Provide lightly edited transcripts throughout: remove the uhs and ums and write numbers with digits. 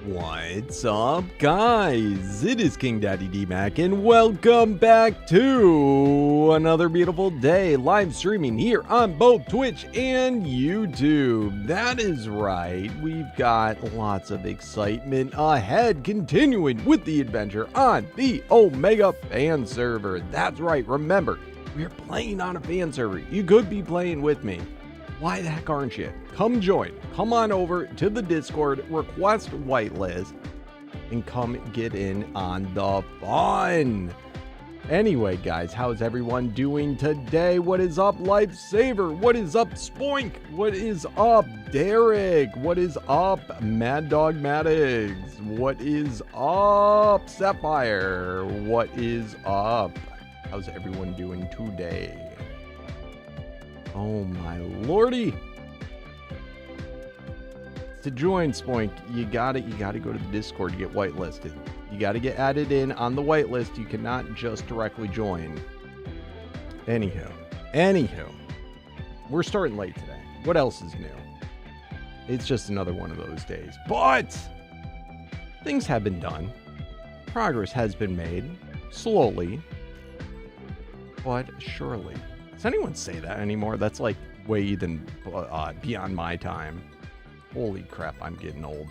What's up, guys? It is KingDaddyDMAC, and welcome back to another beautiful day live streaming here on both Twitch and YouTube. That is right, we've got lots of excitement ahead, continuing with the adventure on the Omega fan server. That's right, remember, we're playing on a fan server. You could be playing with me. Why the heck aren't you? Come join. Come on over to the Discord, request whitelist, and come get in on the fun. Anyway, guys, how's everyone doing today? What is up, Lifesaver? What is up, Spoink? What is up, Derek? What is up, Mad Dog Maddox? What is up, Sapphire? What is up? How's everyone doing today? Oh my lordy. To join Spoink, you gotta go to the Discord to get whitelisted. You gotta get added in on the whitelist. You cannot just directly join. Anywho, we're starting late today. What else is new? It's just another one of those days. But things have been done. Progress has been made. Slowly, but surely. Does anyone say that anymore? That's like way than beyond my time. Holy crap, I'm getting old.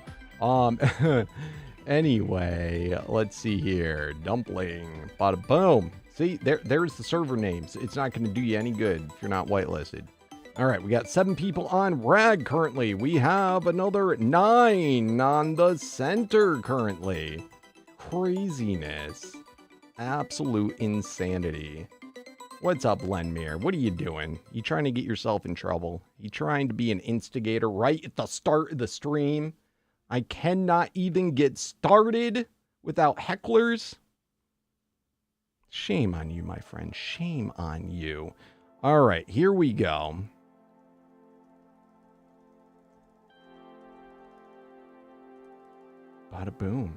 Anyway, let's see here. Dumpling. Bada boom. See, there's the server names. It's not going to do you any good if you're not whitelisted. All right, we got 7 people on Rag currently. We have another 9 on the center currently. Craziness. Absolute insanity. What's up, Lenmir? What are you doing? You trying to get yourself in trouble? You trying to be an instigator right at the start of the stream? I cannot even get started without hecklers. Shame on you, my friend. Shame on you. All right, here we go. Bada boom.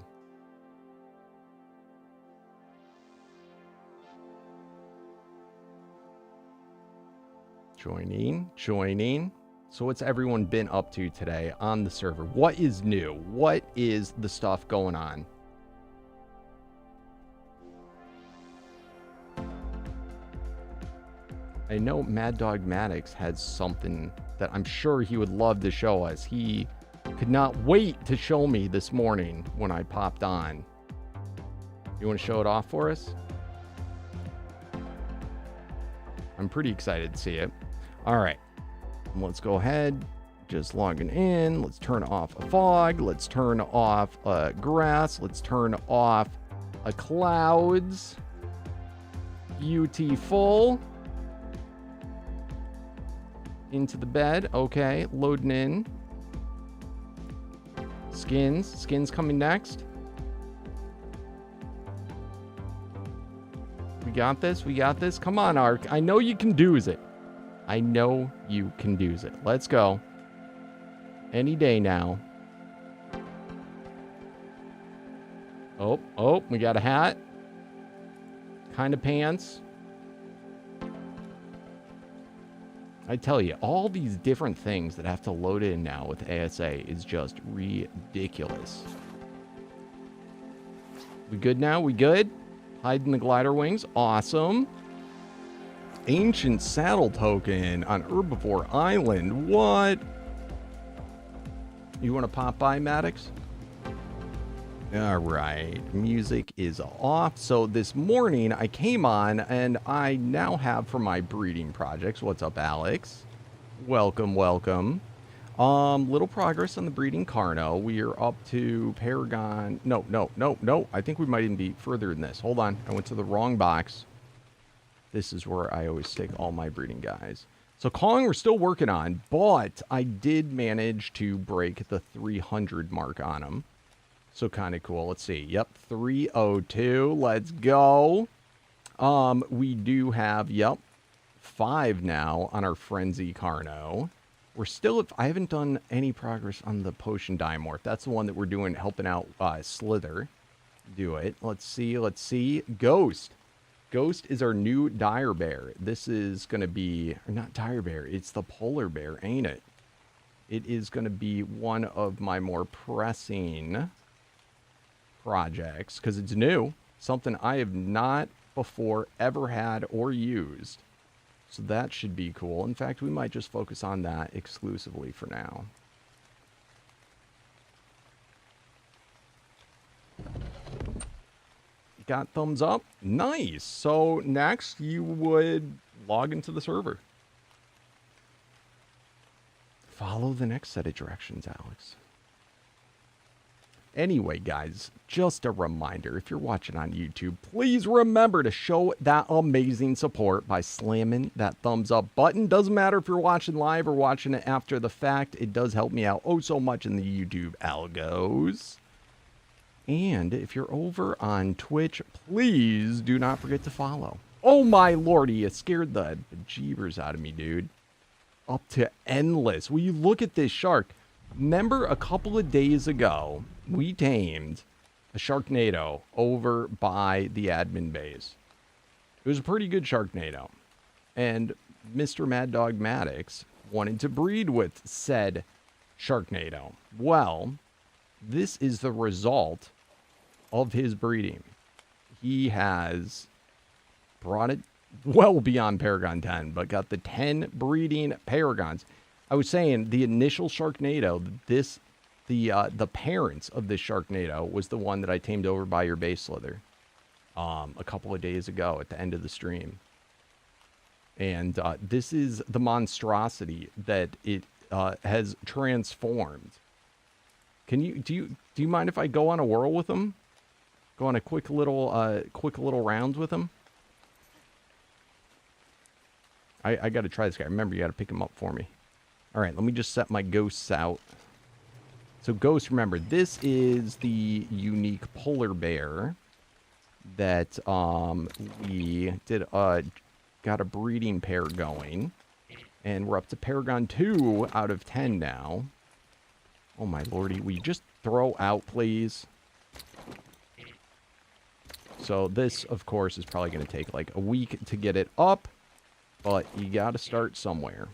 Joining. So what's everyone been up to today on the server? What is new? What is the stuff going on? I know Mad Dog Maddox has something that I'm sure he would love to show us. He could not wait to show me this morning when I popped on. You want to show it off for us? I'm pretty excited to see it. All right, let's go ahead. Just logging in. Let's turn off a fog. Let's turn off grass. Let's turn off clouds. Beautiful. Into the bed. Okay, loading in. Skins coming next. We got this. Come on, Ark. I know you can do it. Let's go. Any day now. Oh, we got a hat. Kind of pants. I tell you, all these different things that have to load in now with ASA is just ridiculous. We good now? We good? Hiding the glider wings. Awesome. Ancient saddle token on Herbivore Island. What? You want to pop by, Maddox? All right. Music is off. So this morning I came on and I now have for my breeding projects. What's up, Alex? Welcome. Little progress on the breeding Carno. We are up to Paragon. No. I think we might even be further than this. Hold on. I went to the wrong box. This is where I always stick all my breeding guys. So Kong we're still working on, but I did manage to break the 300 mark on him. So kind of cool. Let's see. Yep, 302. Let's go. We do have, 5 now on our Frenzy Carno. We're still, I haven't done any progress on the Potion Dimorph. That's the one that we're doing, helping out Slither. Do it. Let's see. Ghost is our new dire bear. This is going to be, or not dire bear, it's the polar bear, ain't it? It is going to be one of my more pressing projects because it's new. Something I have not before ever had or used. So that should be cool. In fact, we might just focus on that exclusively for now. Got thumbs up? Nice. So next you would log into the server. Follow the next set of directions, Alex. Anyway, guys, just a reminder, if you're watching on YouTube, please remember to show that amazing support by slamming that thumbs up button. Doesn't matter if you're watching live or watching it after the fact. It does help me out oh so much in the YouTube algos. And if you're over on Twitch, please do not forget to follow. Oh my lordy, you scared the bejeebers out of me, dude. Up to endless. Will you look at this shark? Remember a couple of days ago, we tamed a Sharknado over by the admin base. It was a pretty good Sharknado. And Mr. Mad Dog Maddox wanted to breed with said Sharknado. Well, this is the result of his breeding. He has brought it well beyond Paragon 10, but got the 10 breeding Paragons. I was saying the initial Sharknado, the parents of this Sharknado was the one that I tamed over by your base slither a couple of days ago at the end of the stream. And this is the monstrosity that it has transformed. Do you mind if I go on a whirl with him? Go on a quick little rounds with him? I got to try this guy. Remember, you got to pick him up for me. All right, let me just set my ghosts out. So ghost, remember, this is the unique polar bear that we did got a breeding pair going. And we're up to Paragon 2 out of 10 now. Oh my lordy, will you just throw out, please? So this, of course, is probably going to take like a week to get it up. But you got to start somewhere.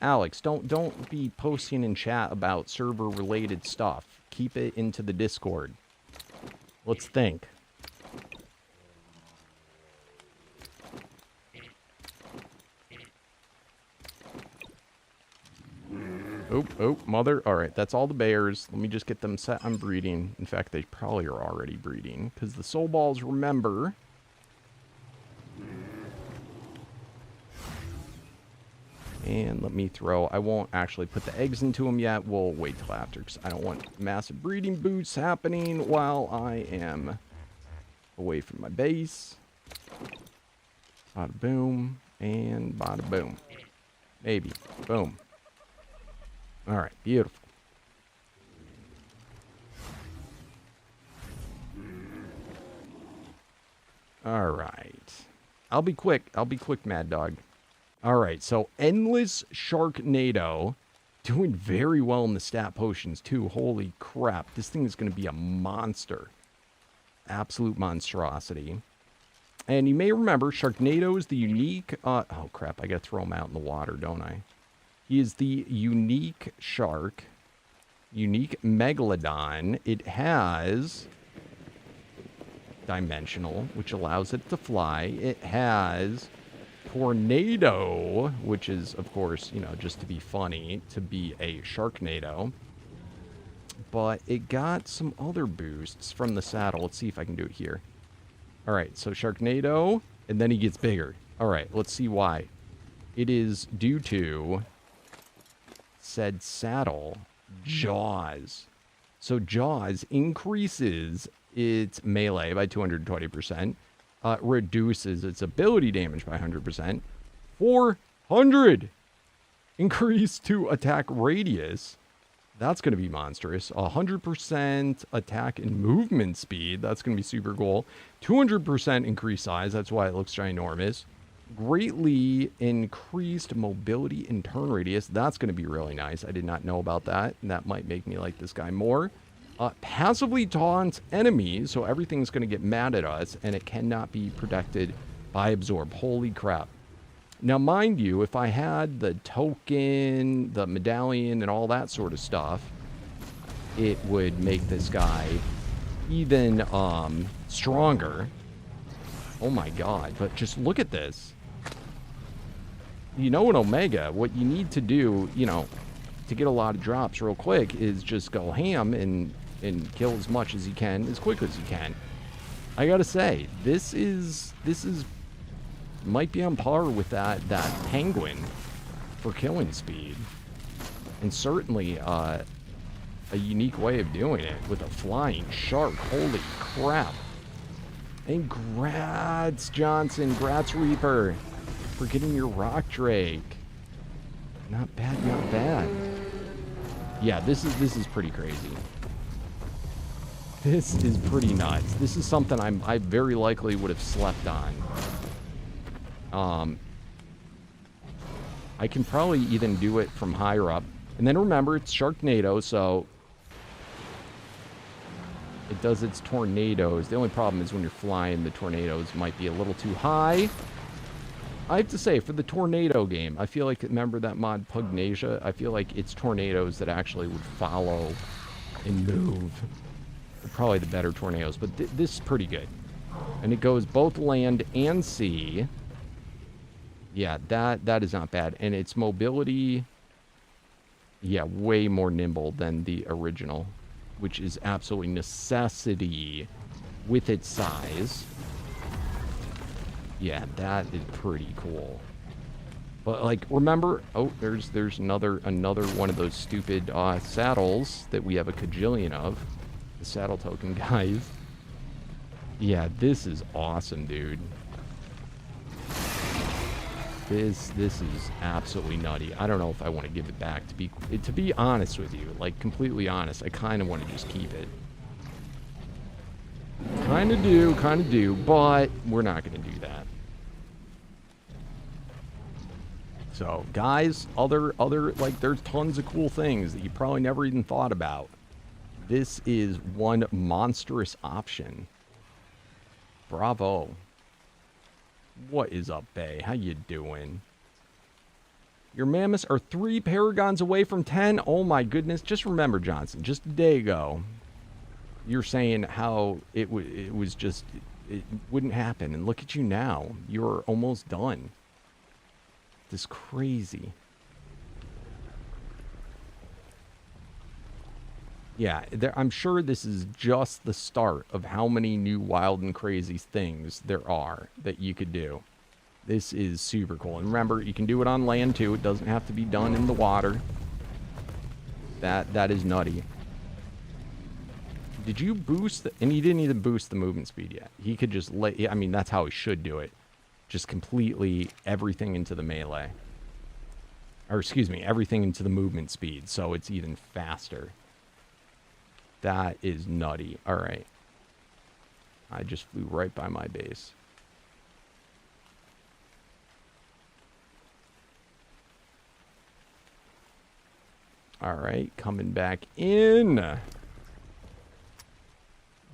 Alex, don't be posting in chat about server-related stuff. Keep it into the Discord. Let's think. Oh, mother. All right, that's all the bears. Let me just get them set on breeding. In fact, they probably are already breeding because the soul balls, remember... And let me throw... I won't actually put the eggs into them yet. We'll wait till after because I don't want massive breeding boosts happening while I am away from my base. Bada boom. And bada boom. Maybe. Boom. Alright, beautiful. Alright. I'll be quick, Mad Dog. Alright, so Endless Sharknado. Doing very well in the stat potions, too. Holy crap. This thing is going to be a monster. Absolute monstrosity. And you may remember, Sharknado is the unique... oh, crap. I got to throw him out in the water, don't I? He is the unique shark. Unique megalodon. It has... dimensional, which allows it to fly. It has... tornado, which is, of course, you know, just to be funny, to be a Sharknado. But it got some other boosts from the saddle. Let's see if I can do it here. All right, so Sharknado, and then he gets bigger. All right, let's see why. It is due to said saddle, Jaws. So Jaws increases its melee by 220%. Reduces its ability damage by 100%. 400 increase to attack radius. That's going to be monstrous. 100% attack and movement speed. That's going to be super cool. 200% increased size. That's why it looks ginormous. Greatly increased mobility and turn radius. That's going to be really nice. I did not know about that. And that might make me like this guy more. Passively taunts enemies, so everything's going to get mad at us, and it cannot be protected by absorb. Holy crap. Now, mind you, if I had the token, the medallion, and all that sort of stuff, it would make this guy even stronger. Oh my god, but just look at this. You know, in Omega, what you need to do, you know, to get a lot of drops real quick is just go ham and kill as much as you can, as quick as you can. I gotta say, this is might be on par with that penguin for killing speed, and certainly a unique way of doing it with a flying shark. Holy crap! And grats Johnson, grats Reaper, for getting your rock drake. Not bad, not bad. Yeah, this is pretty crazy. This is pretty nuts. This is something I very likely would have slept on. I can probably even do it from higher up. And then remember, it's Sharknado, so it does its tornadoes. The only problem is when you're flying, the tornadoes might be a little too high. I have to say, for the tornado game, I feel like, remember that mod Pugnasia? I feel like it's tornadoes that actually would follow and move. They're probably the better tornadoes, but this is pretty good. And it goes both land and sea. Yeah, that is not bad. And its mobility, yeah, way more nimble than the original, which is absolutely necessity with its size. Yeah, that is pretty cool. But, like, remember, oh, there's another one of those stupid saddles that we have a cajillion of. The saddle token guys. Yeah, this is awesome, dude. This is absolutely nutty. I don't know if I want to give it back. To be honest with you, like completely honest, I kind of want to just keep it. Kind of do, but we're not going to do that. So, guys, other like there's tons of cool things that you probably never even thought about. This is one monstrous option. Bravo. What is up, Bay? How you doing? Your mammoths are 3 paragons away from 10? Oh my goodness. Just remember, Johnson, just a day ago, you're saying how it was just, it wouldn't happen. And look at you now. You're almost done. This crazy. Yeah, I'm sure this is just the start of how many new wild and crazy things there are that you could do. This is super cool. And remember, you can do it on land too. It doesn't have to be done in the water. That is nutty. Did you boost and he didn't even boost the movement speed yet. He could just I mean, that's how he should do it. Just completely everything into the melee. Or excuse me, everything into the movement speed, so it's even faster. That is nutty. All right. I just flew right by my base. All right, coming back in.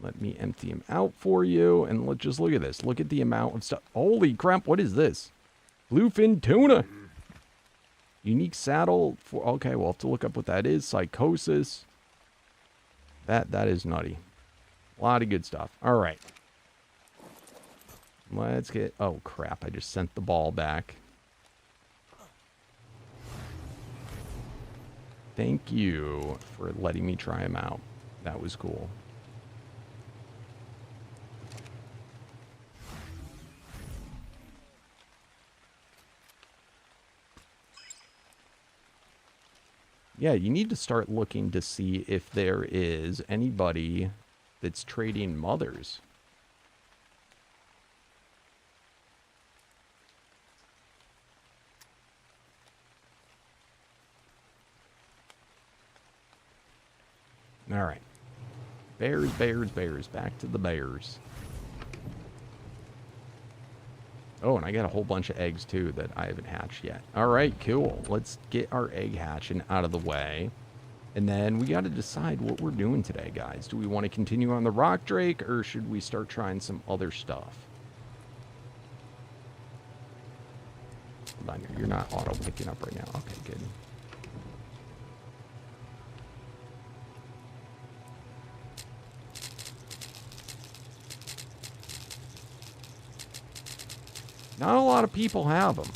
Let me empty him out for you. And let's just look at this. Look at the amount of stuff. Holy crap, what is this? Bluefin tuna. Unique saddle for, okay, we'll have to look up what that is. Psychosis. That is nutty. A lot of good stuff. All right. Let's get, oh crap, I just sent the ball back. Thank you for letting me try him out. That was cool. Yeah, you need to start looking to see if there is anybody that's trading mothers. All right. Bears, bears, bears. Back to the bears. Oh, and I got a whole bunch of eggs, too, that I haven't hatched yet. All right, cool. Let's get our egg hatching out of the way. And then we got to decide what we're doing today, guys. Do we want to continue on the rock drake, or should we start trying some other stuff? Hold on, you're not auto picking up right now. Okay, good. Not a lot of people have them.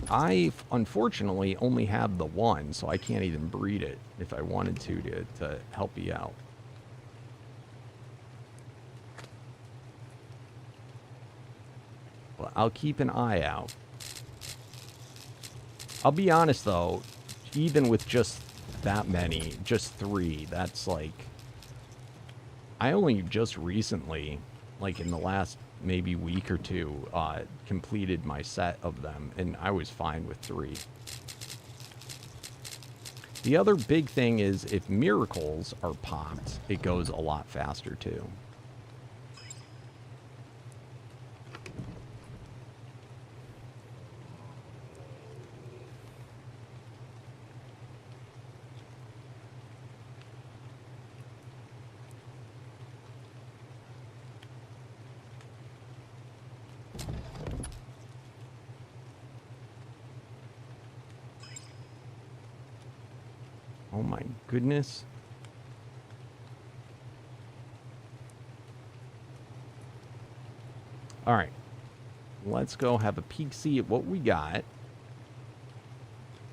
I, unfortunately, only have the one, so I can't even breed it if I wanted to help you out. Well, I'll keep an eye out. I'll be honest, though, even with just that many, just 3, that's like... I only just recently, like in the last maybe week or 2, completed my set of them, and I was fine with 3. The other big thing is if miracles are popped, it goes a lot faster too. Oh my goodness. All right. Let's go have a peek, see at what we got.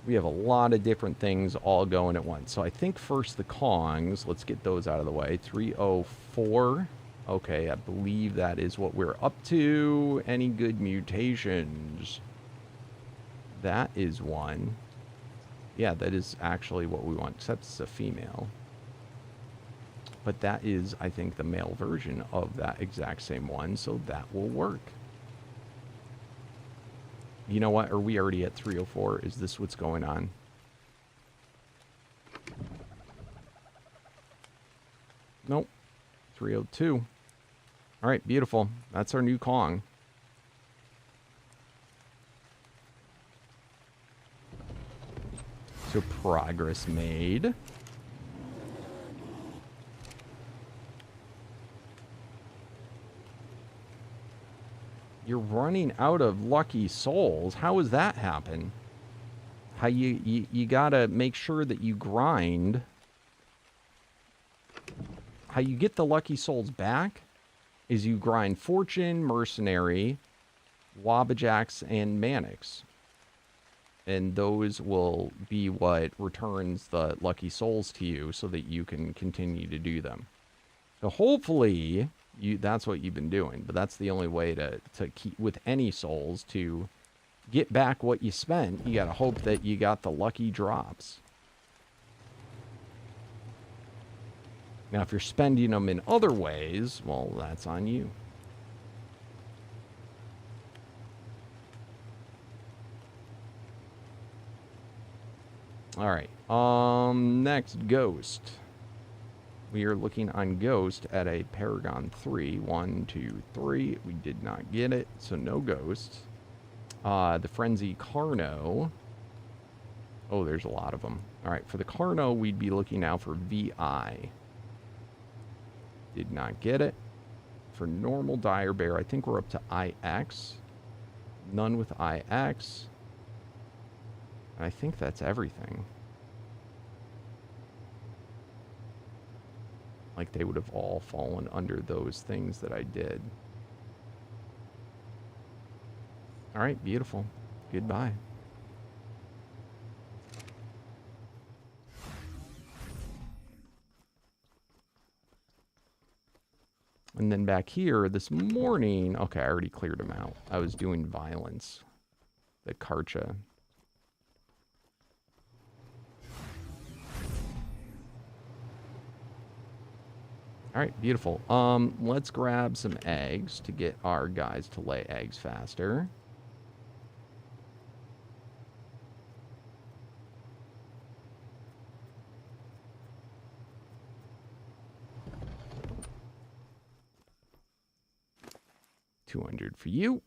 We have a lot of different things all going at once. So I think first the Kongs. Let's get those out of the way. 304. Okay, I believe that is what we're up to. Any good mutations? That is one. Yeah, that is actually what we want, except it's a female. But that is, I think, the male version of that exact same one, so that will work. You know what? Are we already at 304? Is this what's going on? Nope. 302. All right, beautiful. That's our new Kong. So progress made. You're running out of lucky souls. How does that happen? How you gotta make sure that you grind. How you get the lucky souls back is you grind Fortune, Mercenary, Wabbajax, and Mannix. And those will be what returns the lucky souls to you so that you can continue to do them. So hopefully that's what you've been doing, but that's the only way to keep with any souls to get back what you spent. You got to hope that you got the lucky drops. Now, if you're spending them in other ways, well, that's on you. All right. Next, Ghost. We are looking on Ghost at a Paragon 3. 1, 2, 3. We did not get it, so no Ghost. The Frenzy Carno. Oh, there's a lot of them. All right, for the Carno, we'd be looking now for VI. Did not get it. For normal Dire Bear, I think we're up to IX. None with IX. I think that's everything. Like they would have all fallen under those things that I did. All right, beautiful. Goodbye. And then back here this morning, okay, I already cleared them out. I was doing violence. The Karcha. All right, beautiful. Let's grab some eggs to get our guys to lay eggs faster. $200 for you.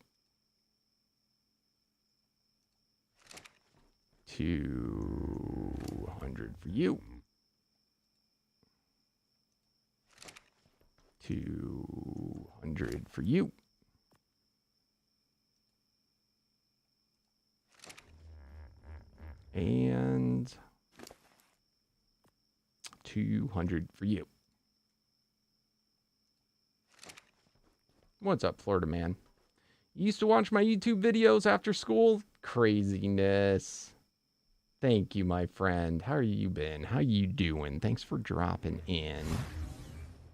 200 for you. 200 200 for you. And 200 for you. What's up, Florida man? You used to watch my YouTube videos after school? Craziness. Thank you, my friend. How are you been? How you doing? Thanks for dropping in.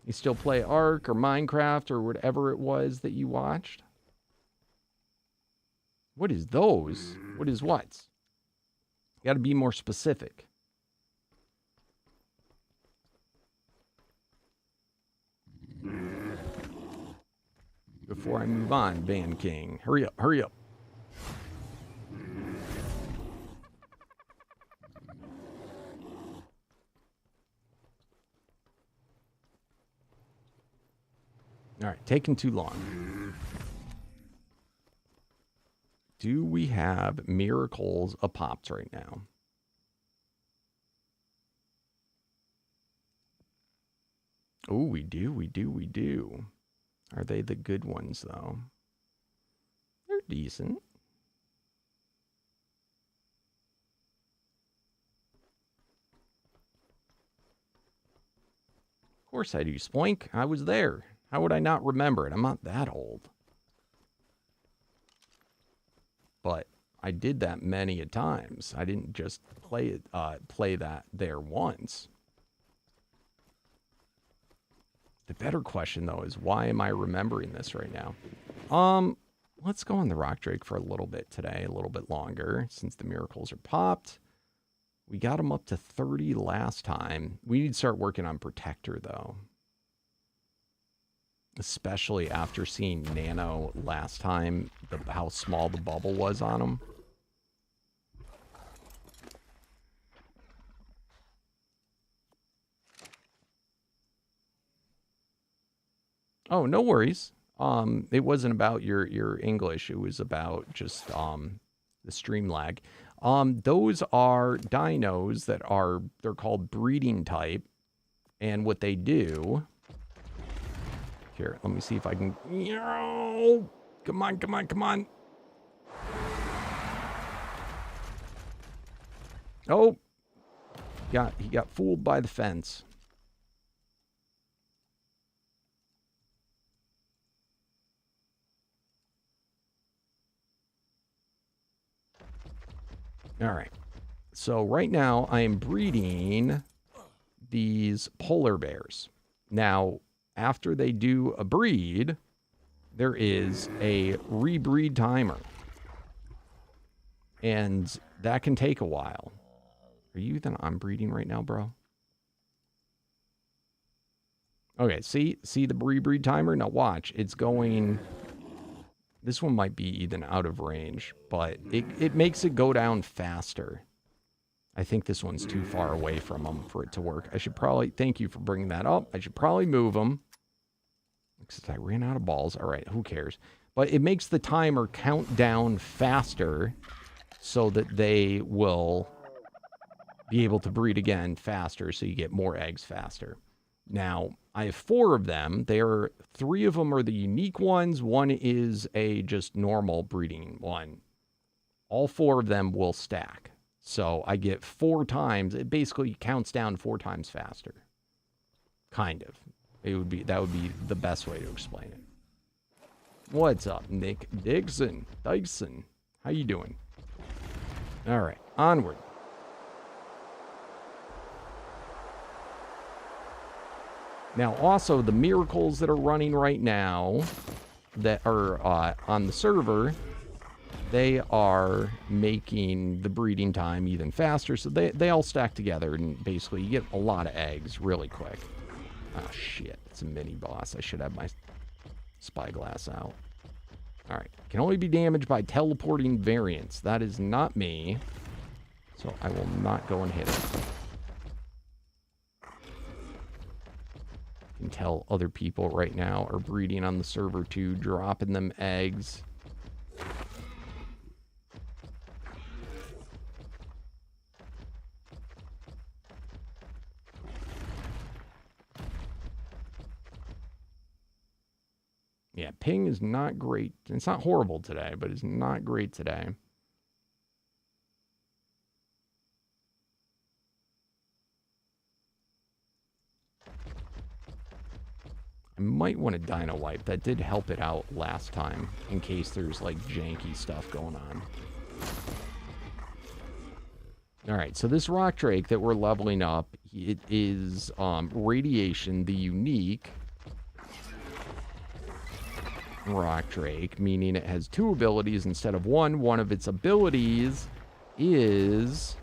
You still play Ark or Minecraft or whatever it was that you watched? What is those? What is what? You got to be more specific. Before I move on, Van King. Hurry up, hurry up. All right, taking too long. Do we have miracles of pops right now? Oh, we do, we do, we do. Are they the good ones, though? They're decent. Of course I do. Spoink, I was there. How would I not remember it? I'm not that old. But I did that many a times. I didn't just play that there once. The better question, though, is why am I remembering this right now? Let's go on the Rock Drake for a little bit today, a little bit longer, since the miracles are popped. We got them up to 30 last time. We need to start working on Protector, though. Especially after seeing Nano last time, how small the bubble was on him. Oh, no worries. It wasn't about your English. It was about just the stream lag. Those are dinos that they're called breeding type, and what they do. Here, let me see if I can. Come on, come on, come on. Oh, he got fooled by the fence. All right. So right now I am breeding these polar bears. Now, after they do a breed, there is a rebreed timer. And that can take a while. Are you then I'm breeding right now, bro? Okay, see the rebreed timer? Now watch, it's going. This one might be even out of range, but it makes it go down faster. I think this one's too far away from them for it to work. I should probably, thank you for bringing that up. I should probably move them. Because I ran out of balls. All right, who cares? But it makes the timer count down faster so that they will be able to breed again faster so you get more eggs faster. Now, I have 4 of them. 3 of them are the unique ones. One is a just normal breeding one. All 4 of them will stack. So I get 4 times. It basically counts down 4 times faster. Kind of. That would be the best way to explain it. What's up, Nick Dyson? How you doing? All right, onward. Now, also, the miracles that are running right now that are on the server, they are making the breeding time even faster. So they all stack together, and basically you get a lot of eggs really quick. Oh, shit. It's a mini boss. I should have my spyglass out. All right. Can only be damaged by teleporting variants. That is not me. So I will not go and hit it. You can tell other people right now are breeding on the server too, dropping them eggs. Yeah, ping is not great. It's not horrible today, but it's not great today. I might want to dino wipe. That did help it out last time, in case there's like janky stuff going on. All right, so this rock drake that we're leveling up, it is radiation, the unique rock drake, meaning it has 2 abilities instead of 1. One of its abilities is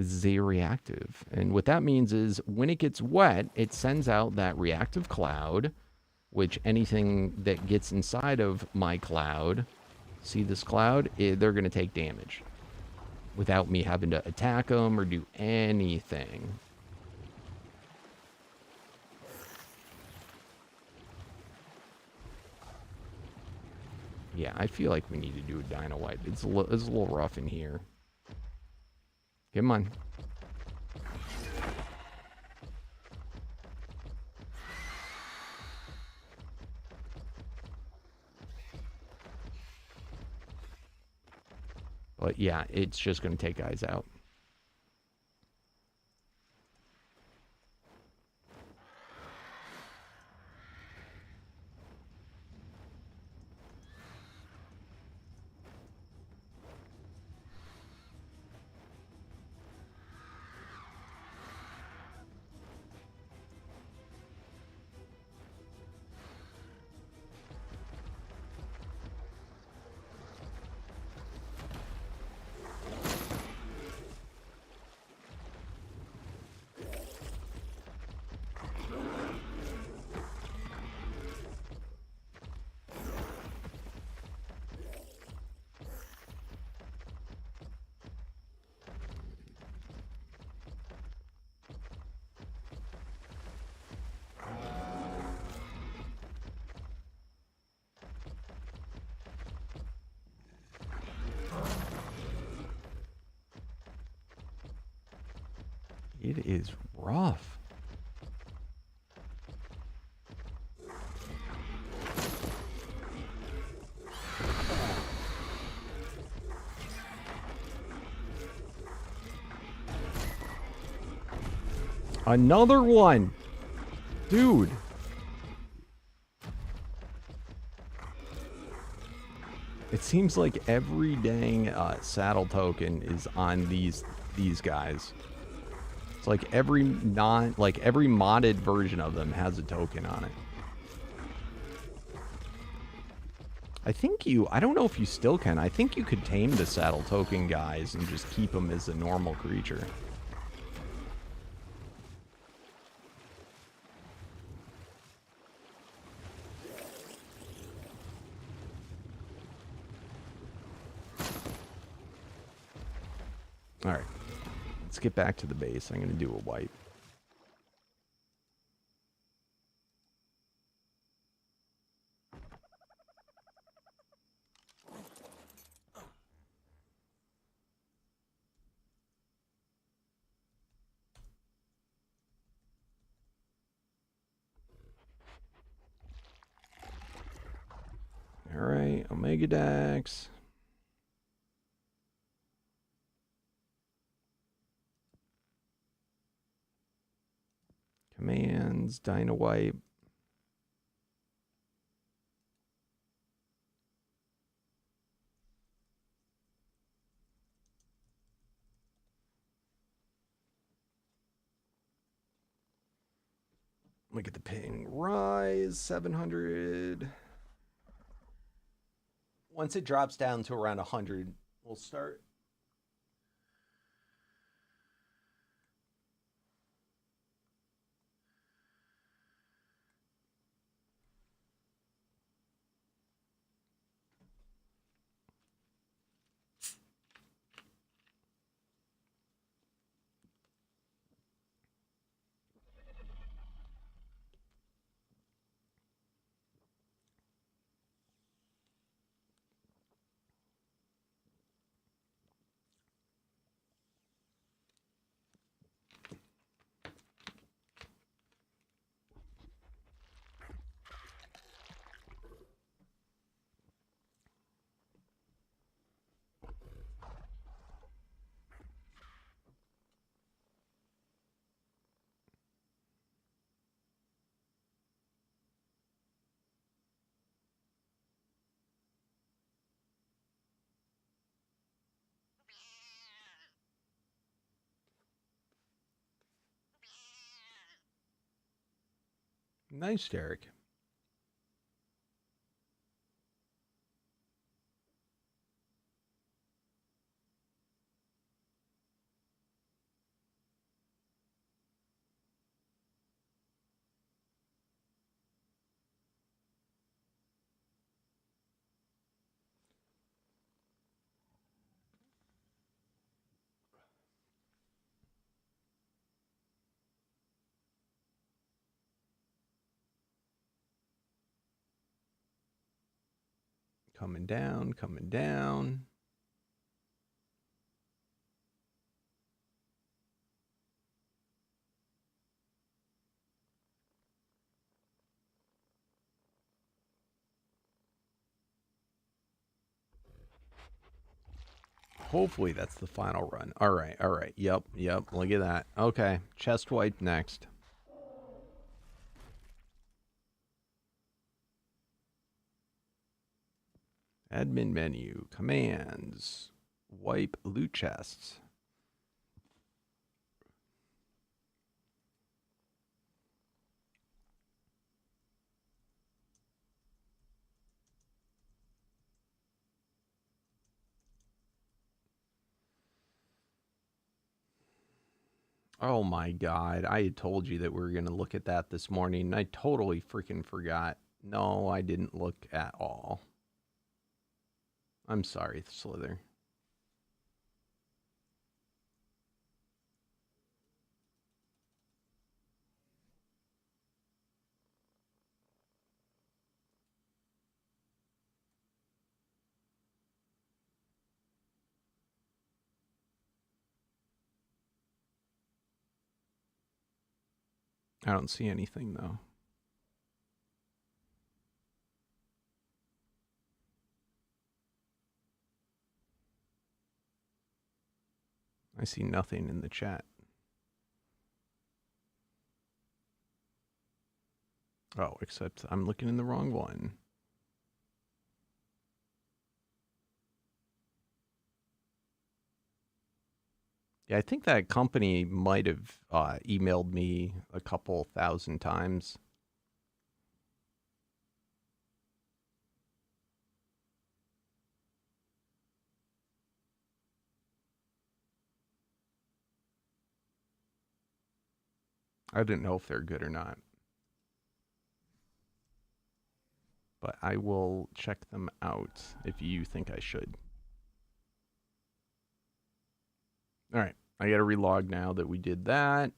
Z reactive. And what that means is when it gets wet, it sends out that reactive cloud, which anything that gets inside of my cloud, see this cloud, they're going to take damage without me having to attack them or do anything. Yeah, I feel like we need to do a dino wipe. It's a little rough in here. Come on. But yeah, it's just going to take guys out. It is rough. Another one. Dude. It seems like every dang saddle token is on these guys. It's like every every modded version of them has a token on it. I don't know if you still can. I think you could tame the saddle token guys and just keep them as a normal creature. All right. Let's get back to the base. I'm going to do a wipe. All right, Omega Dex. Commands, Dino Wipe. Look at the ping. Rise, 700. Once it drops down to around 100, we'll start. Nice, Derek. Coming down, coming down. Hopefully that's the final run. All right, all right. Yep, yep. Look at that. Okay, chest wipe next. Admin menu, commands, wipe loot chests. Oh my god, I had told you that we were going to look at that this morning, and I totally freaking forgot. No, I didn't look at all. I'm sorry, Slither. I don't see anything, though. I see nothing in the chat. Oh, except I'm looking in the wrong one. Yeah, I think that company might have emailed me a couple thousand times. I didn't know if they're good or not. But I will check them out if you think I should. All right, I got to relog now that we did that.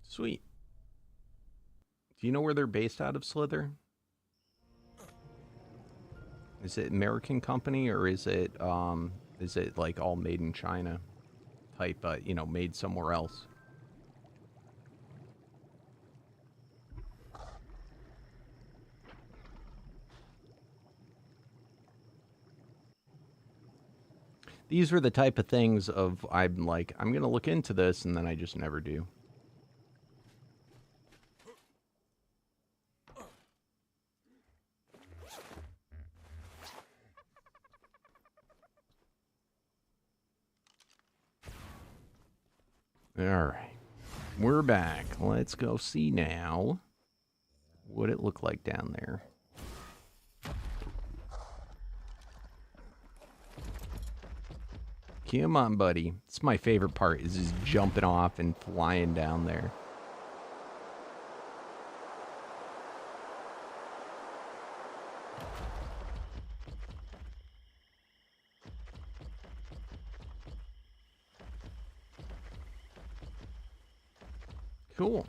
Sweet. Do you know where they're based out of, Slither? Is it American company, or is it like all made in China type, you know, made somewhere else? These are the type of things of I'm like, I'm going to look into this, and then I just never do. All right. We're back. Let's go see now what it looked like down there. Come on, buddy. It's my favorite part, is just jumping off and flying down there. Cool.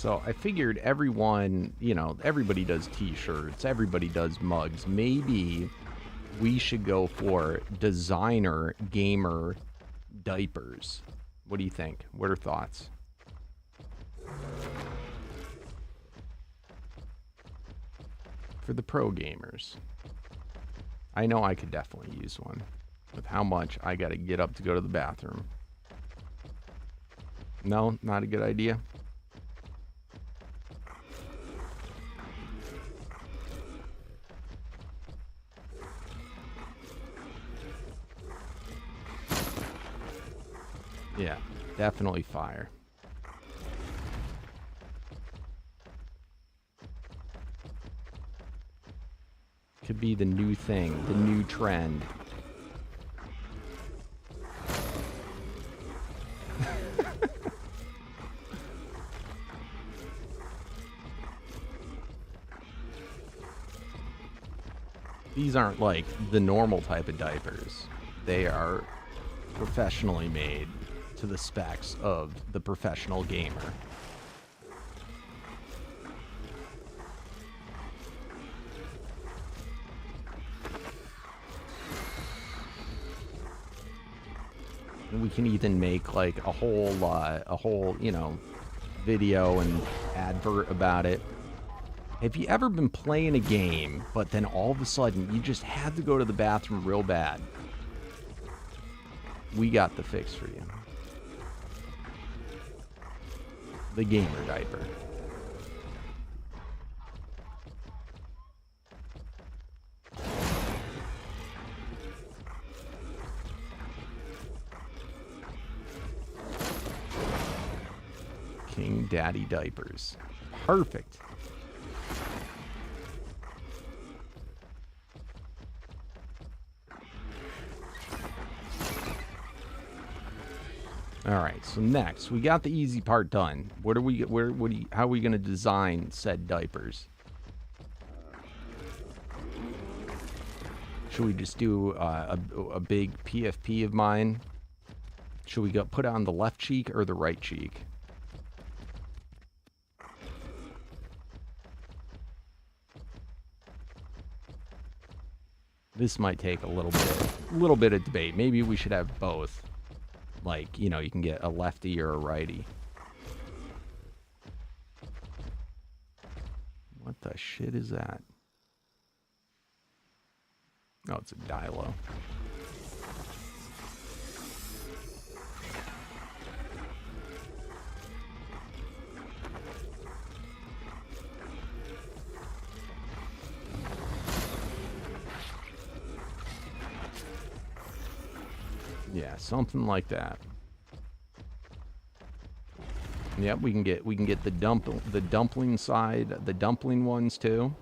So I figured everyone, you know, everybody does t-shirts, everybody does mugs. Maybe we should go for designer gamer diapers. What do you think? What are thoughts? For the pro gamers. I know I could definitely use one. With how much I gotta get up to go to the bathroom. No, not a good idea. Yeah, definitely fire. Could be the new thing, the new trend. These aren't like the normal type of diapers. They are professionally made to the specs of the professional gamer. And we can even make like a whole, you know, video and advert about it. Have you ever been playing a game, but then all of a sudden you just had to go to the bathroom real bad? We got the fix for you. The gamer diaper. King Daddy diapers. Perfect. All right, so next we got the easy part done. How are we going to design said diapers? Should we just do a big PFP of mine? Should we put it on the left cheek or the right cheek? This might take a little bit of debate. Maybe we should have both. Like, you know, you can get a lefty or a righty. What the shit is that? Oh, it's a Dilo. Yeah, something like that. Yep, we can get the dumpling side, the dumpling ones too.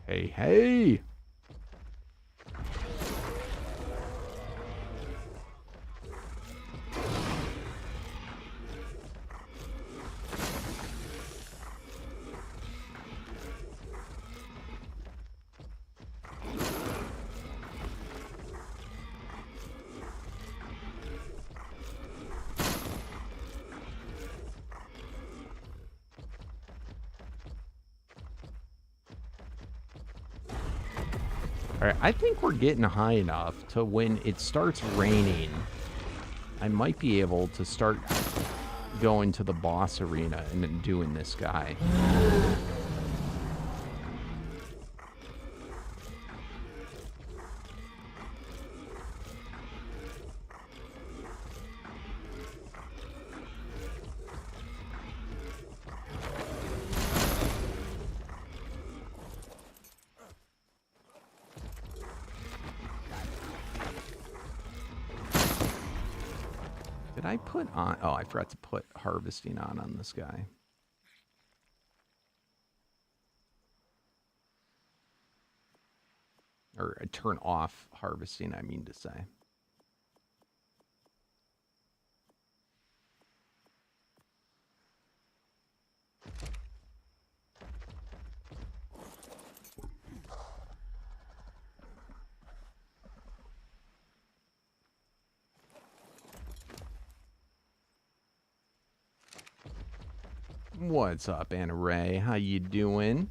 Hey, hey! Alright, I think we're getting high enough to when it starts raining, I might be able to start going to the boss arena and then doing this guy. Did I put on... Oh, I forgot to put harvesting on this guy. Or turn off harvesting, I mean to say. What's up, Anna Ray? How you doing?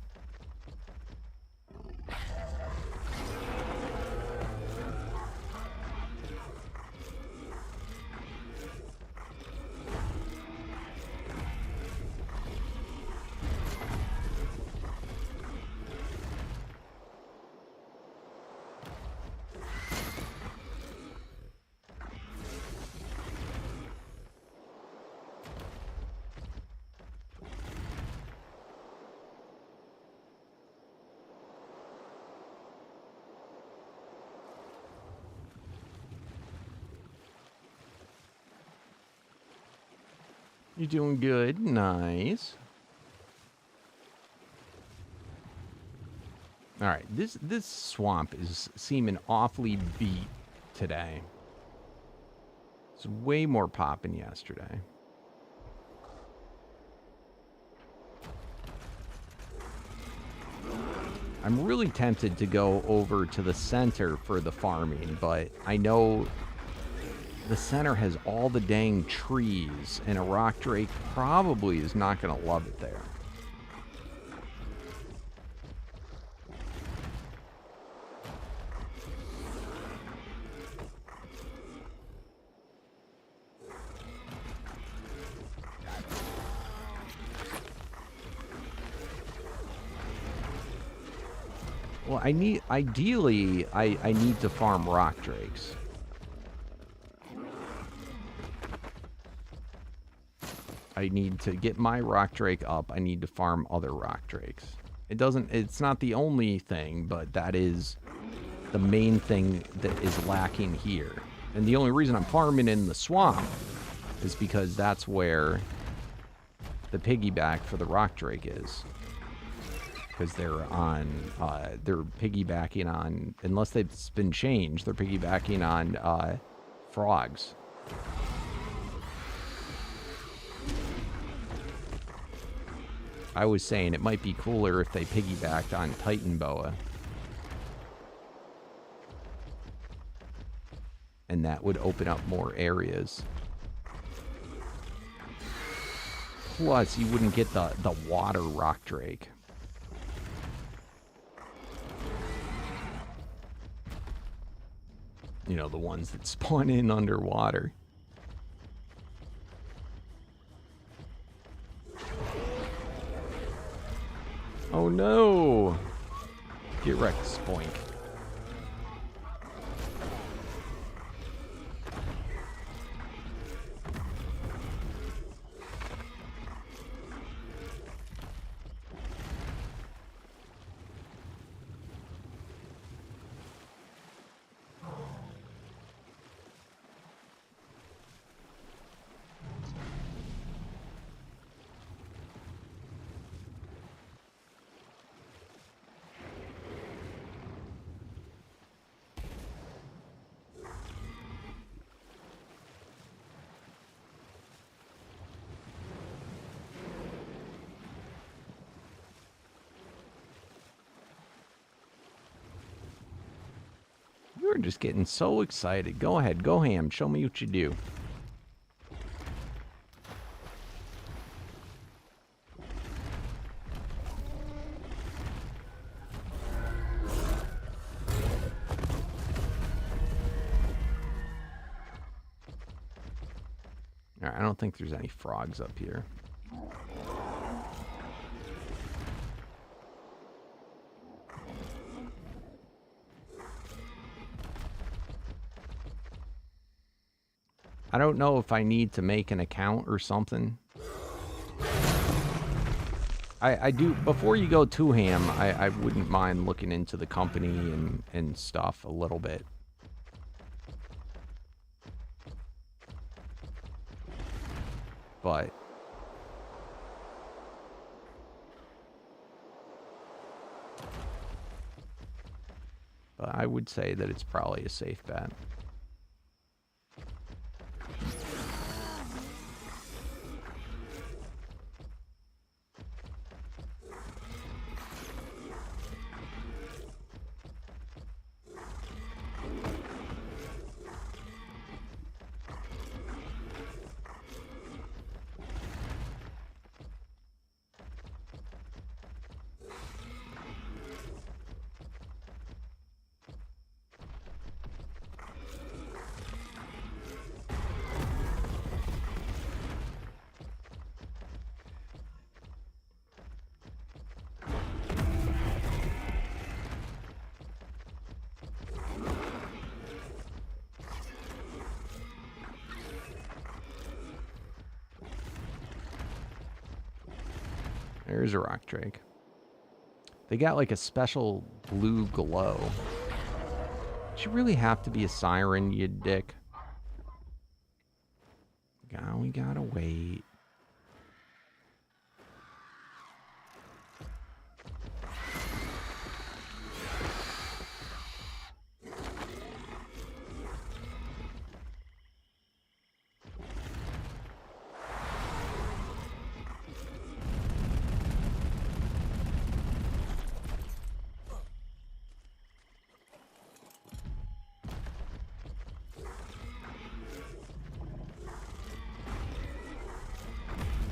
You're doing good. Nice. All right. This swamp is seeming awfully beat today. It's way more popping yesterday. I'm really tempted to go over to the center for the farming, but I know the center has all the dang trees, and a rock drake probably is not going to love it there. Well, ideally, I need to farm rock drakes. I need to get my rock drake up. I need to farm other rock drakes. It's not the only thing, but that is the main thing that is lacking here. And the only reason I'm farming in the swamp is because that's where the piggyback for the rock drake is. Because they're piggybacking on, unless it's been changed, they're piggybacking on frogs. I was saying it might be cooler if they piggybacked on Titan Boa. And that would open up more areas. Plus, you wouldn't get the water rock drake. You know, the ones that spawn in underwater. Oh no! Get wrecked, Spoink. You're just getting so excited. Go ahead, go ham. Show me what you do. All right, I don't think there's any frogs up here. I don't know if I need to make an account or something. I do, before you go to ham, I wouldn't mind looking into the company and stuff a little bit. but I would say that it's probably a safe bet. There's a rock drake. They got like a special blue glow. Did you really have to be a siren, you dick? God, we gotta wait.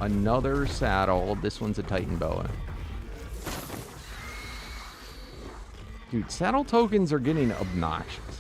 Another saddle. This one's a Titan boa. Dude, saddle tokens are getting obnoxious.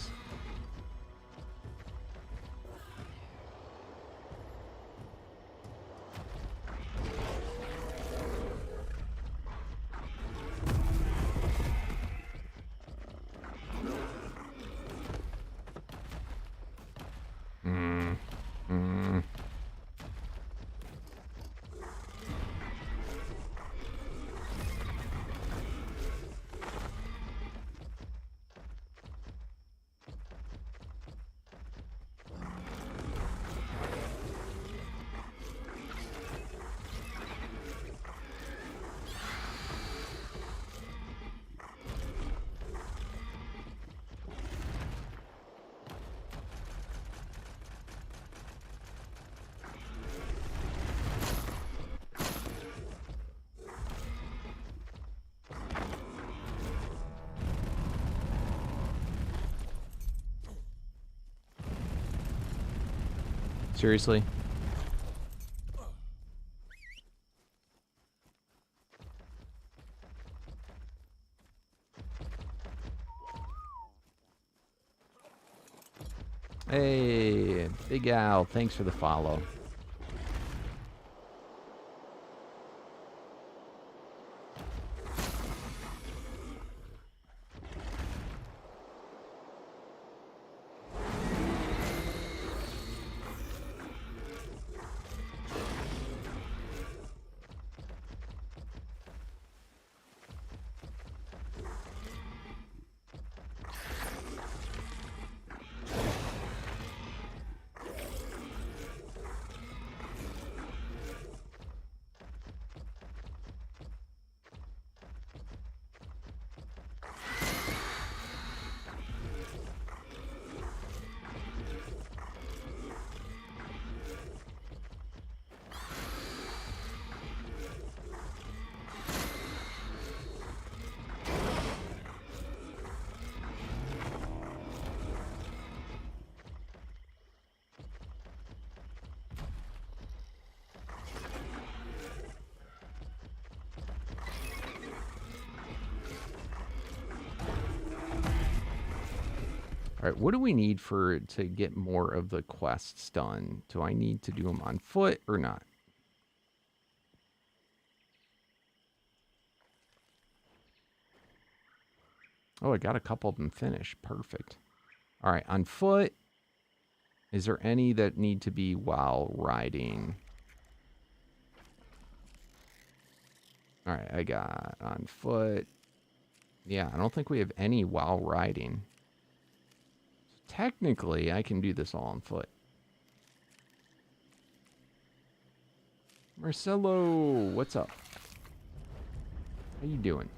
Seriously? Hey, Big Al, thanks for the follow. All right, what do we need to get more of the quests done? Do I need to do them on foot or not? Oh, I got a couple of them finished. Perfect. All right, on foot, is there any that need to be while riding? All right, I got on foot. Yeah, I don't think we have any while riding. Technically, I can do this all on foot. Marcelo, what's up? How you doing?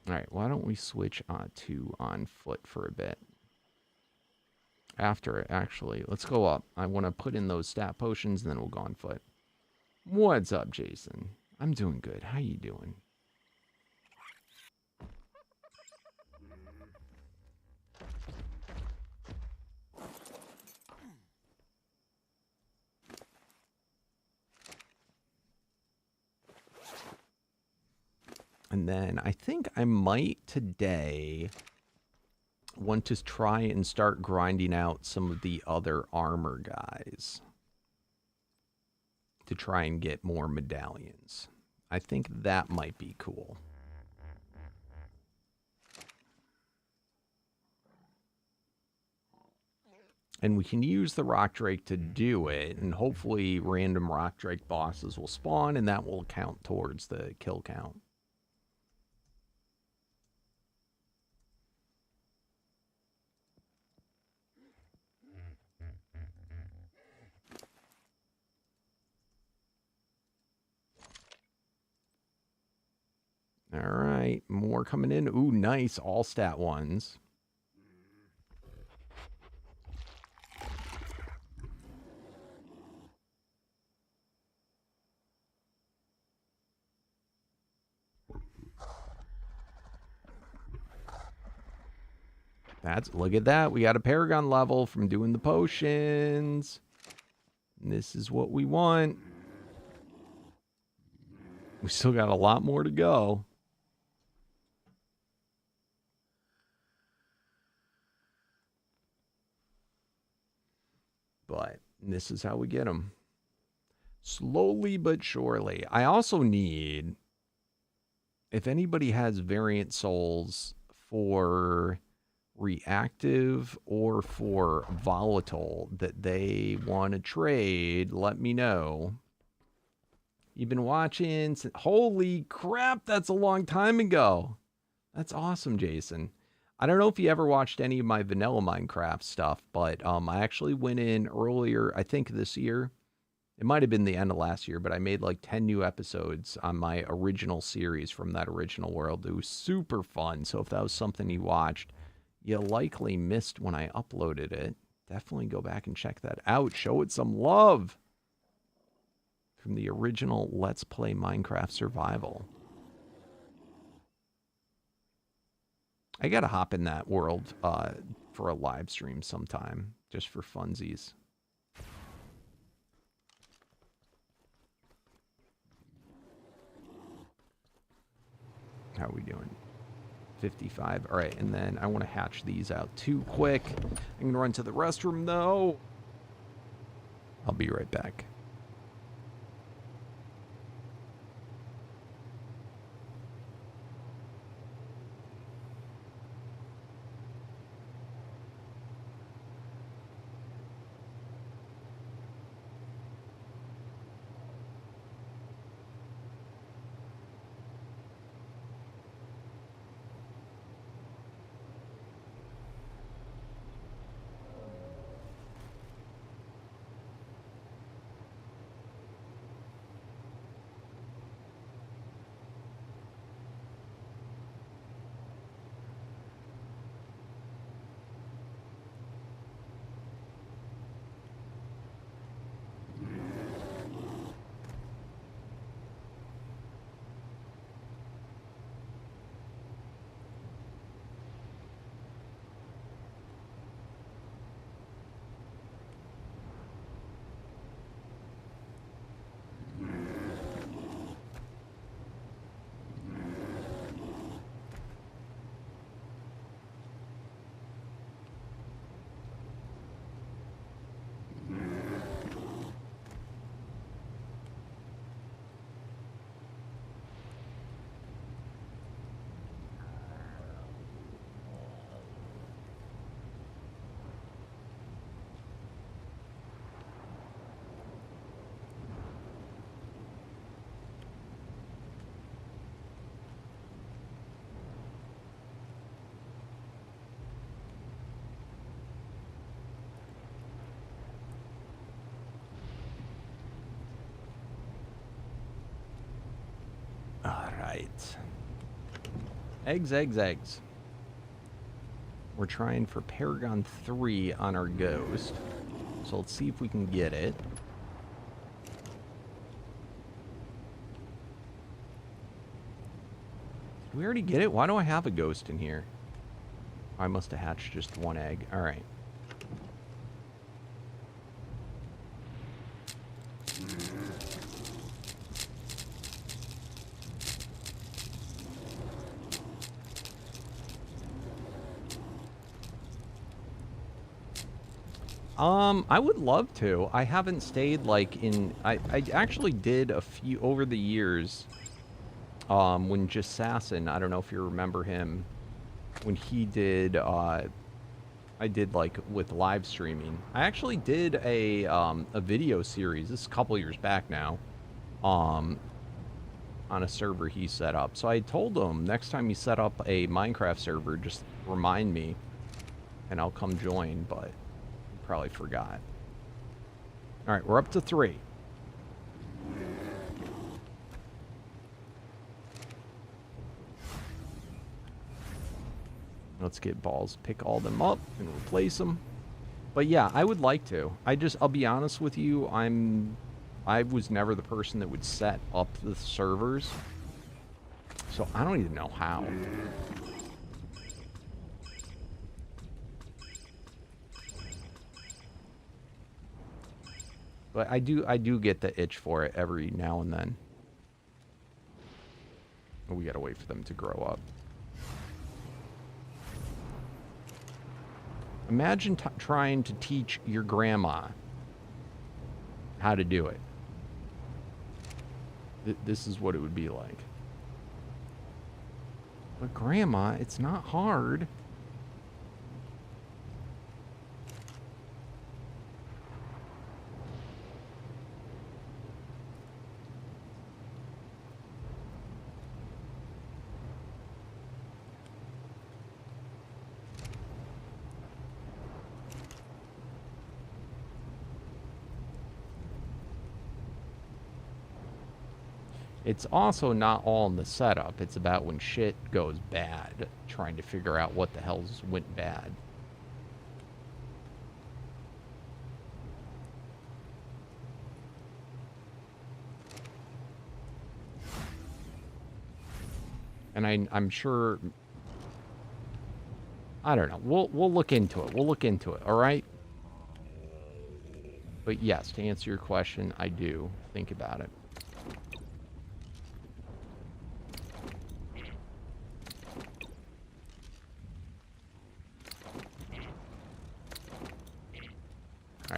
All right, why don't we switch to on foot for a bit? After it, actually, let's go up. I want to put in those stat potions, and then we'll go on foot. What's up, Jason? I'm doing good. How you doing? And then I think I might today want to try and start grinding out some of the other armor guys to try and get more medallions. I think that might be cool. And we can use the rock drake to do it, and hopefully random rock drake bosses will spawn, and that will count towards the kill count. All right, more coming in. Ooh, nice, all stat ones. Look at that. We got a Paragon level from doing the potions. And this is what we want. We still got a lot more to go. But this is how we get them. Slowly but surely. I also need, if anybody has variant souls for reactive or for volatile that they want to trade, let me know. You've been watching since, holy crap, that's a long time ago. That's awesome, Jason. I don't know if you ever watched any of my vanilla Minecraft stuff, but I actually went in earlier, I think this year. It might have been the end of last year, but I made like 10 new episodes on my original series from that original world. It was super fun. So if that was something you watched, you likely missed when I uploaded it. Definitely go back and check that out. Show it some love. From the original Let's Play Minecraft Survival. I gotta hop in that world for a live stream sometime, just for funsies. How are we doing? 55. All right, and then I want to hatch these out too quick. I'm gonna run to the restroom though. I'll be right back. right. Eggs, eggs, eggs. We're trying for Paragon 3 on our ghost. So let's see if we can get it. Did we already get it? Why do I have a ghost in here? I must have hatched just one egg. All right. I would love to. I haven't stayed like in. I actually did a few over the years. When Jassassin, I don't know if you remember him, when he did. I did like with live streaming. I actually did a video series. This is a couple years back now. On a server he set up. So I told him next time you set up a Minecraft server, just remind me, and I'll come join. But probably forgot. All right, we're up to 3. Let's get balls, pick all them up and replace them. But yeah, I would like to. I'll be honest with you, I was never the person that would set up the servers. So I don't even know how. But I do get the itch for it every now and then. We gotta wait for them to grow up. Imagine trying to teach your grandma how to do it. This is what it would be like. But grandma, it's not hard. It's also not all in the setup. It's about when shit goes bad, trying to figure out what the hell's went bad. And I'm sure, I don't know. We'll look into it. We'll look into it. All right. But yes, to answer your question, I do think about it.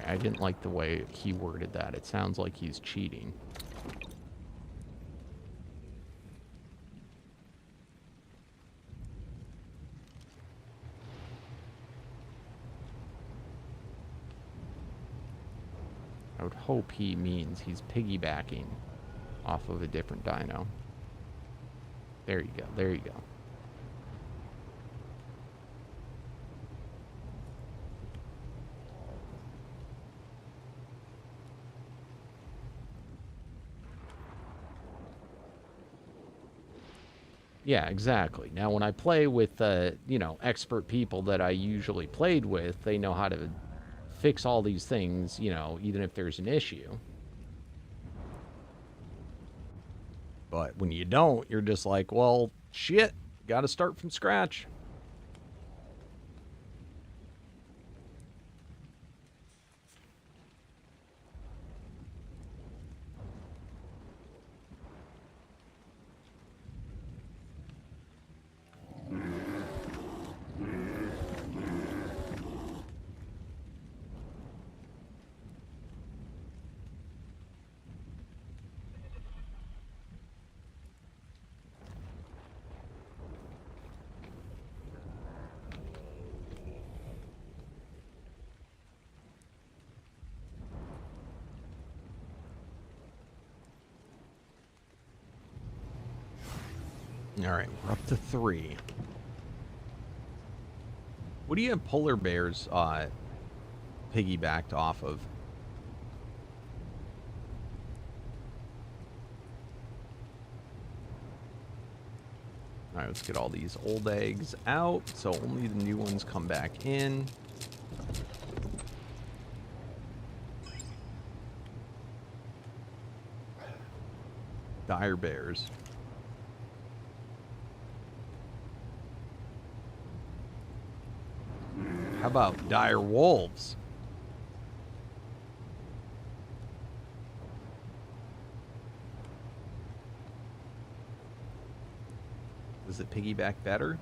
I didn't like the way he worded that. It sounds like he's cheating. I would hope he means he's piggybacking off of a different dino. There you go. There you go. Yeah, exactly. Now, when I play with, you know, expert people that I usually played with, they know how to fix all these things, you know, even if there's an issue. But when you don't, you're just like, well, shit, got to start from scratch. All right, we're up to 3. What do you have polar bears piggybacked off of? All right, let's get all these old eggs out so only the new ones come back in. Dire bears. How about dire wolves? Does it piggyback better?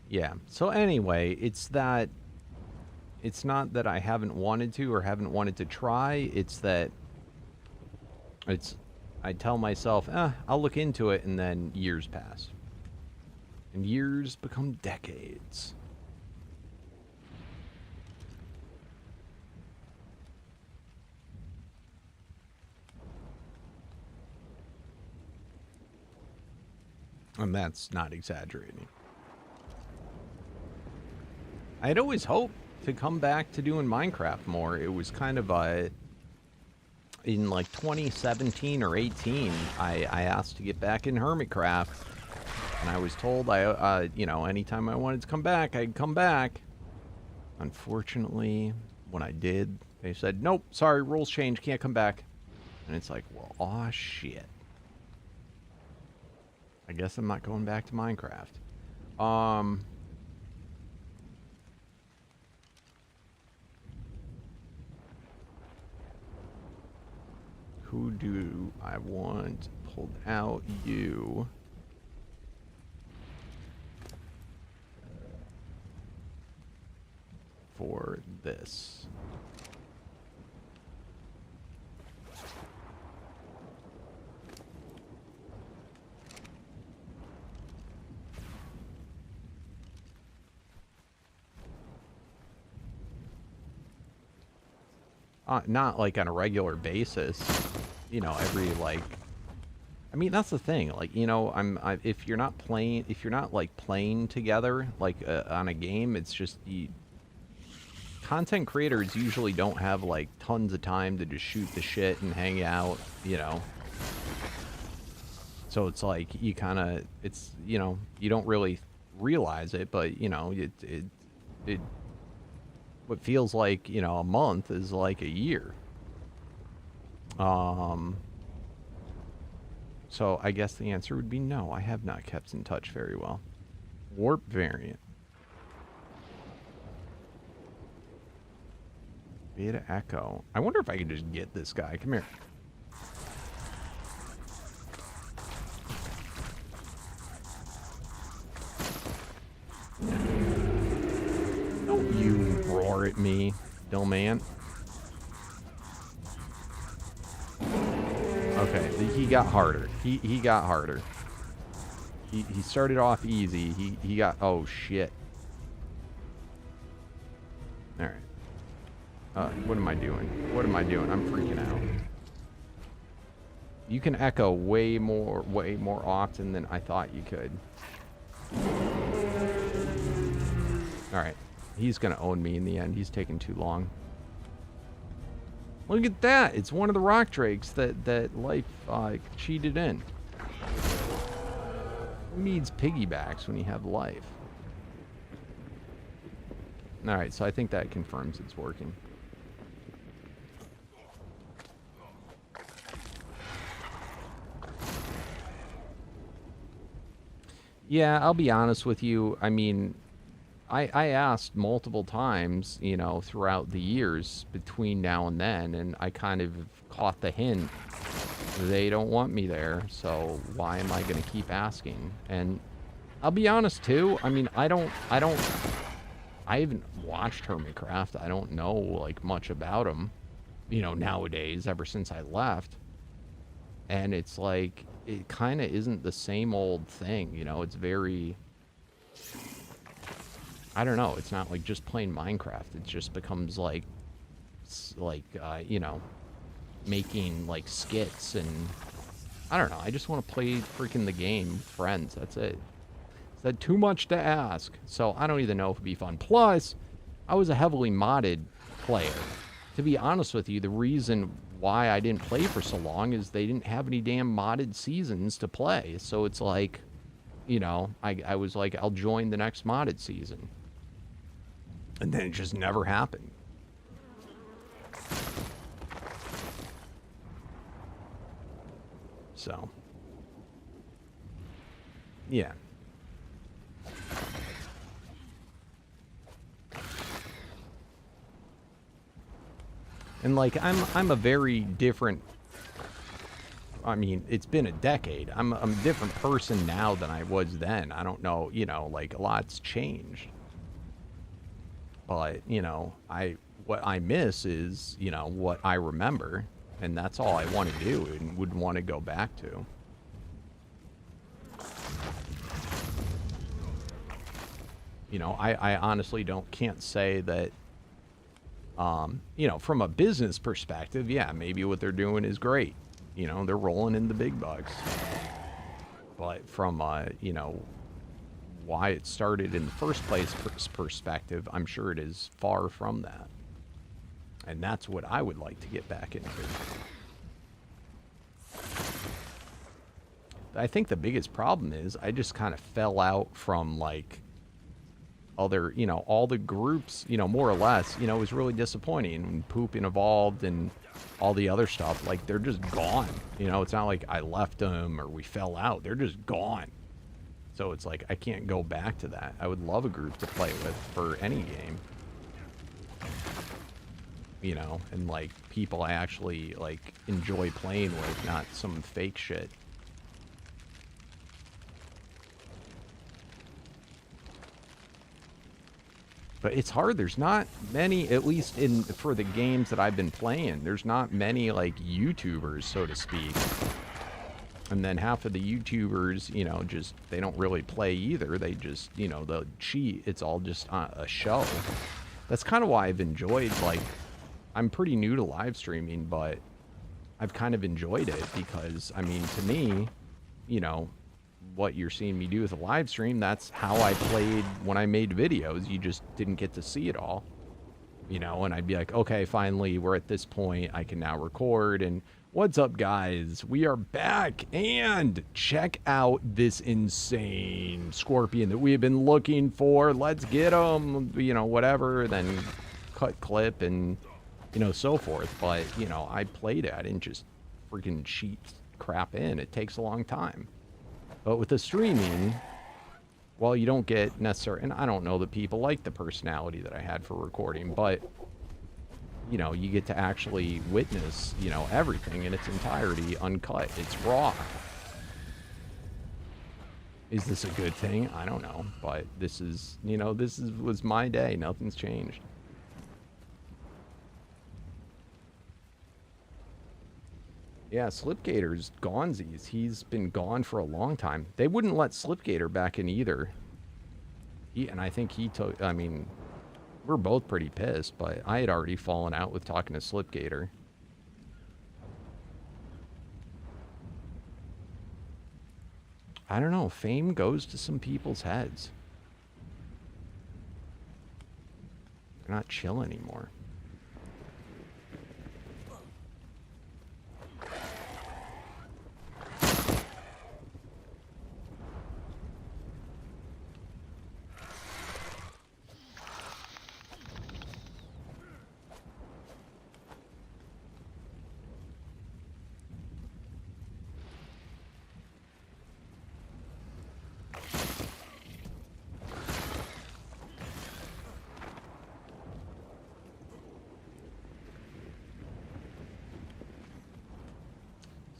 Yeah. So anyway, it's not that I haven't wanted to or haven't wanted to try. It's that I tell myself, I'll look into it, and then years pass. And years become decades. And that's not exaggerating. I'd always hoped to come back to doing Minecraft more. It was kind of in like 2017 or 18, I asked to get back in Hermitcraft, and I was told you know, anytime I wanted to come back, I'd come back. Unfortunately, when I did, they said, nope, sorry, rules change, can't come back. And it's like, well, aw, shit. I guess I'm not going back to Minecraft. Who do I want pulled out? You. For this. Not like on a regular basis, you know, every like, I mean, that's the thing, like, you know, if you're not like playing together, like on a game, it's just, content creators usually don't have like tons of time to just shoot the shit and hang out, you know. So it's like, you kind of, it's, you know, you don't really realize it, but, you know, it what feels like, you know, a month is like a year. So I guess the answer would be no. I have not kept in touch very well. Warp variant. Beta Echo. I wonder if I can just get this guy. Come here. Don't you roar at me, dumb man. Okay, he got harder. He got harder. He started off easy. He got, oh shit. All right. What am I doing? What am I doing? I'm freaking out. You can echo way more often than I thought you could. All right. He's gonna own me in the end. He's taking too long. Look at that! It's one of the rock drakes that life cheated in. Who needs piggybacks when you have life? All right, so I think that confirms it's working. Yeah, I'll be honest with you. I mean, I asked multiple times, you know, throughout the years between now and then, and I kind of caught the hint. They don't want me there, so why am I going to keep asking? And I'll be honest too. I mean, I haven't watched Hermitcraft. I don't know like much about him, you know, nowadays, ever since I left. And it's like, it kind of isn't the same old thing, you know? It's very, I don't know. It's not like just playing Minecraft. It just becomes like, you know, making like skits and I don't know. I just want to play freaking the game with friends. That's it. Is that too much to ask? So I don't even know if it'd be fun. Plus, I was a heavily modded player. To be honest with you, the reason why I didn't play for so long is they didn't have any damn modded seasons to play. So it's like, you know, I was like, I'll join the next modded season. And then it just never happened. So, yeah. And like I'm a very different, I mean, it's been a decade. I'm a different person now than I was then. I don't know, you know, like a lot's changed. But, you know, what I miss is, you know, what I remember, and that's all I want to do and would want to go back to. You know, I honestly can't say that, you know, from a business perspective, yeah, maybe what they're doing is great. You know, they're rolling in the big bucks. But from, you know, why it started in the first place perspective, I'm sure it is far from that. And that's what I would like to get back into. I think the biggest problem is I just kind of fell out from, like, other, you know, all the groups, you know, more or less, you know, it was really disappointing. And Poop and Evolved and all the other stuff, like, they're just gone. You know, it's not like I left them or we fell out. They're just gone. So it's like, I can't go back to that. I would love a group to play with for any game. You know, and, like, people I actually, like, enjoy playing with, not some fake shit. But it's hard. There's not many, at least for the games that I've been playing, there's not many, like, YouTubers, so to speak. And then half of the YouTubers, you know, just, they don't really play either. They just, you know, they'll cheat. It's all just a show. That's kind of why I've enjoyed, like, I'm pretty new to live streaming, but I've kind of enjoyed it because, I mean, to me, you know, what you're seeing me do with a live stream, that's how I played when I made videos. You just didn't get to see it all, you know, and I'd be like, okay, finally, we're at this point. I can now record. And what's up, guys? We are back, and check out this insane scorpion that we have been looking for. Let's get him, you know, whatever, then cut clip and, you know, so forth. But, you know, I played it. I didn't just freaking cheat crap in. It takes a long time. But with the streaming, well, you don't get necessarily, and I don't know that people like the personality that I had for recording, but, you know, you get to actually witness, you know, everything in its entirety, uncut. It's raw. Is this a good thing? I don't know, but this is, you know, was my day. Nothing's changed. Yeah, Slipgator's gonesies. He's been gone for a long time. They wouldn't let Slipgator back in either. And I think he took, I mean, we're both pretty pissed, but I had already fallen out with talking to Slipgator. I don't know. Fame goes to some people's heads. They're not chill anymore.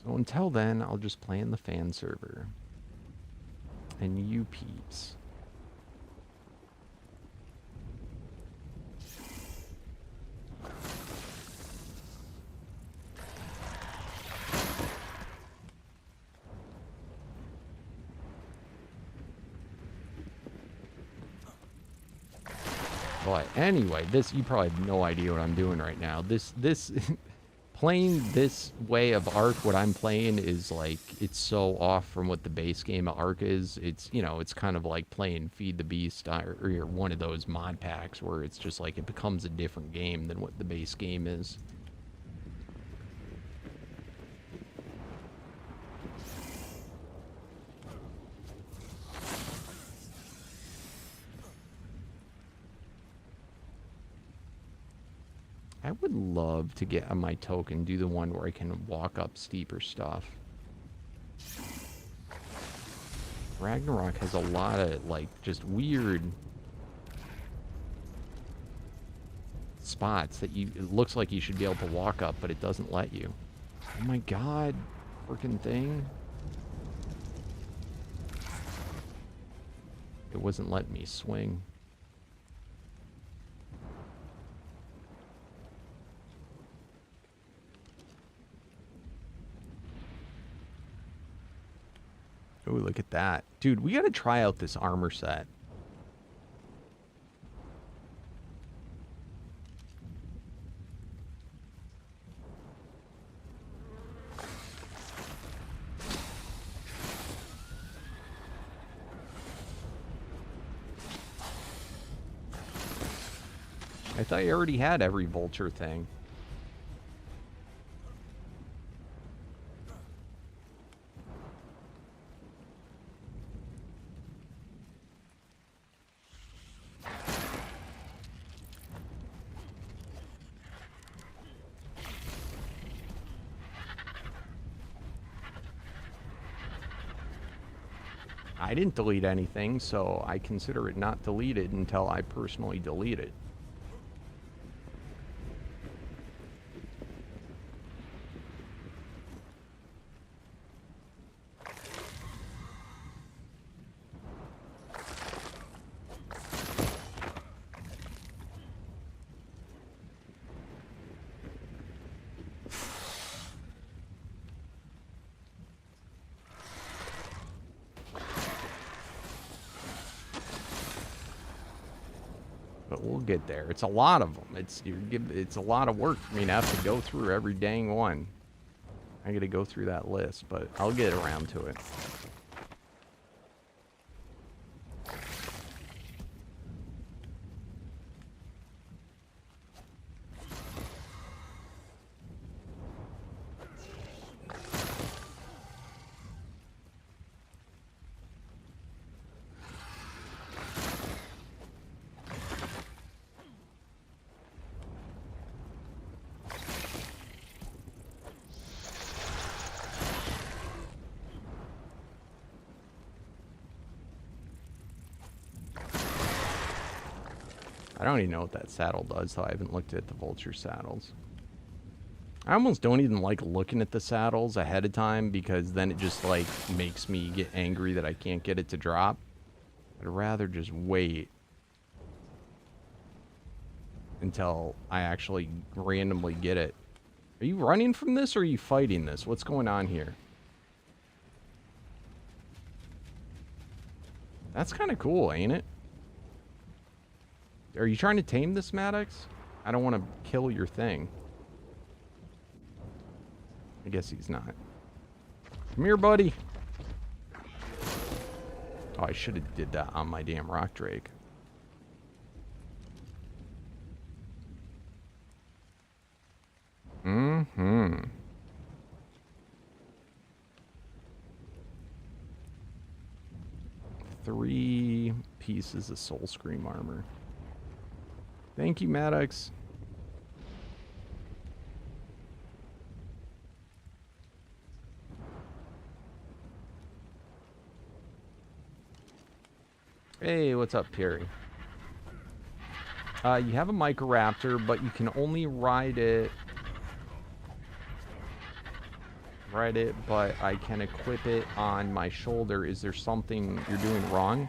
So until then, I'll just play in the fan server. And you peeps. But anyway, this, you probably have no idea what I'm doing right now. This playing this way of Ark, what I'm playing is like, it's so off from what the base game of Ark is. It's, you know, it's kind of like playing Feed the Beast or one of those mod packs where it's just like, it becomes a different game than what the base game is. I would love to get on my token, do the one where I can walk up steeper stuff. Ragnarok has a lot of, like, just weird spots that you, it looks like you should be able to walk up, but it doesn't let you. Oh my god, freaking thing. It wasn't letting me swing. Oh, look at that. Dude, we gotta try out this armor set. I thought you already had every vulture thing. I didn't delete anything, so I consider it not deleted until I personally delete it. Get there. It's a lot of them. It's a lot of work for me to have to go through every dang one. I gotta go through that list, but I'll get around to it. I don't even know what that saddle does, so I haven't looked at the vulture saddles. I almost don't even like looking at the saddles ahead of time because then it just like makes me get angry that I can't get it to drop. I'd rather just wait until I actually randomly get it. Are you running from this or are you fighting this? What's going on here? That's kind of cool, ain't it? Are you trying to tame this, Maddox? I don't want to kill your thing. I guess he's not. Come here, buddy. Oh, I should have did that on my damn rock drake. Mm-hmm. Three pieces of Soul Scream armor. Thank you, Maddox. Hey, what's up, Perry? You have a Microraptor, but you can only ride it. But I can equip it on my shoulder. Is there something you're doing wrong?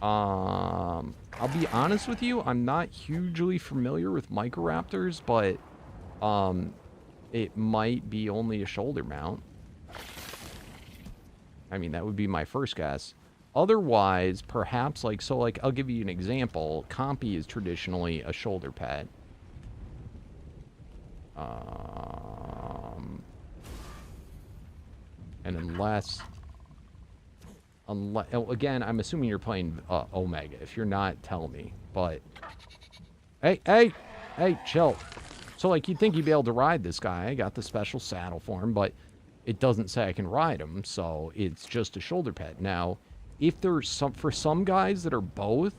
I'll be honest with you, I'm not hugely familiar with Microraptors, but it might be only a shoulder mount. I mean, that would be my first guess. Otherwise, perhaps, like, so, like, I'll give you an example. Compy is traditionally a shoulder pet. And unless, again, I'm assuming you're playing Omega. If you're not, tell me. But, hey, chill. So, like, you'd think you'd be able to ride this guy. I got the special saddle for him, but it doesn't say I can ride him, so it's just a shoulder pet. Now, if there's for some guys that are both,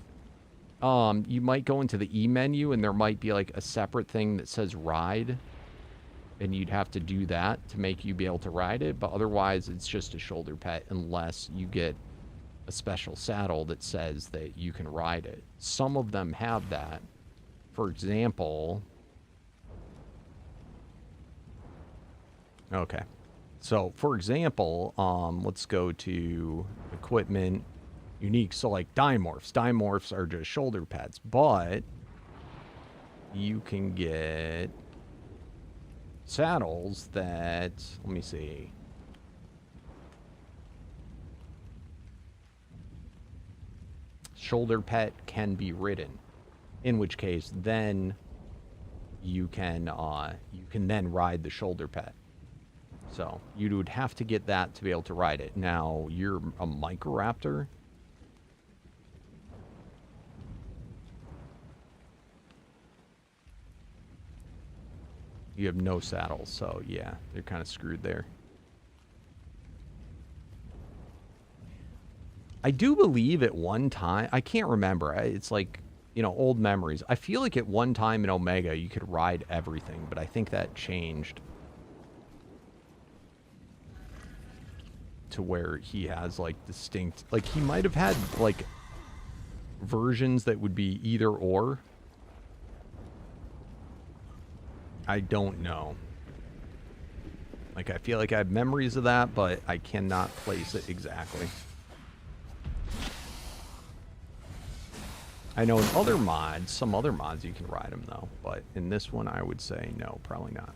you might go into the E menu and there might be like a separate thing that says ride, and you'd have to do that to make you be able to ride it. But otherwise, it's just a shoulder pet unless you get a special saddle that says that you can ride it. Some of them have that. For example, okay. So, for example, let's go to equipment, unique. So, like dimorphs. Dimorphs are just shoulder pads, but you can get saddles that, let me see. Shoulder pet can be ridden, in which case then you can then ride the shoulder pet. So you would have to get that to be able to ride it. Now, you're a Microraptor. You have no saddles, so yeah, they're kind of screwed there. I do believe at one time, I can't remember, it's like, you know, old memories. I feel like at one time in Omega you could ride everything, but I think that changed to where he has like distinct, like he might have had like versions that would be either or. I don't know. Like, I feel like I have memories of that, but I cannot place it exactly. I know in other mods, some other mods you can ride them though, but in this one I would say no, probably not.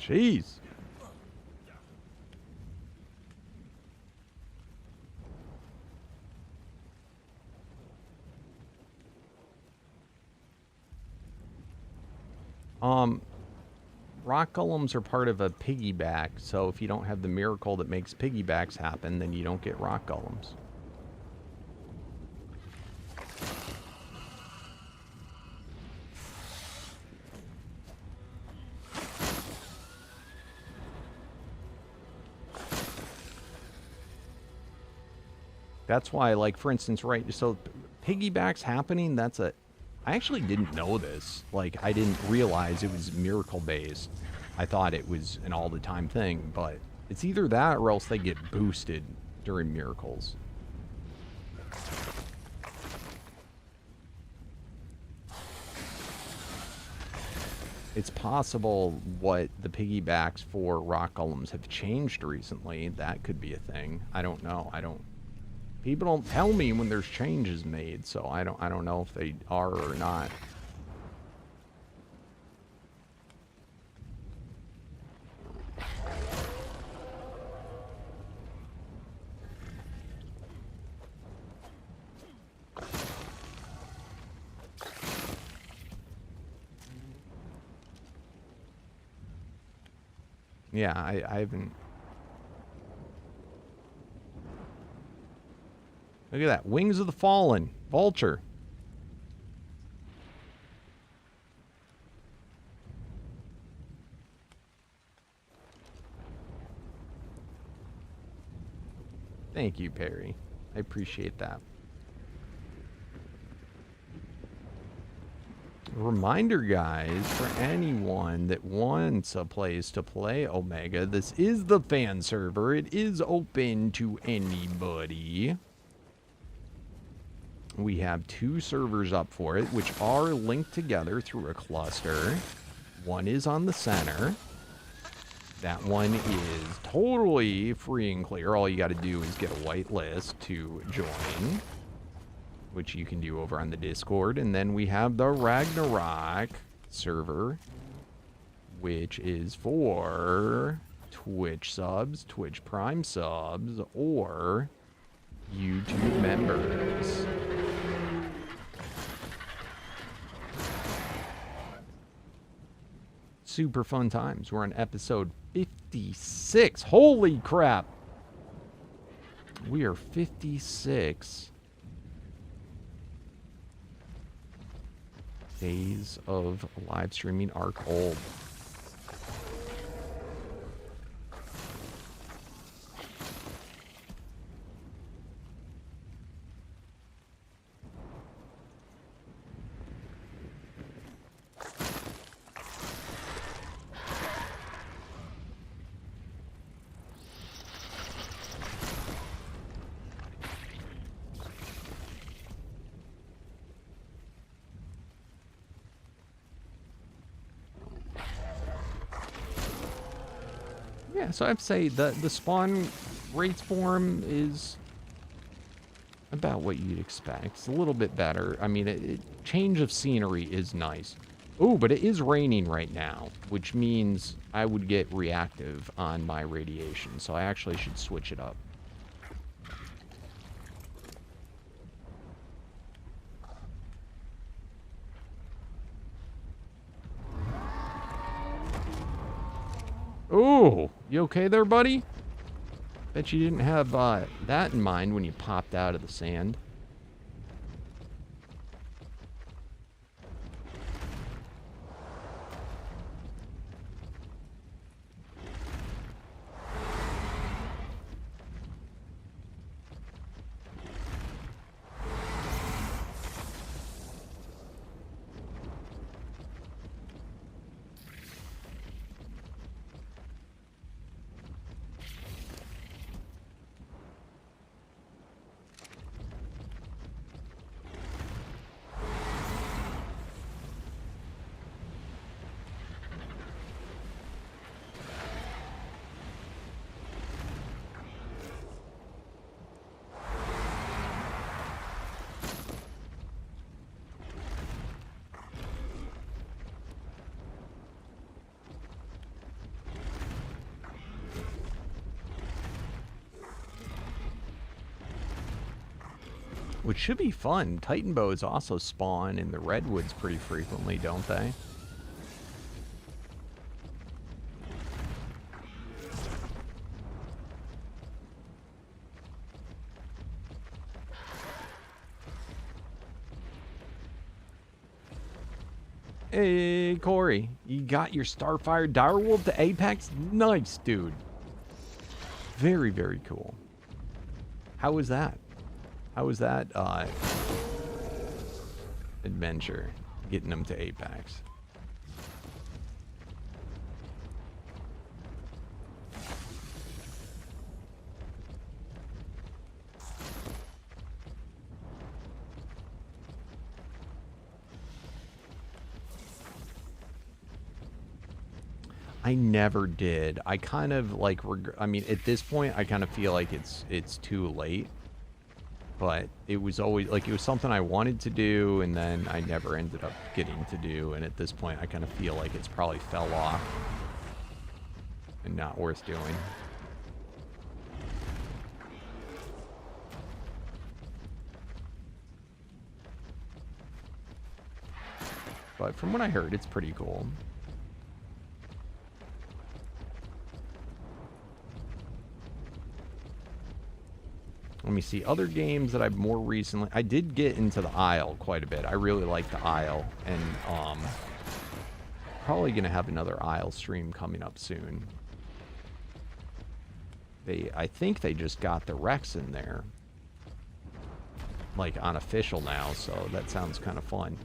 Jeez. Rock golems are part of a piggyback, so if you don't have the miracle that makes piggybacks happen, then you don't get rock golems. That's why, like, for instance, right, so piggybacks happening, that's a... I actually didn't know this. Like, I didn't realize it was miracle-based. I thought it was an all-the-time thing, but it's either that or else they get boosted during miracles. It's possible what the piggybacks for rock golems have changed recently. That could be a thing. I don't know. People don't tell me when there's changes made, so I don't know if they are or not. Yeah, I haven't... Look at that. Wings of the Fallen. Vulture. Thank you, Perry. I appreciate that. Reminder, guys, for anyone that wants a place to play Omega, this is the fan server. It is open to anybody. We have 2 servers up for it, which are linked together through a cluster. One is on the center. That one is totally free and clear. All you got to do is get a white list to join, which you can do over on the Discord. And then we have the Ragnarok server, which is for Twitch subs, Twitch Prime subs, or YouTube members. Super fun times. We're on episode 56. Holy crap. We are 56 days of live streaming arc old. Yeah, so I'd say the spawn rates for him is about what you'd expect. It's a little bit better. I mean, change of scenery is nice. Oh, but it is raining right now, which means I would get reactive on my radiation, so I actually should switch it up. Ooh, you okay there, buddy? Bet you didn't have that in mind when you popped out of the sand. Which should be fun. Titan bows also spawn in the redwoods pretty frequently, don't they? Hey, Corey, you got your Starfire Direwolf to Apex? Nice, dude. Very, very cool. How was that? How was that adventure, getting them to Apex? I never did. I kind of like, I mean, at this point, I kind of feel like it's too late. But it was always, like, it was something I wanted to do, and then I never ended up getting to do. And at this point, I kind of feel like it's probably fell off and not worth doing. But from what I heard, it's pretty cool. Let me see, other games that I've more recently... I did get into the Isle quite a bit. I really like the Isle, and probably going to have another Isle stream coming up soon. I think they just got the Rex in there. Like, unofficial now, so that sounds kind of fun.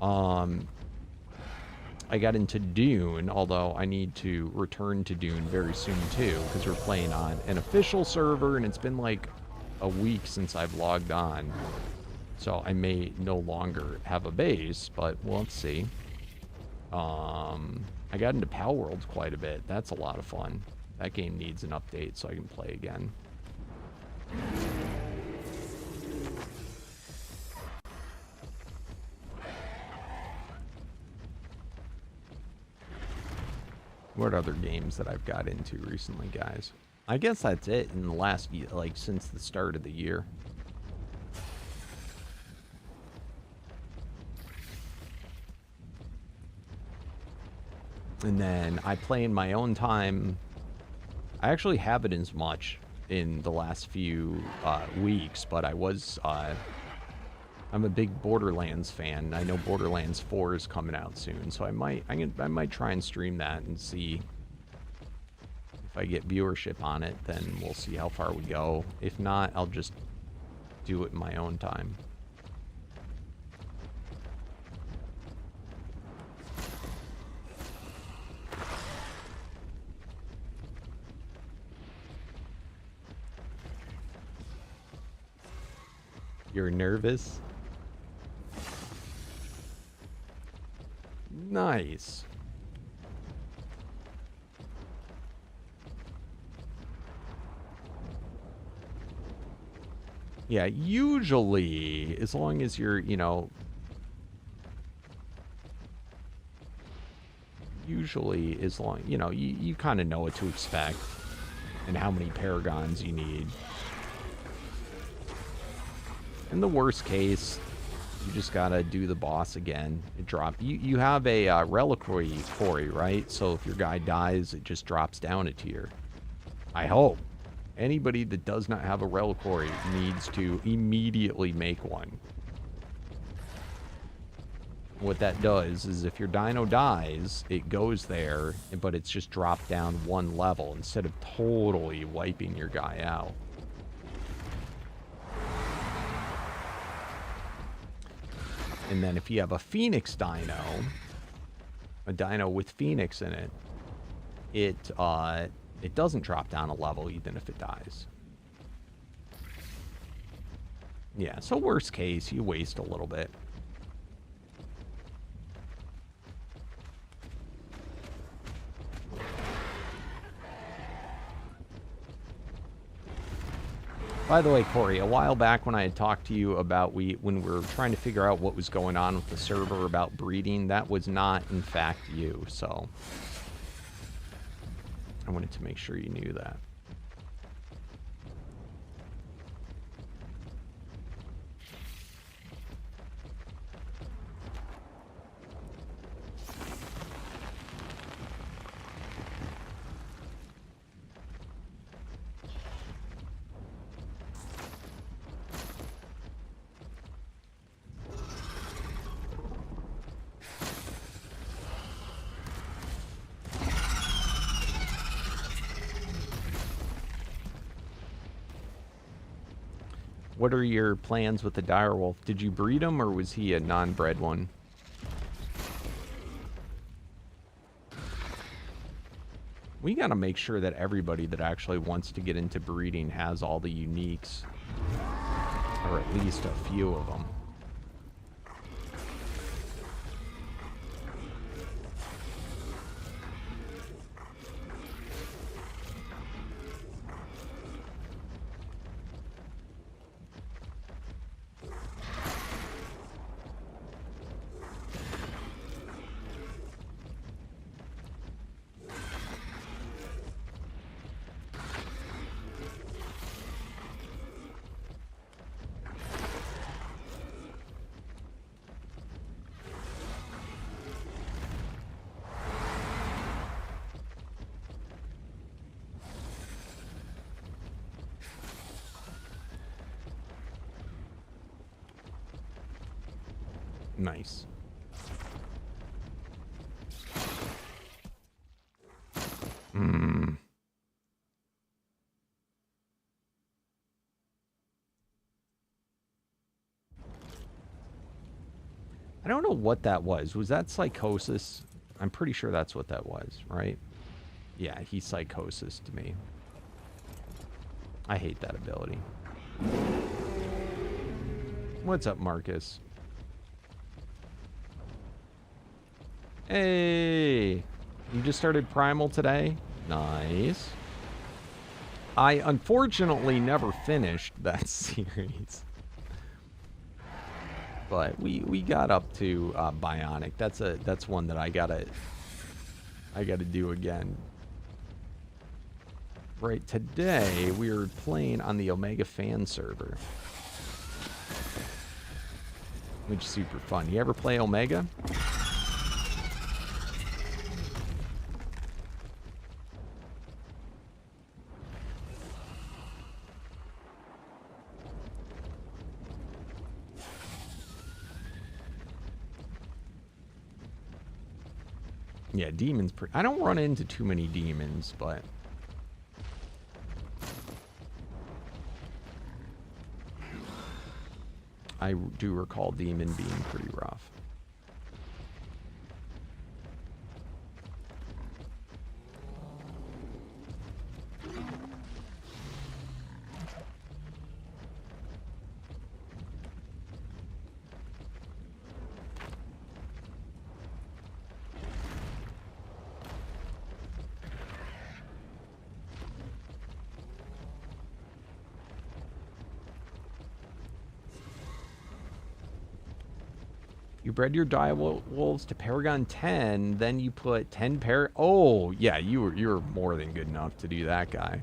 I got into Dune, although I need to return to Dune very soon, too, because we're playing on an official server, and it's been, like, a week since I've logged on. So I may no longer have a base, but let's see. I got into Pal Worlds quite a bit. That's a lot of fun. That game needs an update so I can play again. What other games that I've got into recently, guys? I guess that's it in the last, like, since the start of the year. And then I play in my own time. I actually haven't as much in the last few weeks, but I was, I'm a big Borderlands fan. I know Borderlands 4 is coming out soon, so I might try and stream that and see if I get viewership on it. Then we'll see how far we go. If not, I'll just do it in my own time. You're nervous? Nice. Yeah, usually, as long as you're, you know, usually as long, you know, you kind of know what to expect and how many Paragons you need. In the worst case, you just gotta do the boss again. It you have a reliquary quarry, right? So if your guy dies, it just drops down a tier. I hope. Anybody that does not have a reliquary needs to immediately make one. What that does is if your dino dies, it goes there, but it's just dropped down one level instead of totally wiping your guy out. And then if you have a Phoenix dino, a dino with Phoenix in it, it doesn't drop down a level even if it dies. Yeah, so worst case, you waste a little bit. By the way, Corey, a while back when I had talked to you about when we were trying to figure out what was going on with the server about breeding, that was not, in fact, you, so I wanted to make sure you knew that. What are your plans with the direwolf? Did you breed him, or was he a non-bred one? We gotta make sure that everybody that actually wants to get into breeding has all the uniques, or at least a few of them. Nice. I don't know what that was. Was that psychosis? I'm pretty sure that's what that was, right? Yeah, he's psychosis to me. I hate that ability. What's up, Marcus? Hey! You just started Primal today? Nice. I unfortunately never finished that series. But we got up to Bionic. That's one that I gotta do again. Right, today we were playing on the Omega fan server, which is super fun. You ever play Omega? Yeah, demons. I don't run into too many demons, but I do recall demon being pretty rough. You bred your dire wolves to Paragon 10, then you put 10 pair. Oh, yeah, you're more than good enough to do that, guy.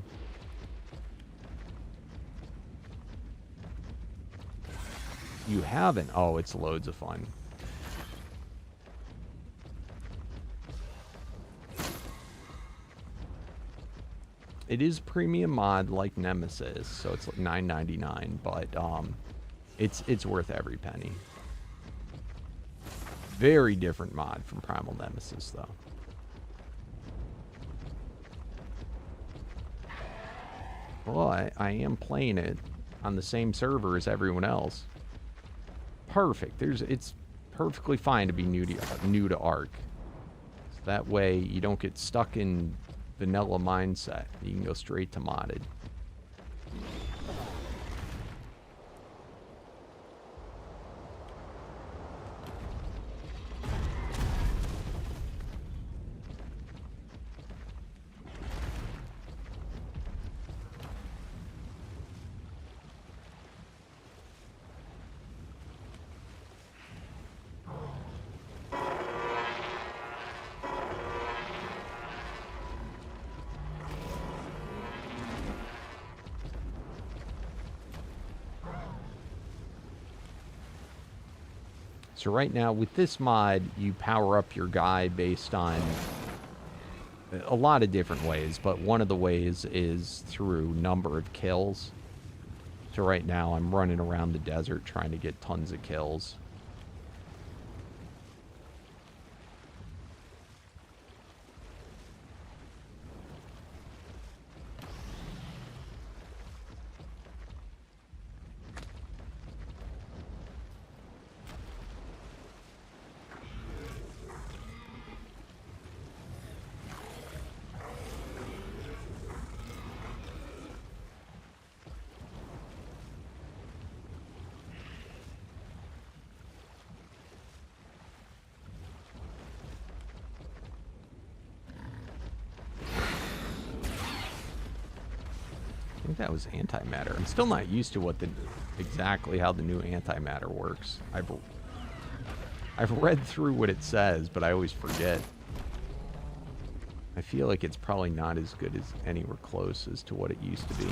You haven't? Oh, it's loads of fun. It is premium mod like Nemesis, so it's like $9.99, but it's worth every penny. Very different mod from Primal Nemesis, though. But I am playing it on the same server as everyone else. Perfect. It's perfectly fine to be new to Ark. So that way you don't get stuck in vanilla mindset. You can go straight to modded. So right now, with this mod, you power up your guy based on a lot of different ways, but one of the ways is through number of kills. So right now, I'm running around the desert trying to get tons of kills. I think that was antimatter. I'm still not used to what exactly how the new antimatter works. I've read through what it says, but I always forget. I feel like it's probably not as good as anywhere close as to what it used to be.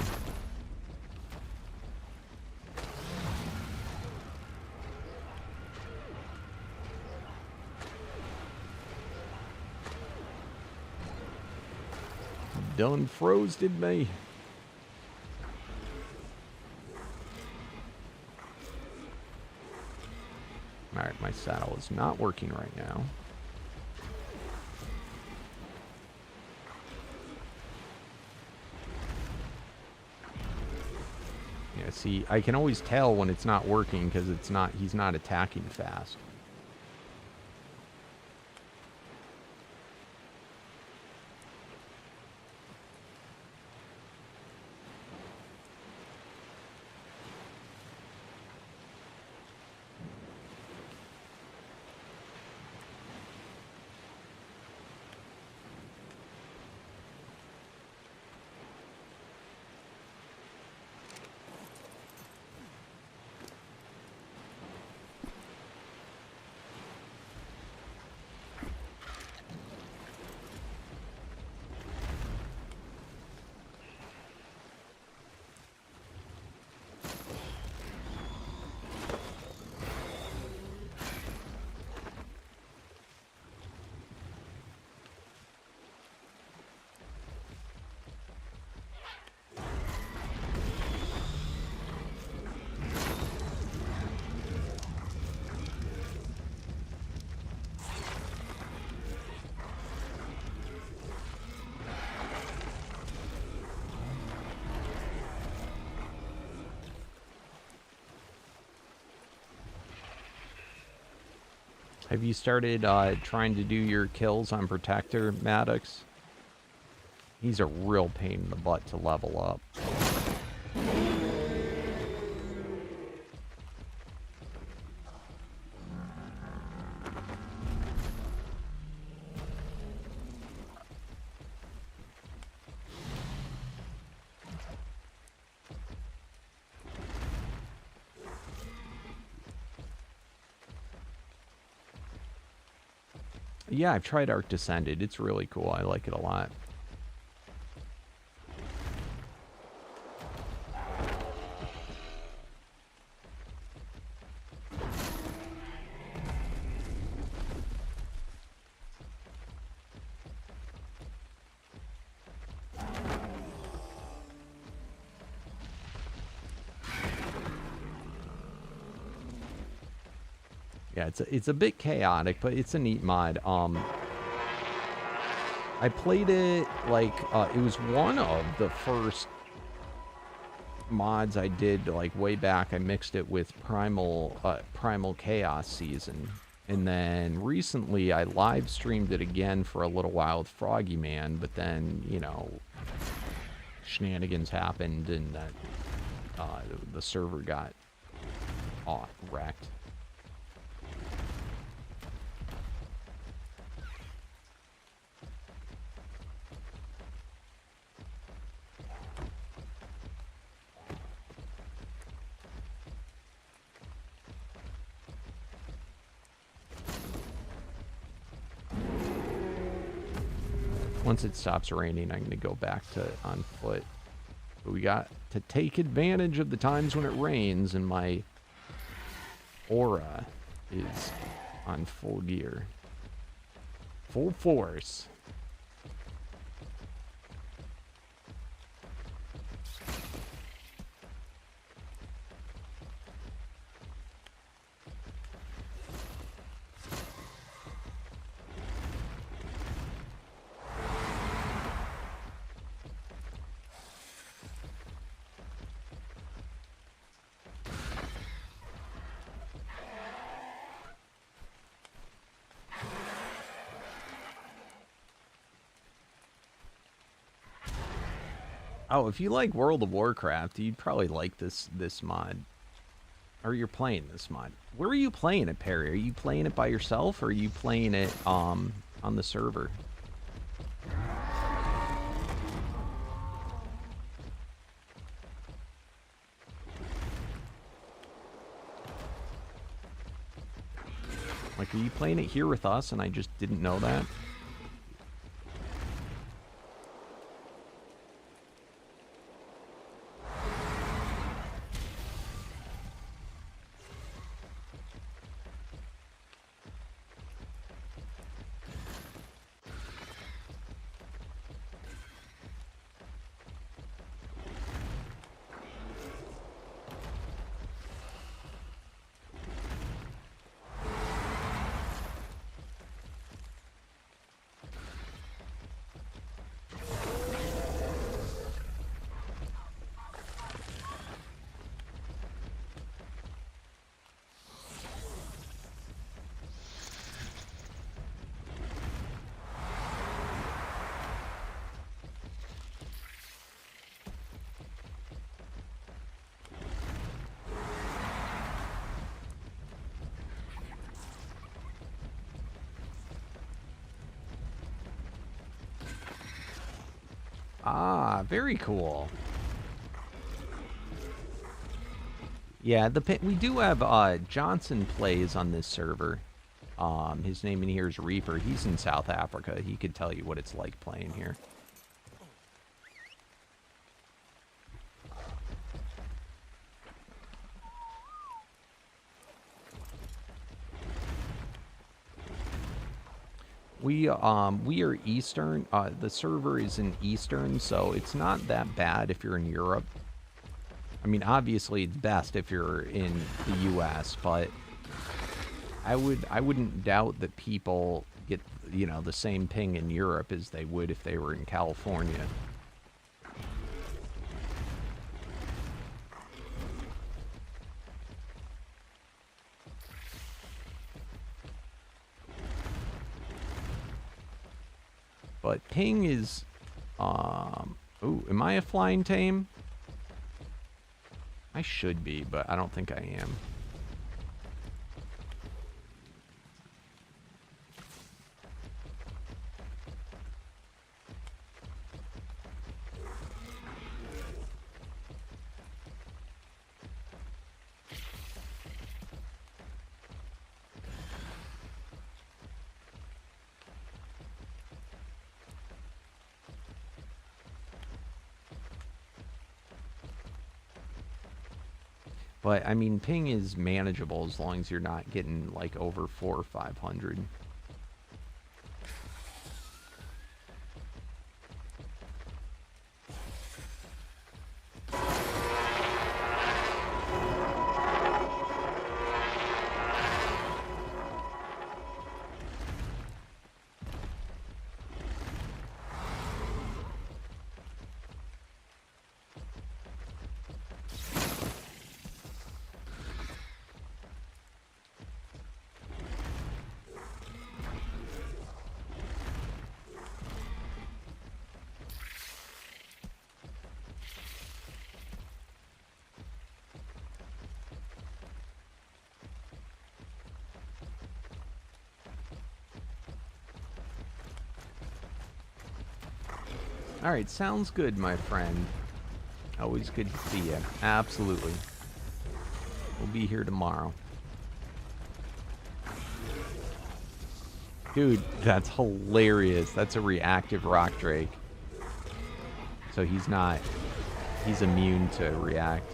Done froze, did me. Alright, my saddle is not working right now. Yeah, see, I can always tell when it's not working because he's not attacking fast. Have you started trying to do your kills on Protector, Maddox? He's a real pain in the butt to level up. Yeah, I've tried Arc Descended. It's really cool. I like it a lot. Yeah, it's a bit chaotic, but it's a neat mod. I played it like it was one of the first mods I did like way back. I mixed it with Primal Chaos Season, and then recently I live streamed it again for a little while with Froggy Man, but then you know shenanigans happened and that the server got wrecked. Once it stops raining, I'm going to go back to on foot. But we got to take advantage of the times when it rains, and my aura is on full gear. Full force. Oh, if you like World of Warcraft, you'd probably like this mod. Or you're playing this mod. Where are you playing it, Perry? Are you playing it by yourself, or are you playing it on the server? Like, are you playing it here with us and I just didn't know that? Ah, very cool. Yeah, we do have Johnson plays on this server. His name in here is Reaper. He's in South Africa. He could tell you what it's like playing here. We are Eastern. The server is in Eastern, so it's not that bad if you're in Europe. I mean, obviously it's best if you're in the U.S., but I wouldn't doubt that people get, you know, the same ping in Europe as they would if they were in California. But ping is, ooh, am I a flying tame? I should be, but I don't think I am. But, I mean, ping is manageable as long as you're not getting, like, over 400 or 500. All right, sounds good, my friend. Always good to see you. Absolutely. We'll be here tomorrow. Dude, that's hilarious. That's a reactive rock drake. So he's not... He's immune to react.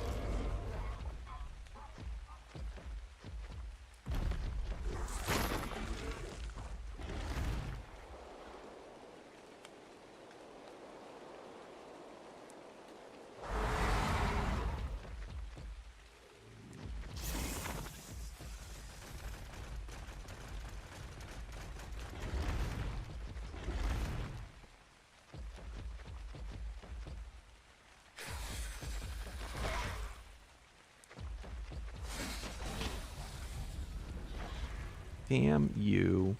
Damn you.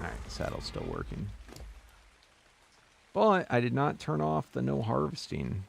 Alright, saddle's still working. But I did not turn off the no harvesting.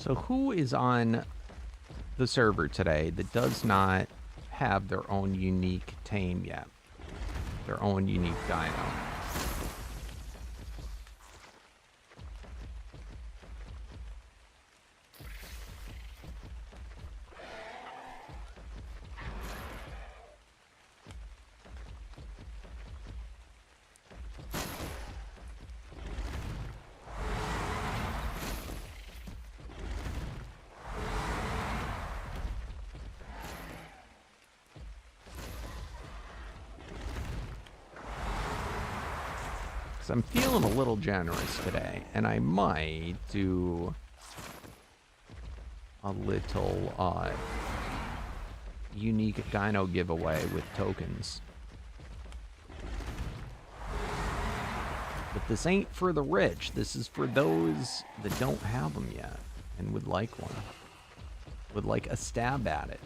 So who is on the server today that does not have their own unique tame yet? Their own unique dino. I'm feeling a little generous today, and I might do a little unique dino giveaway with tokens. But this ain't for the rich. This is for those that don't have them yet and would like one. Would like a stab at it.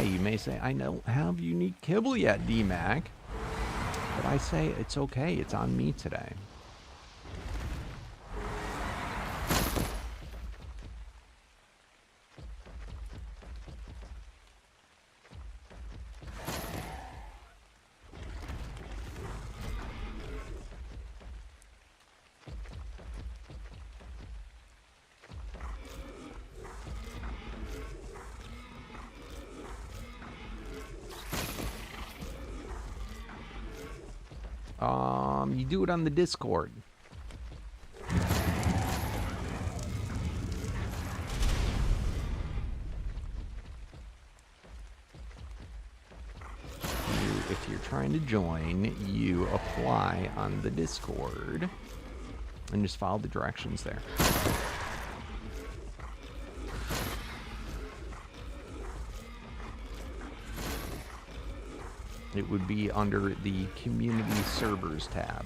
You may say, I don't have unique kibble yet, DMAC. But I say, it's okay. It's on me today. You do it on the Discord. If you're trying to join, you apply on the Discord and just follow the directions there. It would be under the Community Servers tab.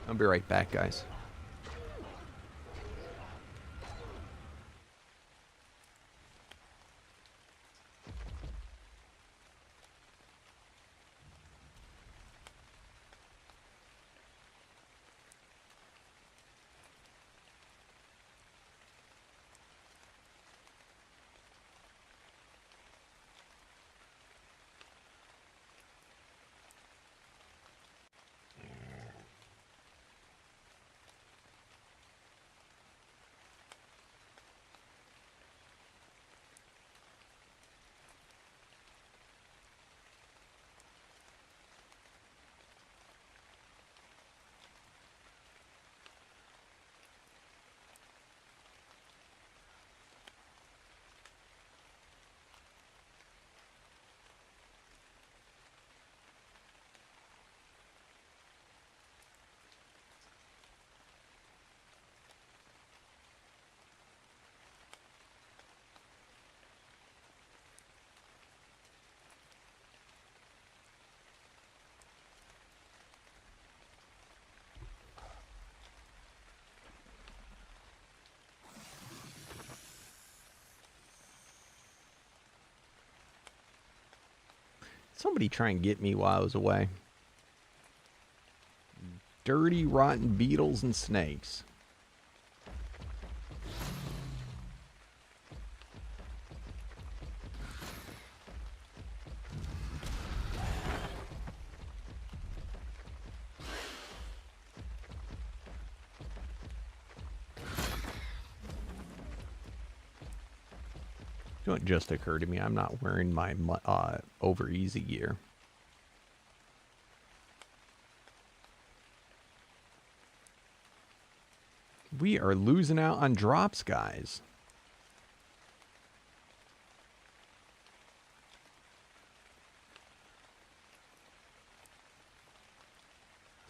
I'll be right back, guys. Somebody try and get me while I was away. Dirty, rotten beetles and snakes. It just occurred to me I'm not wearing my over easy gear. We are losing out on drops, guys.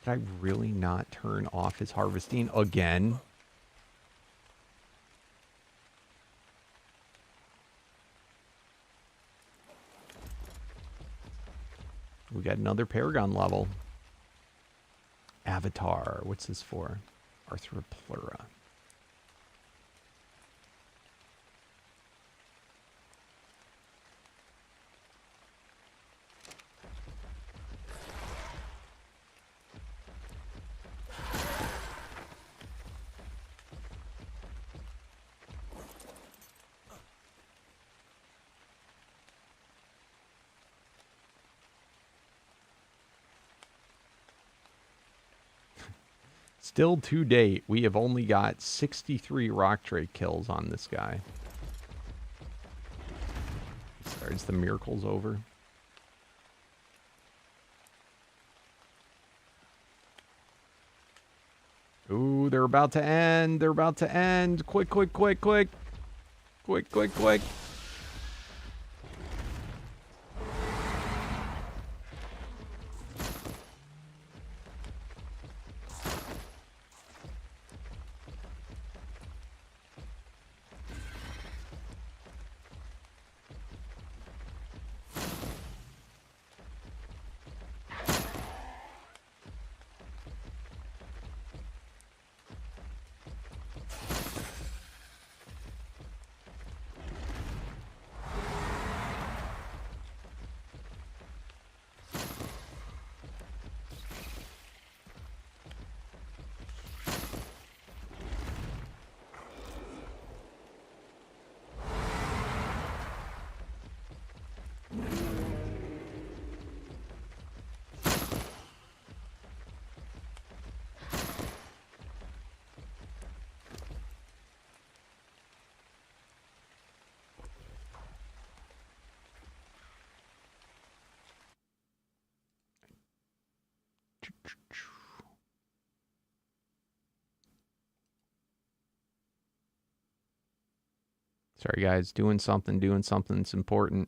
Did I really not turn off his harvesting again? We got another Paragon level. Avatar. What's this for? Arthropleura. Still to date, we have only got 63 rock drake kills on this guy. Starts the miracles over. Ooh, they're about to end. They're about to end. Quick, quick, quick, quick. Quick, quick, quick. Sorry, guys. Doing something that's important.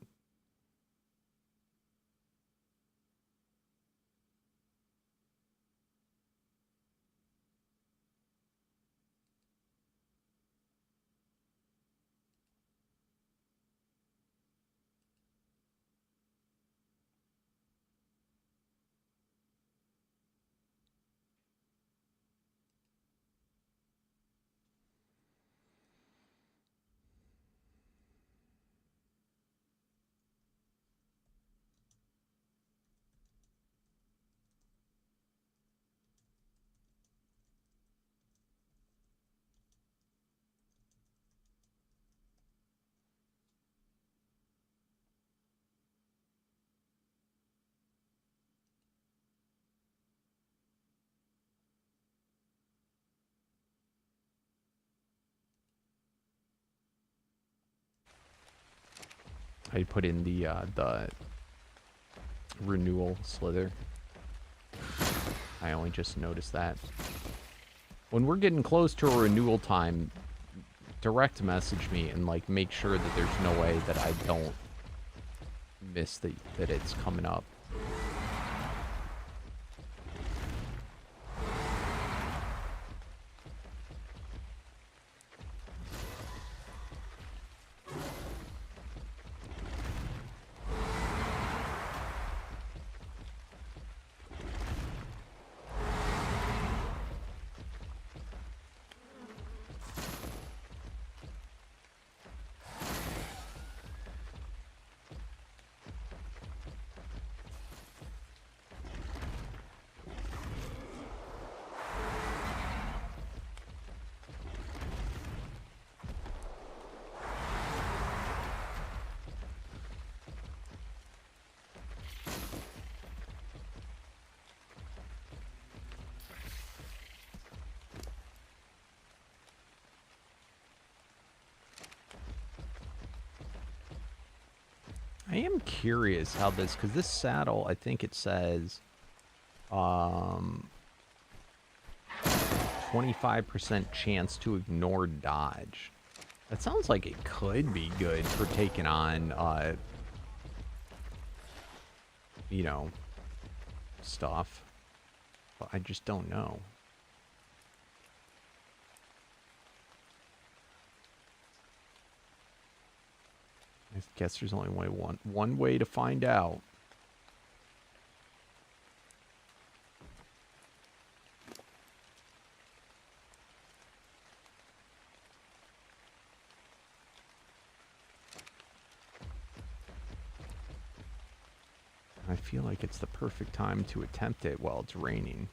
I put in the renewal slither. I only just noticed that. When we're getting close to a renewal time, direct message me and like make sure that there's no way that I don't miss that it's coming up. I am curious how this, because this saddle, I think it says 25% chance to ignore dodge. That sounds like it could be good for taking on, you know, stuff. But I just don't know. I guess there's only one way to find out. I feel like it's the perfect time to attempt it while it's raining.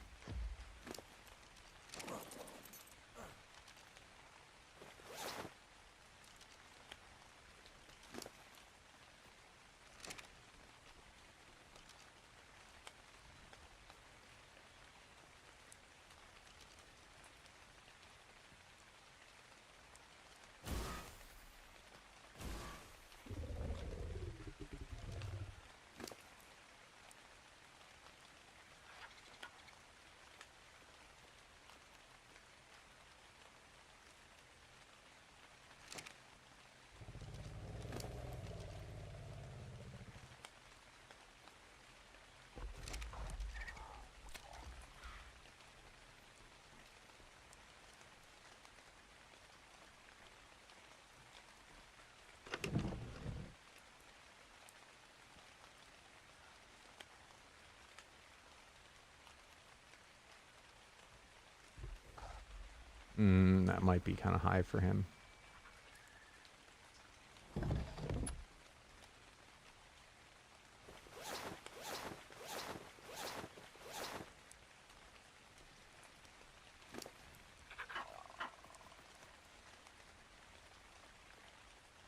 That might be kind of high for him.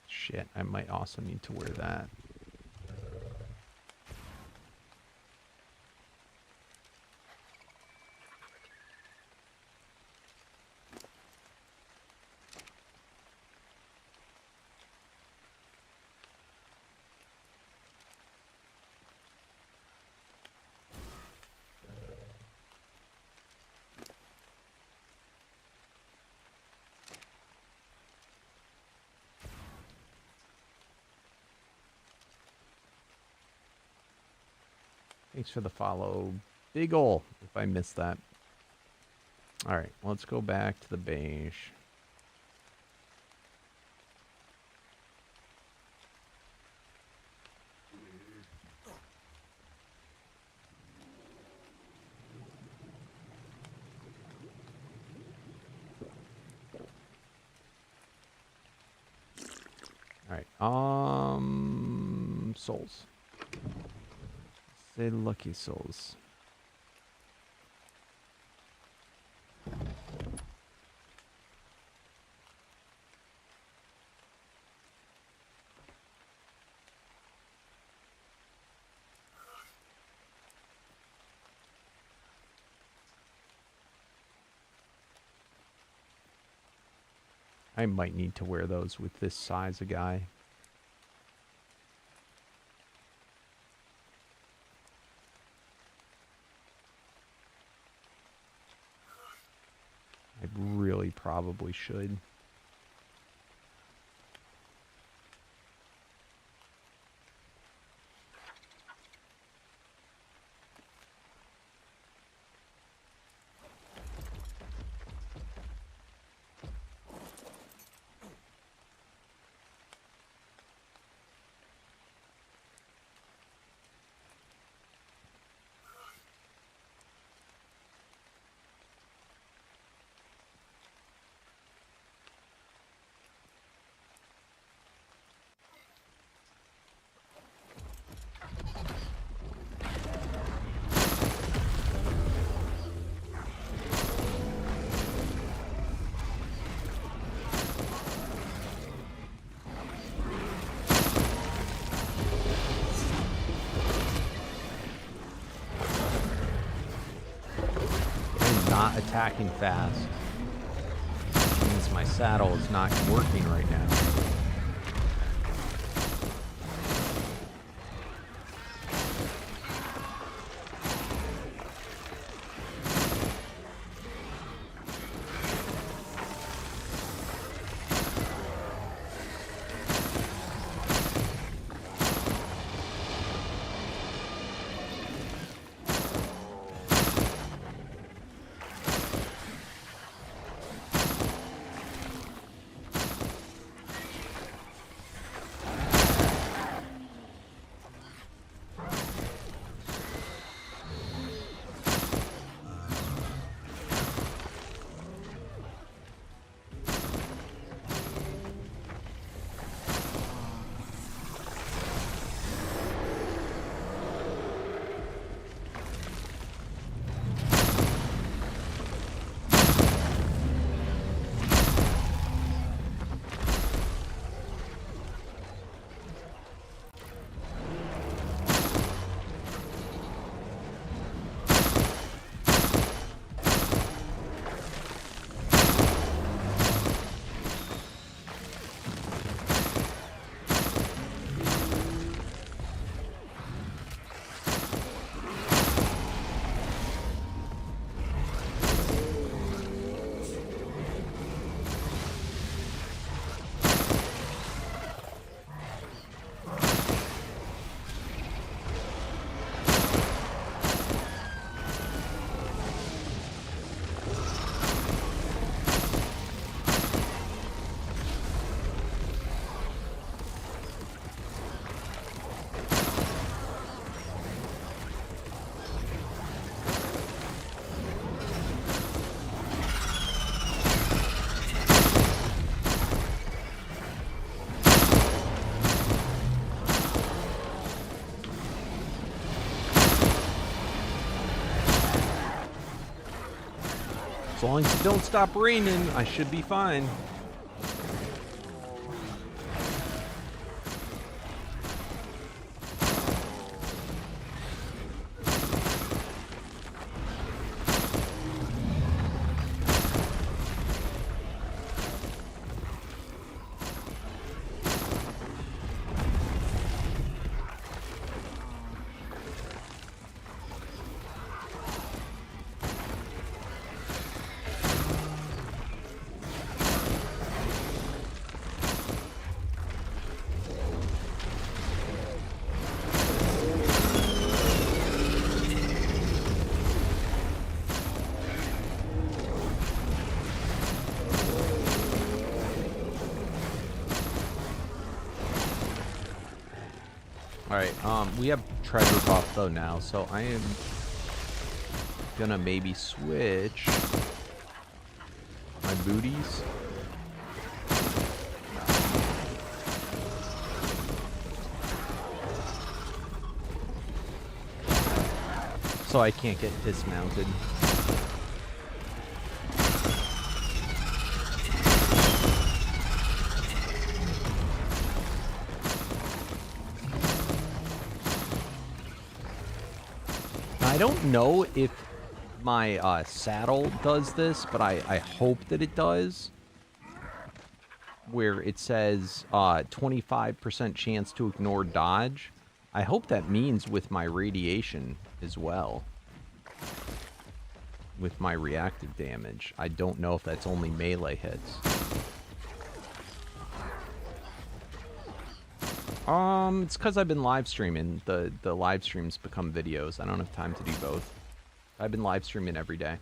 Shit, I might also need to wear that. Thanks for the follow, Big ol', if I missed that. All right, let's go back to the beige. All right, souls. Say lucky souls. I might need to wear those with this size of guy. I really probably should. Not attacking fast. Which means my saddle is not working right now. As long as it don't stop raining, I should be fine. Alright, we have treasure buff though now, so I am gonna maybe switch my booties. So I can't get dismounted. I don't know if my saddle does this, but I hope that it does. Where it says 25% chance to ignore dodge. I hope that means with my radiation as well. With my reactive damage. I don't know if that's only melee hits. It's because I've been live streaming. The live streams become videos. I don't have time to do both. I've been live streaming every day.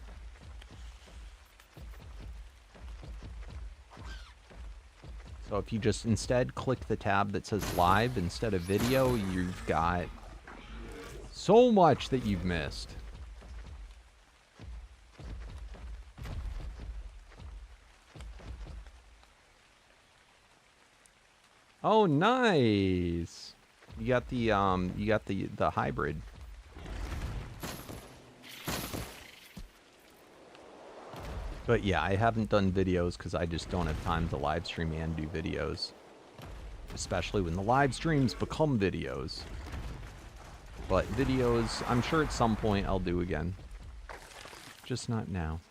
So if you just instead click the tab that says live instead of video, you've got so much that you've missed. Oh, nice. You got the hybrid. But yeah, I haven't done videos because I just don't have time to live stream and do videos. Especially when the live streams become videos. But videos, I'm sure at some point I'll do again. Just not now.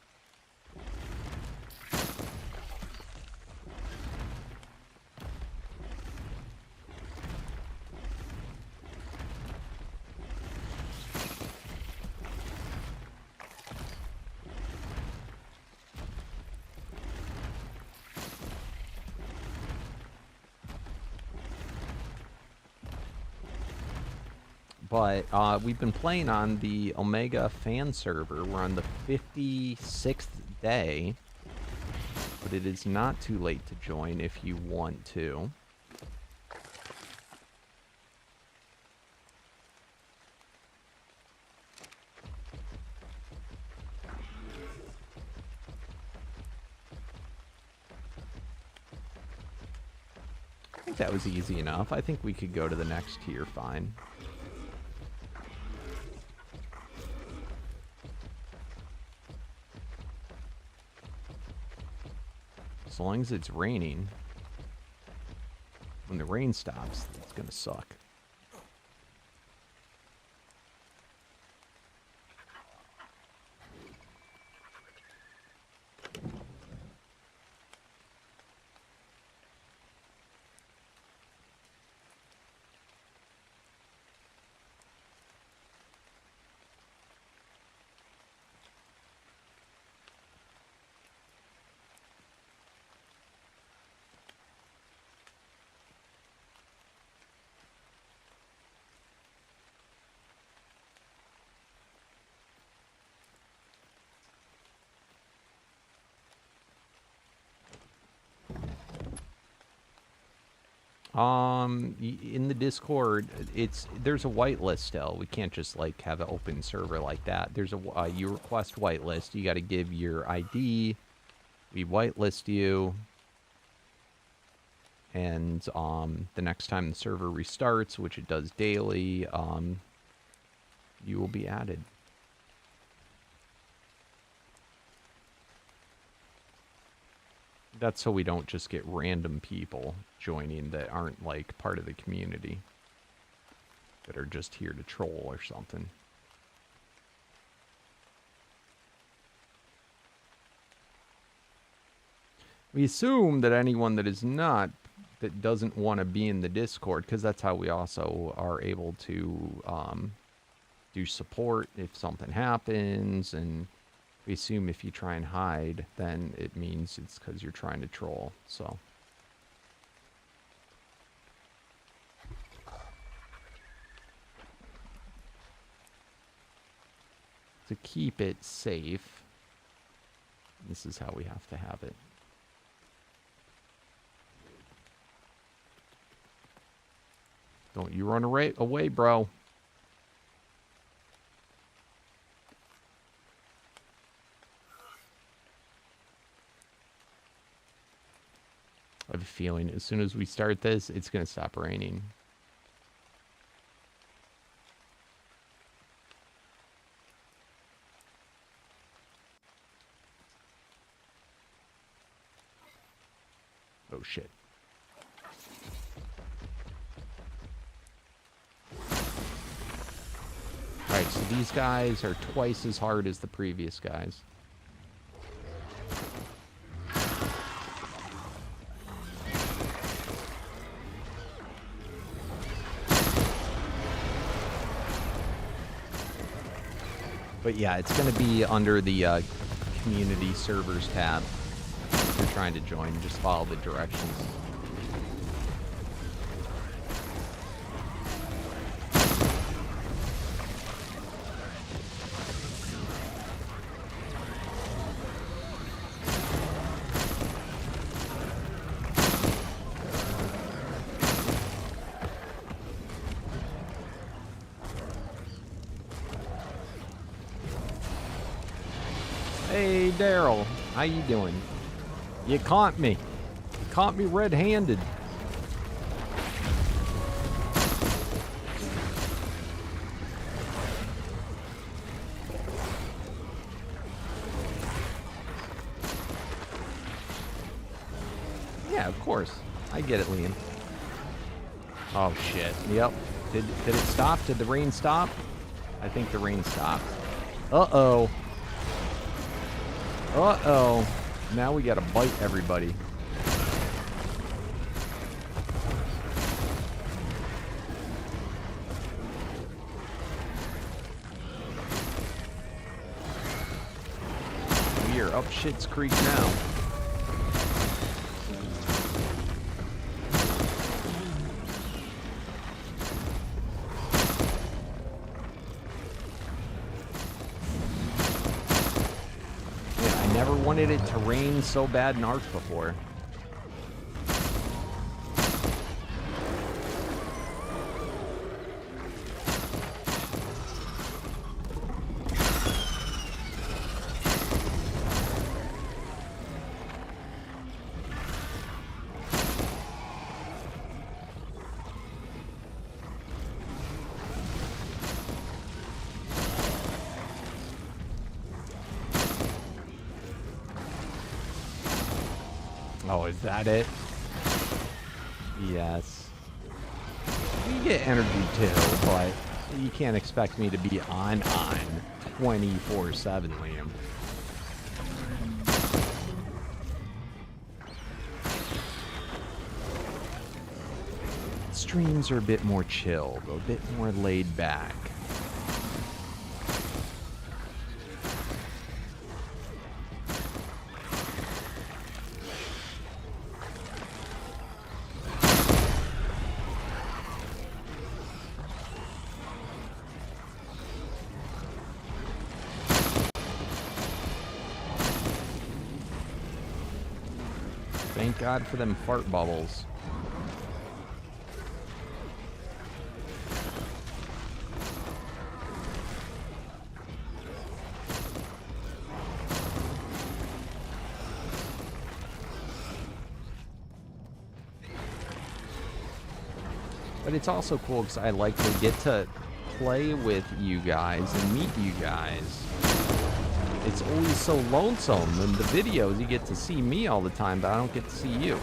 But we've been playing on the Omega fan server. We're on the 56th day. But it is not too late to join if you want to. I think that was easy enough. I think we could go to the next tier fine. As long as it's raining. When the rain stops, it's gonna suck. In the Discord, there's a whitelist still. We can't just like have an open server like that. There's a you request whitelist. You got to give your ID. We whitelist you, and the next time the server restarts, which it does daily, you will be added. That's so we don't just get random people joining that aren't, like, part of the community. That are just here to troll or something. We assume that anyone that is not, that doesn't want to be in the Discord, because that's how we also are able to do support if something happens, and we assume if you try and hide, then it means it's because you're trying to troll, so. To keep it safe, this is how we have to have it. Don't you run away, bro. I have a feeling as soon as we start this, it's going to stop raining. Oh, shit. Alright, so these guys are twice as hard as the previous guys. But yeah, it's going to be under the community servers tab. If you're trying to join, just follow the directions. Hey, Daryl, how you doing? You caught me. You caught me red-handed. Yeah, of course. I get it, Liam. Oh, shit. Yep. Did it stop? Did the rain stop? I think the rain stopped. Uh-oh. Uh-oh. Now we gotta bite everybody. We are up Shit's Creek now. Wanted it to rain so bad in Ark before. Oh, is that it? Yes. You get energy too, but you can't expect me to be on 24/7, Liam. Streams are a bit more chilled, a bit more laid back. Thank God for them fart bubbles. But it's also cool because I like to get to play with you guys and meet you guys. It's always so lonesome. In the videos, you get to see me all the time, but I don't get to see you.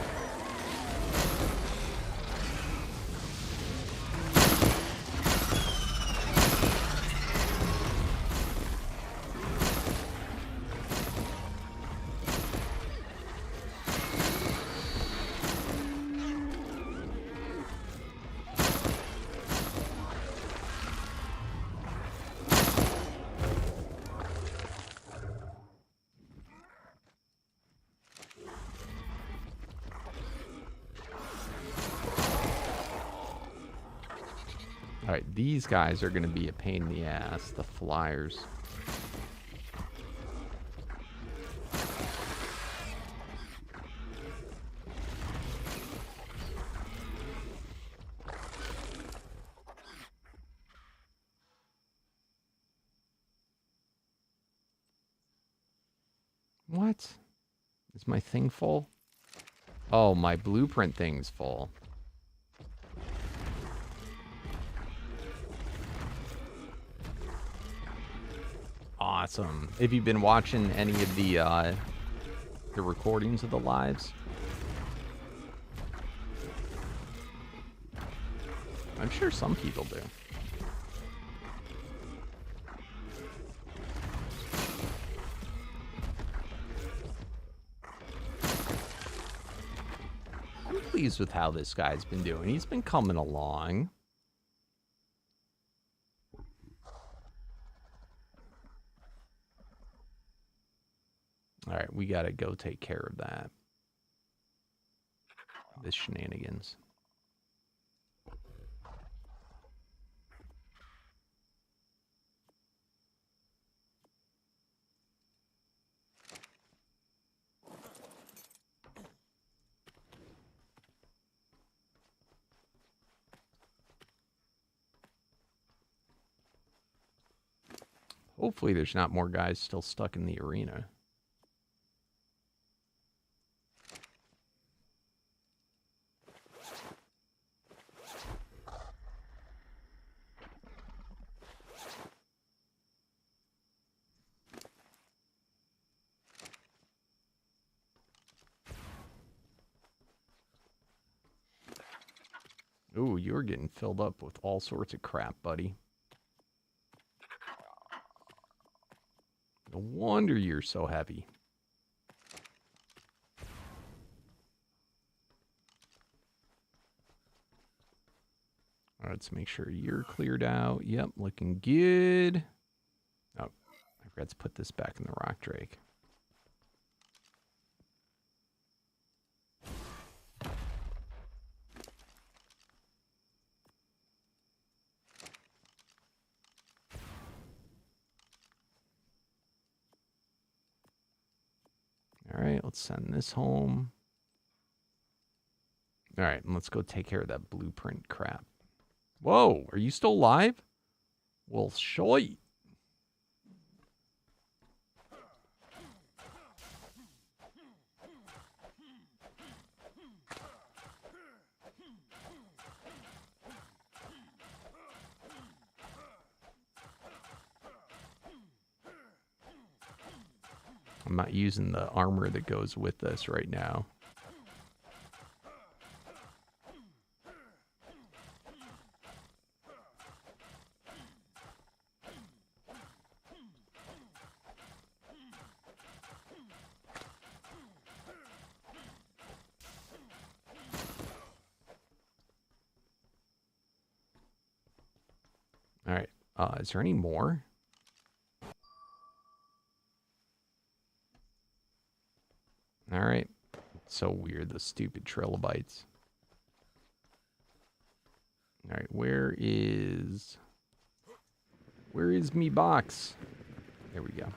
All right, these guys are going to be a pain in the ass, the flyers. What? Is my thing full? Oh, my blueprint thing's full. Awesome. Have you been watching any of the recordings of the lives? I'm sure some people do. I'm pleased with how this guy's been doing. He's been coming along. All right, we got to go take care of that. This shenanigans. Hopefully there's not more guys still stuck in the arena. Ooh, you're getting filled up with all sorts of crap, buddy. No wonder you're so heavy. All right, let's make sure you're cleared out. Yep, looking good. Oh, I forgot to put this back in the rock drake. All right, let's send this home. All right, and let's go take care of that blueprint crap. Whoa, are you still alive? Well, shite. I'm not using the armor that goes with this right now. All right. Is there any more? All right. So weird, the stupid trilobites. All right, where is me box? There we go.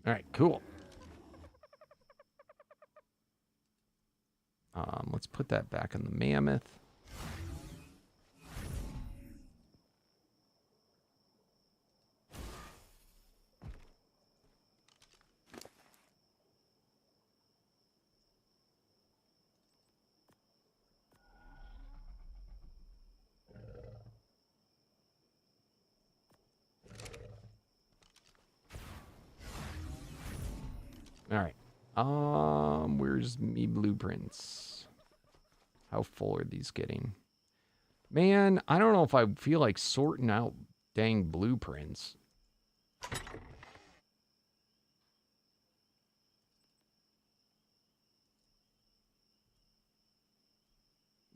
All right, cool. Let's put that back in the mammoth. All right. Where's me blueprints? How full are these getting? Man, I don't know if I feel like sorting out dang blueprints.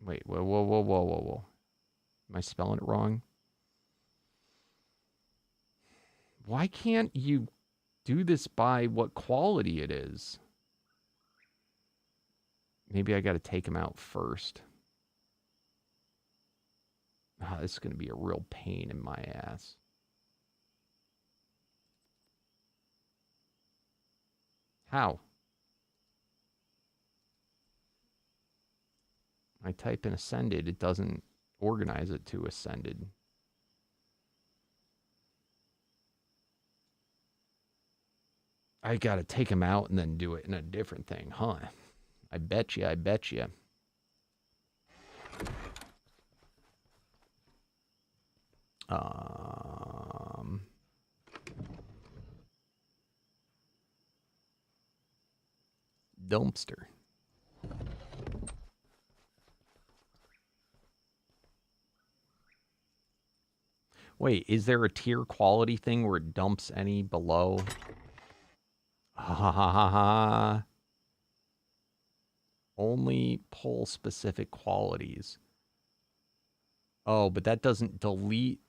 Wait, whoa, whoa, whoa, whoa, whoa, whoa. Am I spelling it wrong? Why can't you do this by what quality it is? Maybe I got to take them out first. Oh, this is going to be a real pain in my ass. How? I type in ascended, it doesn't organize it to ascended. I got to take them out and then do it in a different thing, huh? I bet you, I bet you. Dumpster. Wait, is there a tier quality thing where it dumps any below? Ha ha ha ha ha. Only pull specific qualities. Oh, but that doesn't delete.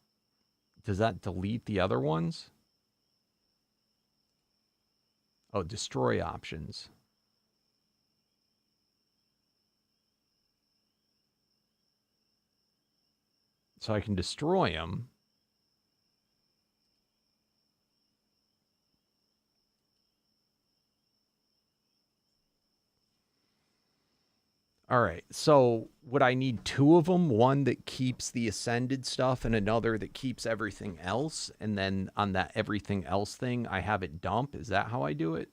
Does that delete the other ones? Oh, destroy options. So I can destroy them. All right, so would I need two of them? One that keeps the ascended stuff and another that keeps everything else? And then on that everything else thing, I have it dump? Is that how I do it?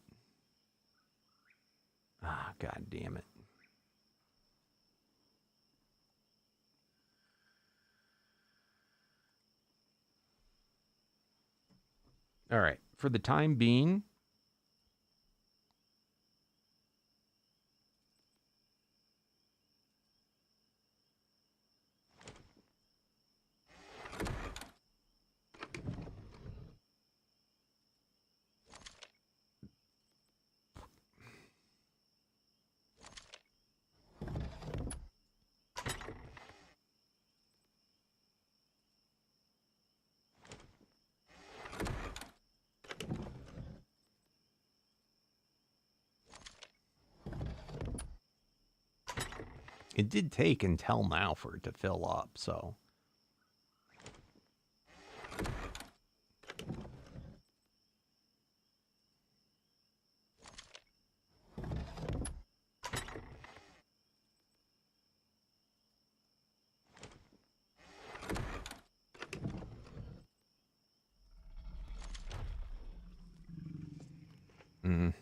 Ah, God damn it. All right, for the time being, it did take until now for it to fill up, so. Mm.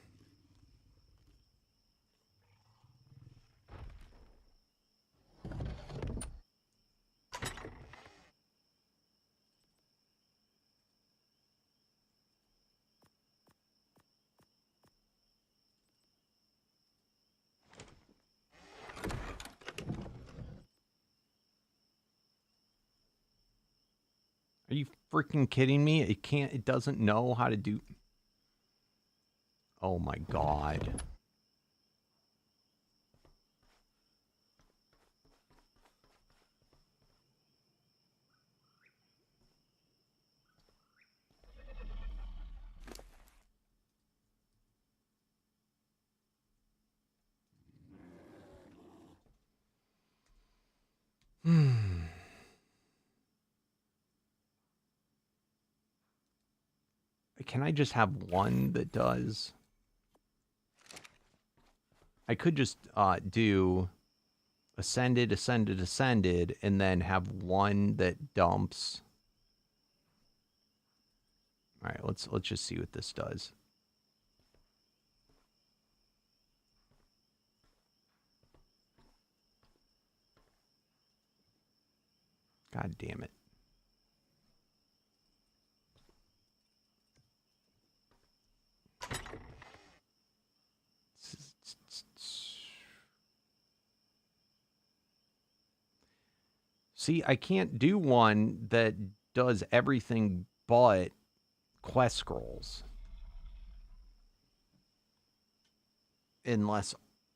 Are you freaking kidding me? It doesn't know how to do. Oh my God. Can I just have one that does? I could just do ascended, ascended, ascended, and then have one that dumps. All right, let's just see what this does. God damn it. See, I can't do one that does everything but quest scrolls. Unless,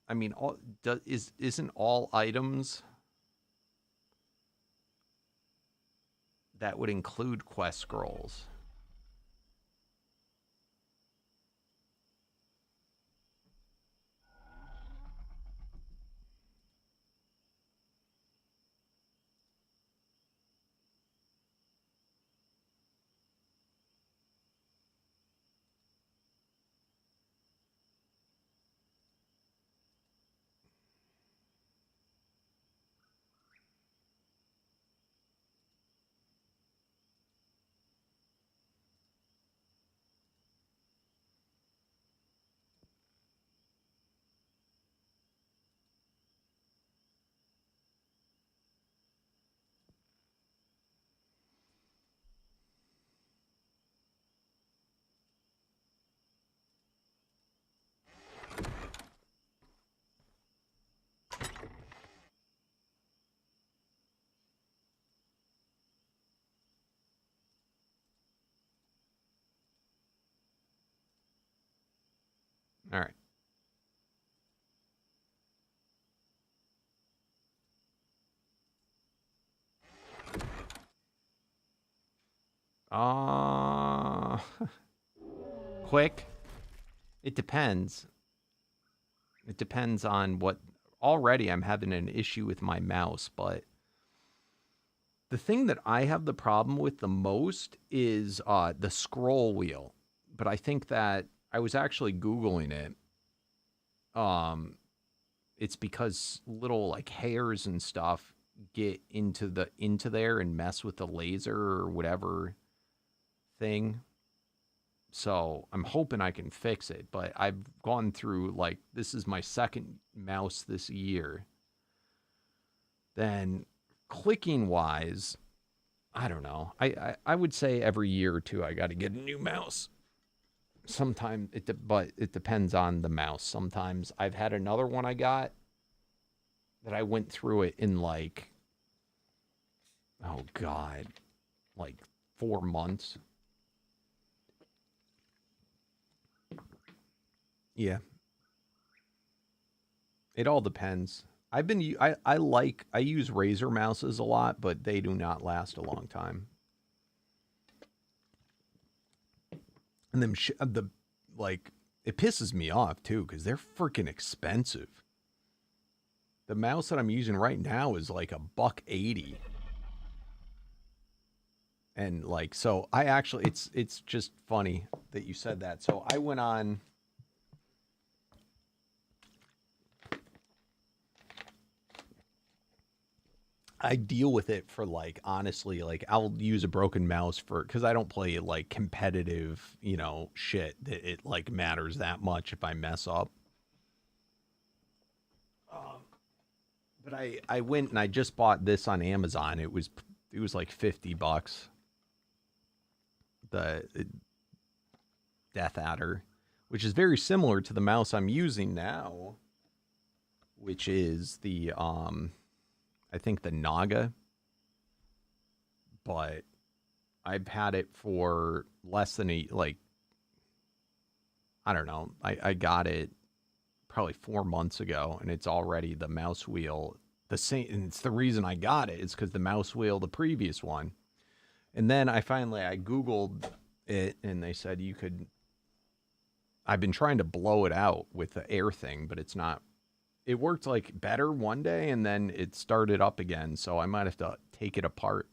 I mean, isn't all items that would include quest scrolls? All right. Quick. It depends. It depends on what. Already, I'm having an issue with my mouse, but the thing that I have the problem with the most is the scroll wheel. But I think that I was actually Googling it. It's because little like hairs and stuff get into there and mess with the laser or whatever thing. So I'm hoping I can fix it, but I've gone through like this is my second mouse this year. Then clicking wise, I don't know. I would say every year or two I got to get a new mouse. Sometimes but it depends on the mouse. Sometimes I've had another one I got that I went through it in like, oh God, like 4 months. Yeah, it all depends. I use Razer mouses a lot, but they do not last a long time. And the like it pisses me off too because they're freaking expensive. The mouse that I'm using right now is like $180. And like so I actually it's just funny that you said that. So I went on I deal with it for like honestly like I'll use a broken mouse for because I don't play like competitive shit that it like matters that much if I mess up. But I went and I just bought this on Amazon. It was like $50. The Death Adder, which is very similar to the mouse I'm using now, which is the I think the Naga, but I've had it for less than I don't know. I got it probably 4 months ago, and it's already the mouse wheel the same. And it's the reason I got it is because the mouse wheel, the previous one, and then I Googled it, and they said you could. I've been trying to blow it out with the air thing, but it's not. It worked like better one day, and then it started up again. So I might have to take it apart.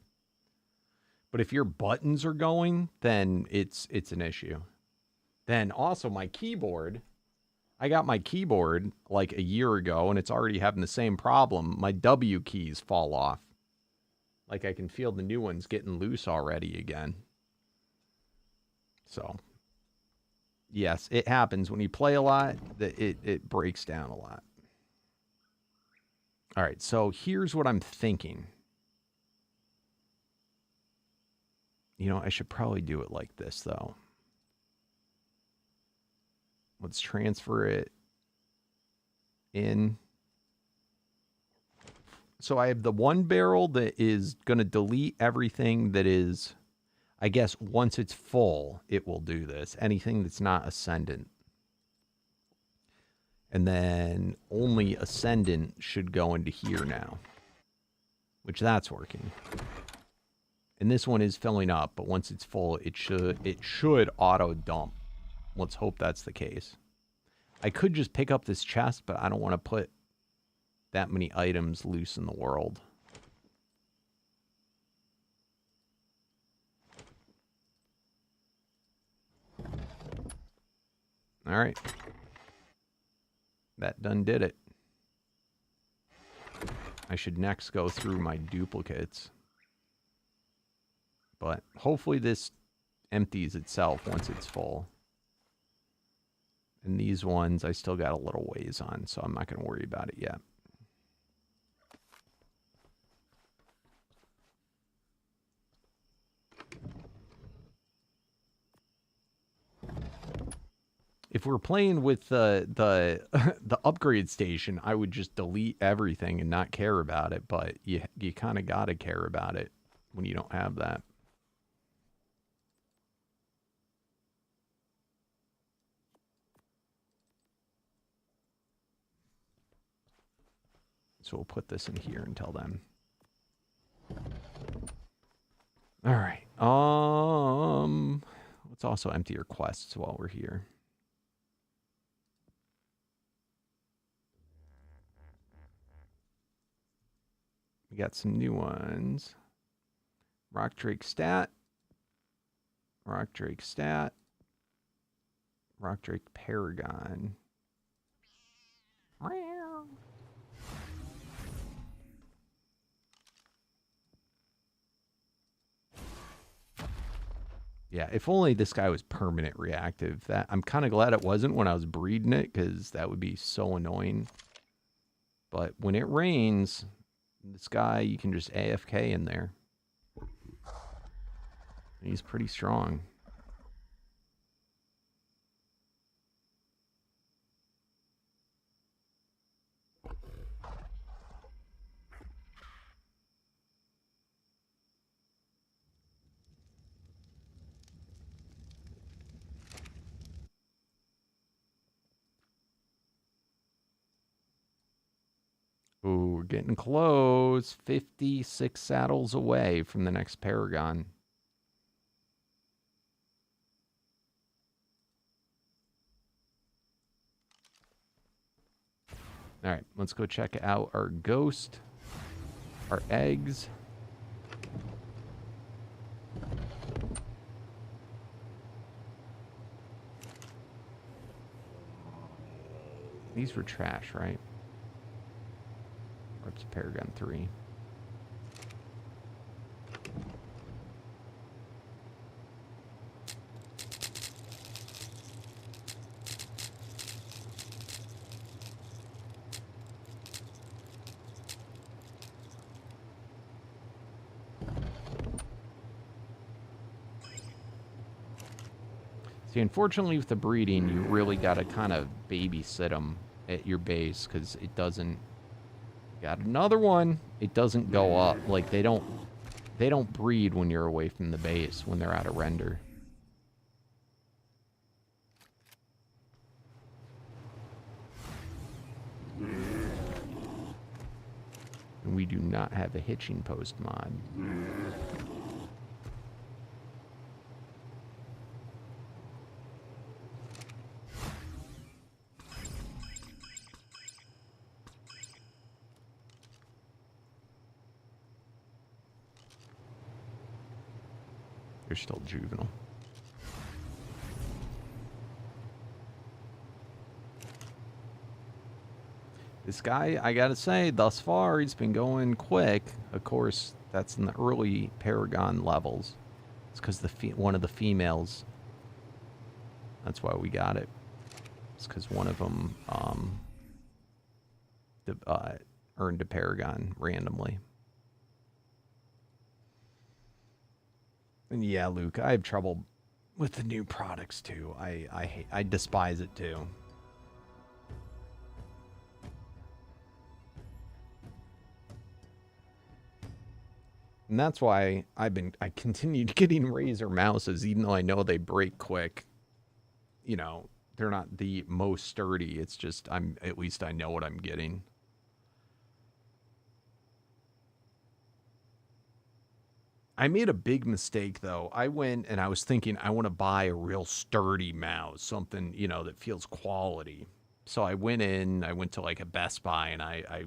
But if your buttons are going, then it's an issue. Then also my keyboard. I got my keyboard like a year ago, and it's already having the same problem. My W keys fall off. Like I can feel the new ones getting loose already again. So, yes, it happens when you play a lot. That it breaks down a lot. All right, so here's what I'm thinking. I should probably do it like this though. Let's transfer it in. So I have the one barrel that is going to delete everything that is, I guess, once it's full, it will do this. Anything that's not ascendant. And then only ascendant should go into here now, which that's working. And this one is filling up, but once it's full, it should auto dump. Let's hope that's the case. I could just pick up this chest, but I don't want to put that many items loose in the world. All right. That done did it. I should next go through my duplicates. But hopefully this empties itself once it's full. And these ones I still got a little ways on, so I'm not going to worry about it yet. If we're playing with the upgrade station, I would just delete everything and not care about it. But you kind of got to care about it when you don't have that. So we'll put this in here until then. All right. Let's also empty your quests while we're here. We got some new ones. Rock Drake stat. Rock Drake stat. Rock Drake Paragon. Yeah, if only this guy was permanent reactive. That I'm kind of glad it wasn't when I was breeding it, because that would be so annoying. But when it rains, this guy, you can just AFK in there. He's pretty strong. Ooh, we're getting close. 56 saddles away from the next Paragon. All right, let's go check out our ghost, our eggs. These were trash, right? Or it's Paragon 3. See, unfortunately with the breeding, you really got to kind of babysit them at your base, because it doesn't... Got another one. It doesn't go up. Like, they don't breed when you're away from the base, when they're out of render. And we do not have a hitching post mod. They're still juvenile. This guy, I gotta say, thus far, he's been going quick. Of course, that's in the early Paragon levels. It's because one of the females. That's why we got it. It's because one of them earned a Paragon randomly. And yeah, Luke, I have trouble with the new products too. I despise it too. And that's why I continued getting Razer mouses, even though I know they break quick. You know, they're not the most sturdy. It's just at least I know what I'm getting. I made a big mistake though. I went and I was thinking I want to buy a real sturdy mouse, something, you know, that feels quality. So I went to like a Best Buy and I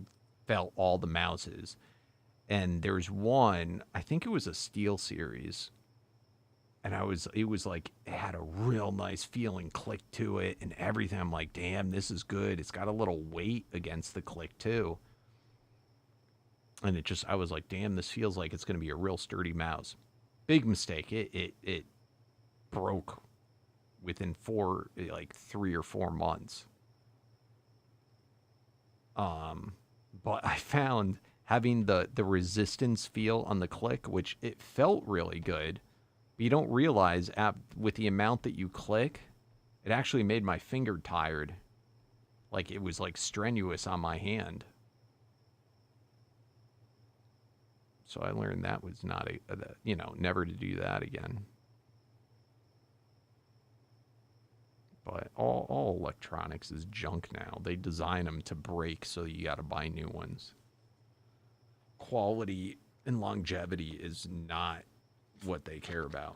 felt all the mouses. And there's one, I think it was a Steel Series. And it was like, it had a real nice feeling click to it and everything. I'm like, damn, this is good. It's got a little weight against the click too. And I was like, damn, this feels like it's going to be a real sturdy mouse. Big mistake. It broke within 3 or 4 months. But I found having the resistance feel on the click, which it felt really good, but you don't realize with the amount that you click, it actually made my finger tired. Like it was like strenuous on my hand. So I learned that was not never to do that again. But all electronics is junk now. They design them to break, so you got to buy new ones. Quality and longevity is not what they care about.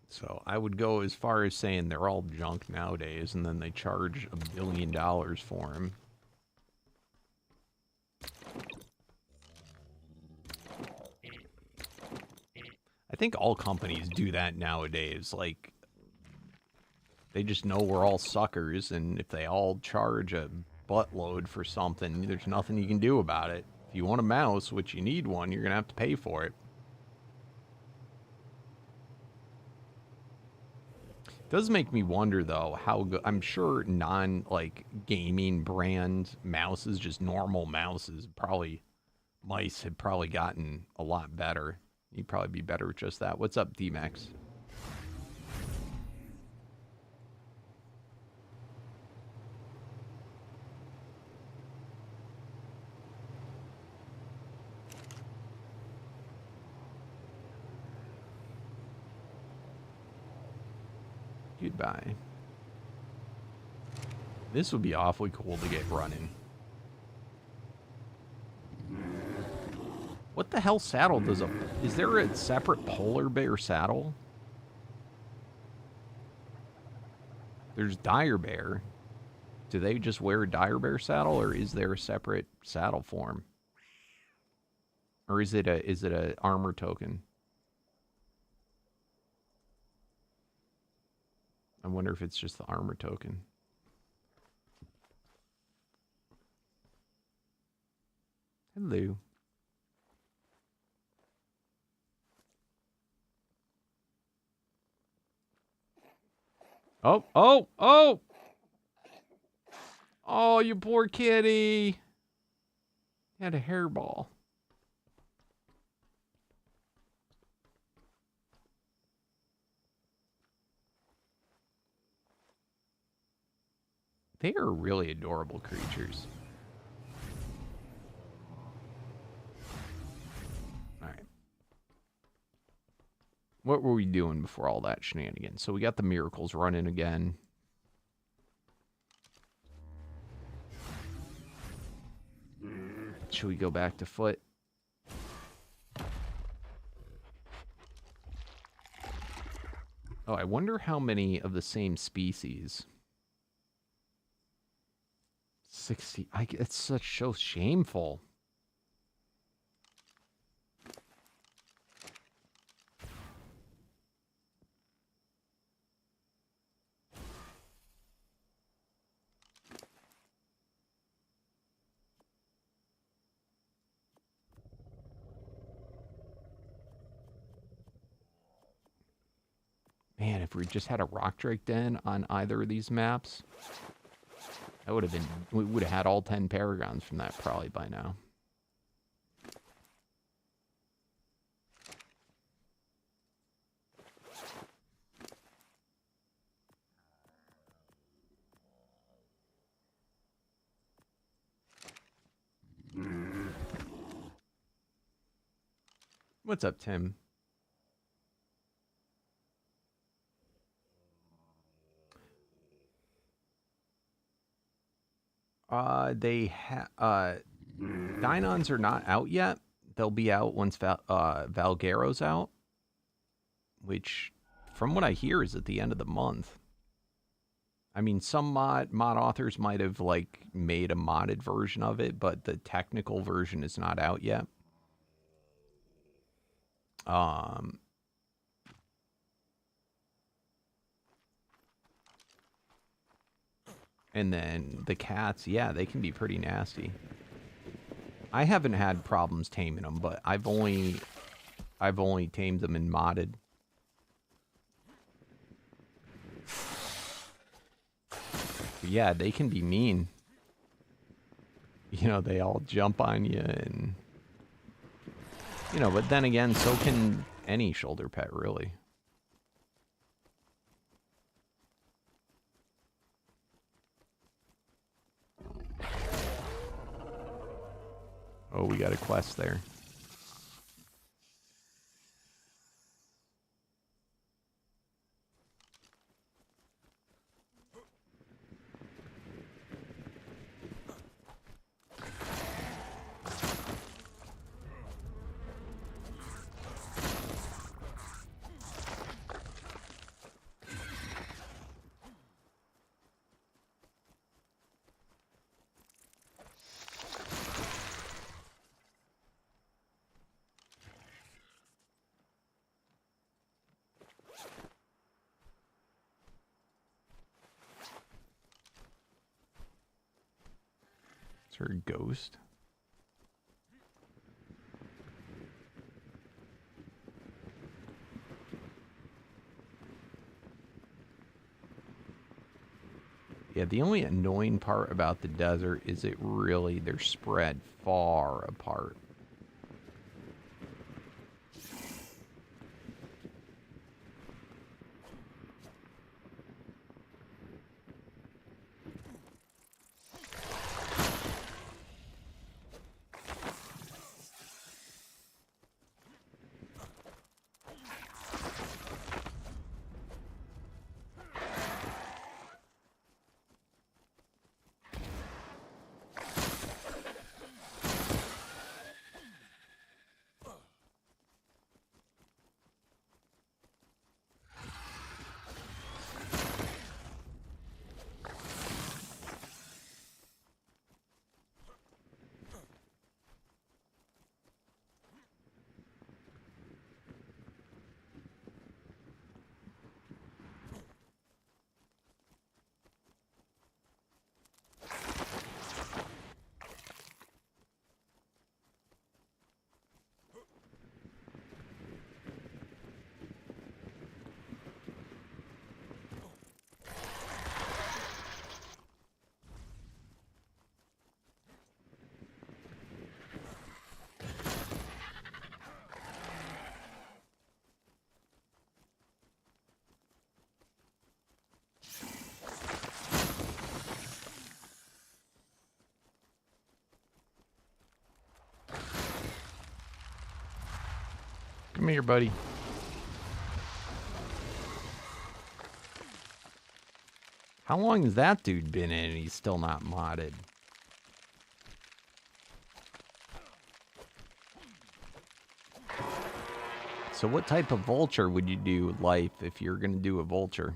So I would go as far as saying they're all junk nowadays, and then they charge $1 billion for them. I think all companies do that nowadays. Like, they just know we're all suckers, and if they all charge a buttload for something, there's nothing you can do about it. If you want a mouse, which you need one, you're going to have to pay for it. Does make me wonder though how good. I'm sure gaming brand mouses, just normal mouses, mice have probably gotten a lot better. You'd probably be better with just that. What's up, DMAX? Goodbye. This would be awfully cool to get running. What the hell saddle is there a separate polar bear saddle? There's dire bear. Do they just wear a dire bear saddle, or is there a separate saddle form? Or is it a armor token? I wonder if it's just the armor token. Hello. Oh, oh, oh! Oh, you poor kitty. Had a hairball. They are really adorable creatures. All right. What were we doing before all that shenanigans? So we got the miracles running again. Should we go back to foot? Oh, I wonder how many of the same species. 60. It's so shameful. Man, if we just had a rock drake den on either of these maps, that would have been, we would have had all 10 paragons from that probably by now. What's up, Tim? Dynons are not out yet. They'll be out once Valgaro's out, which, from what I hear, is at the end of the month. I mean, some mod authors might have like made a modded version of it, but the technical version is not out yet. And then the cats, yeah, they can be pretty nasty. I haven't had problems taming them, but I've only tamed them in modded. But yeah, they can be mean. You know, they all jump on you and... You know, but then again, so can any shoulder pet, really. Oh, we got a quest there. Is there a ghost? Yeah, the only annoying part about the desert is they're spread far apart. Come here, buddy. How long has that dude been in and he's still not modded? So what type of vulture would you do, Life, if you're going to do a vulture?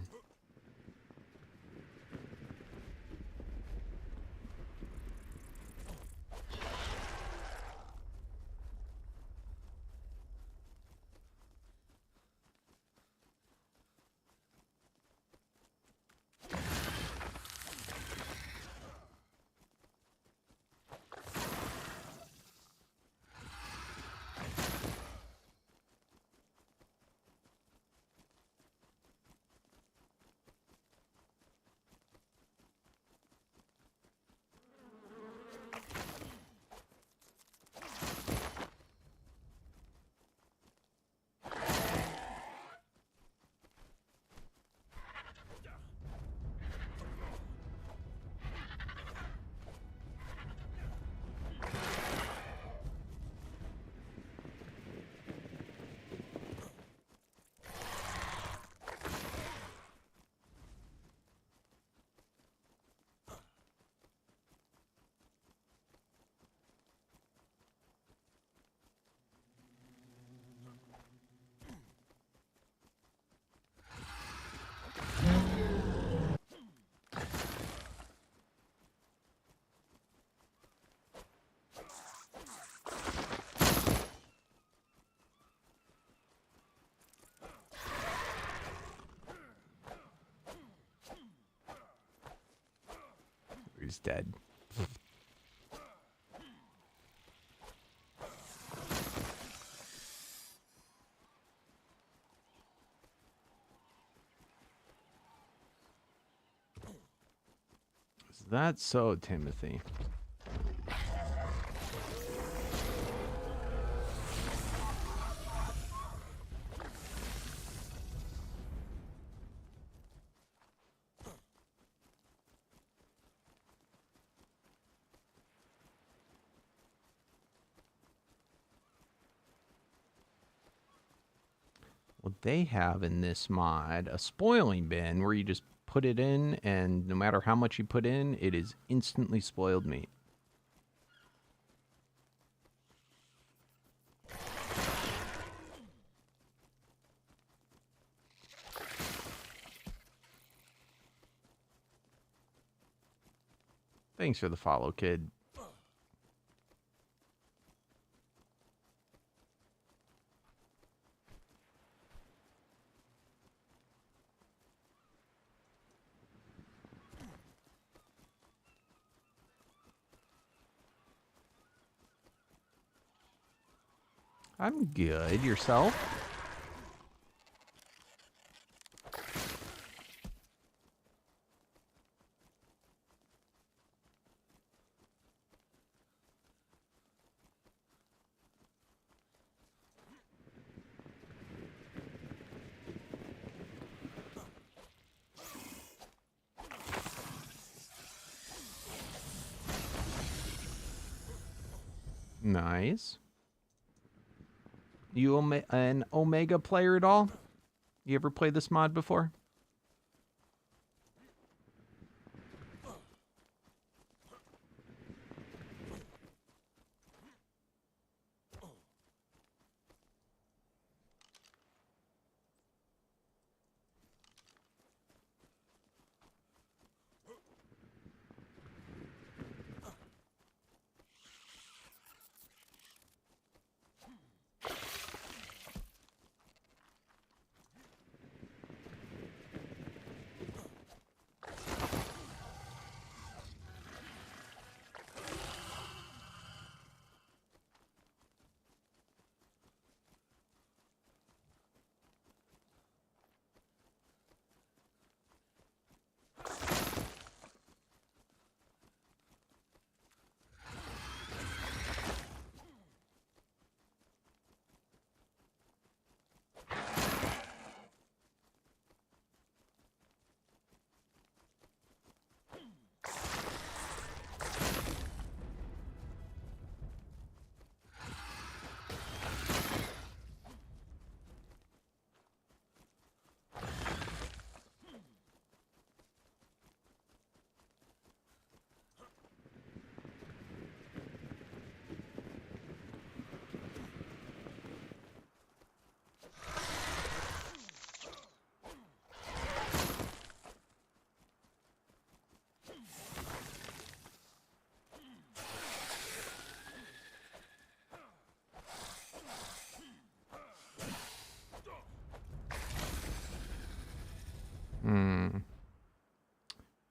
He's dead. Is that so, Timothy? Well, they have in this mod a spoiling bin where you just put it in, and no matter how much you put in, it is instantly spoiled meat. Thanks for the follow, kid. I'm good. Yourself? Nice. You an Omega player at all? You ever played this mod before?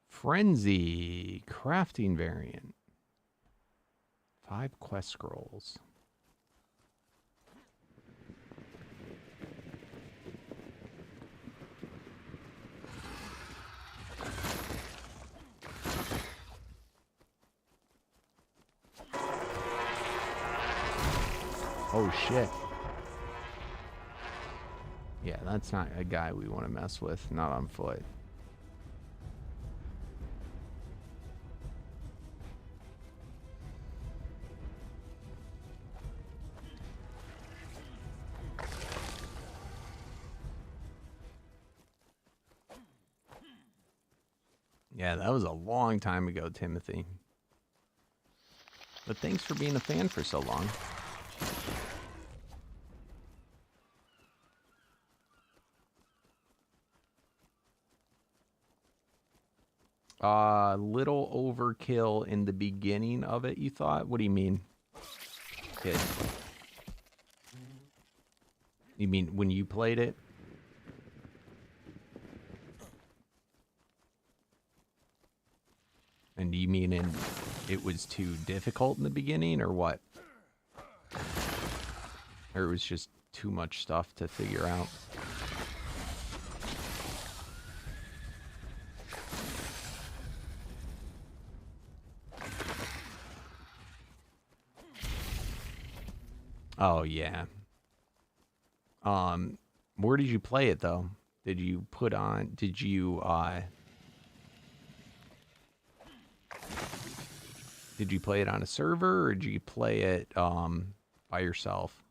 Frenzy crafting variant. 5 quest scrolls. Oh shit. Yeah, that's not a guy we want to mess with, not on foot. Yeah, that was a long time ago, Timothy. But thanks for being a fan for so long. Little overkill in the beginning of it, you thought? What do you mean, kid? You mean when you played it? And And you mean it was too difficult in the beginning, or what? Or it was just too much stuff to figure out? Oh, yeah. Where did you play it, though? Did you put on... Did you play it on a server, or did you play it by yourself?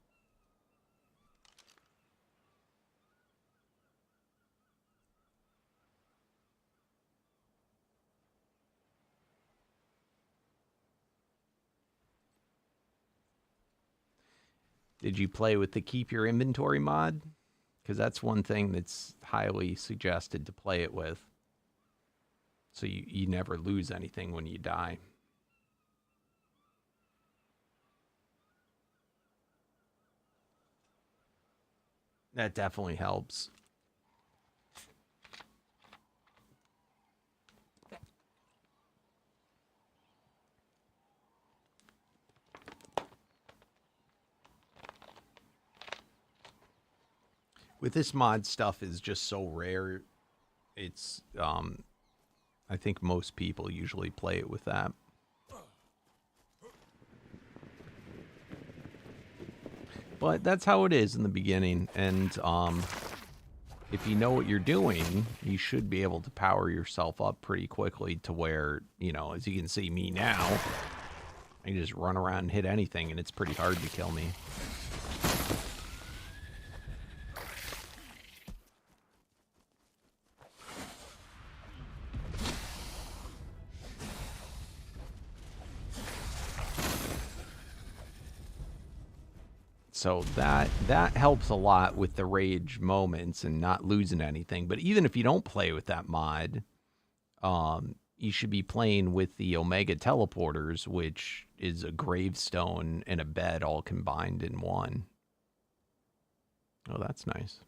Did you play with the keep your inventory mod? Because that's one thing that's highly suggested to play it with. So you never lose anything when you die. That definitely helps. With this mod, stuff is just so rare. It's, I think most people usually play it with that. But that's how it is in the beginning, and if you know what you're doing, you should be able to power yourself up pretty quickly to where, you know, as you can see me now, I can just run around and hit anything, and it's pretty hard to kill me. So that helps a lot with the rage moments and not losing anything. But even if you don't play with that mod, you should be playing with the Omega Teleporters, which is a gravestone and a bed all combined in one. Oh, that's nice.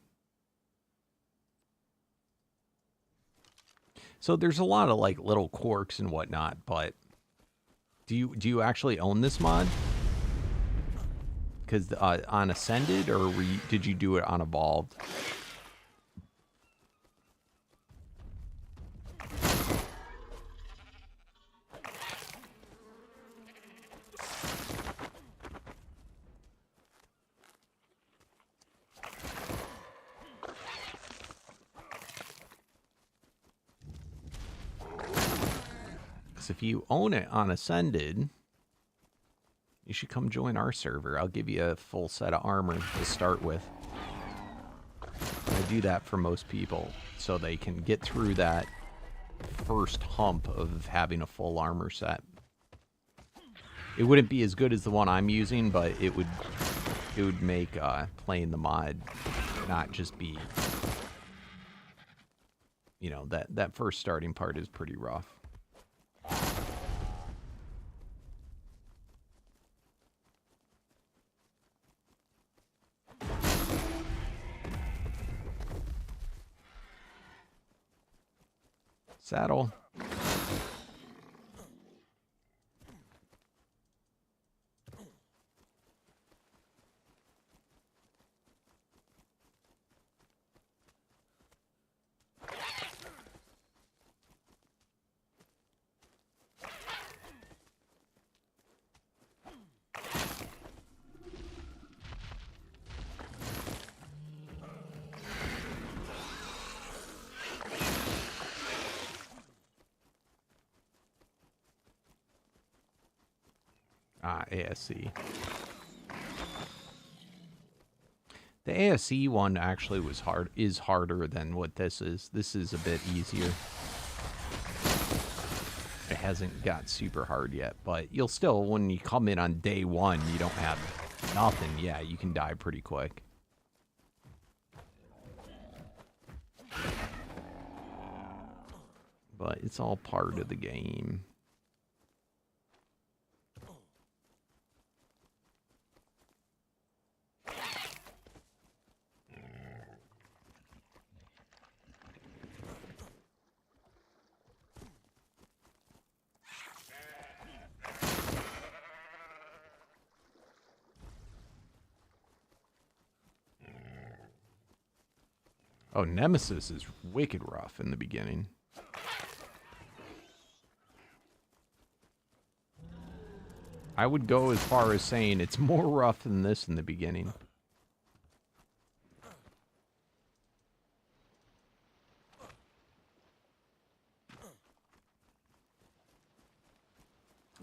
So there's a lot of like little quirks and whatnot, but do you actually own this mod? Because on Ascended, or did you do it on Evolved? Because if you own it on Ascended, you should come join our server. I'll give you a full set of armor to start with. I do that for most people so they can get through that first hump of having a full armor set. It wouldn't be as good as the one I'm using, but it would make playing the mod not just be, you know, that first starting part is pretty rough. Saddle. ASC. The ASC one actually is harder than what this is. This is a bit easier. It hasn't got super hard yet, but you'll still, when you come in on day one, you don't have nothing. Yeah, you can die pretty quick. But it's all part of the game. Oh, Nemesis is wicked rough in the beginning. I would go as far as saying it's more rough than this in the beginning.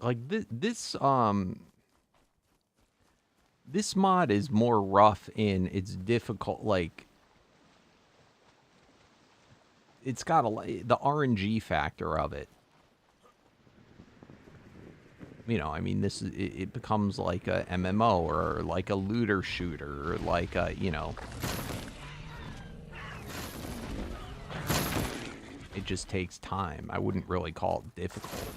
Like this mod is more rough in its difficult, like it's got the RNG factor of it. You know, I mean, this is it becomes like a MMO or like a looter shooter or like a, you know, it just takes time. I wouldn't really call it difficult.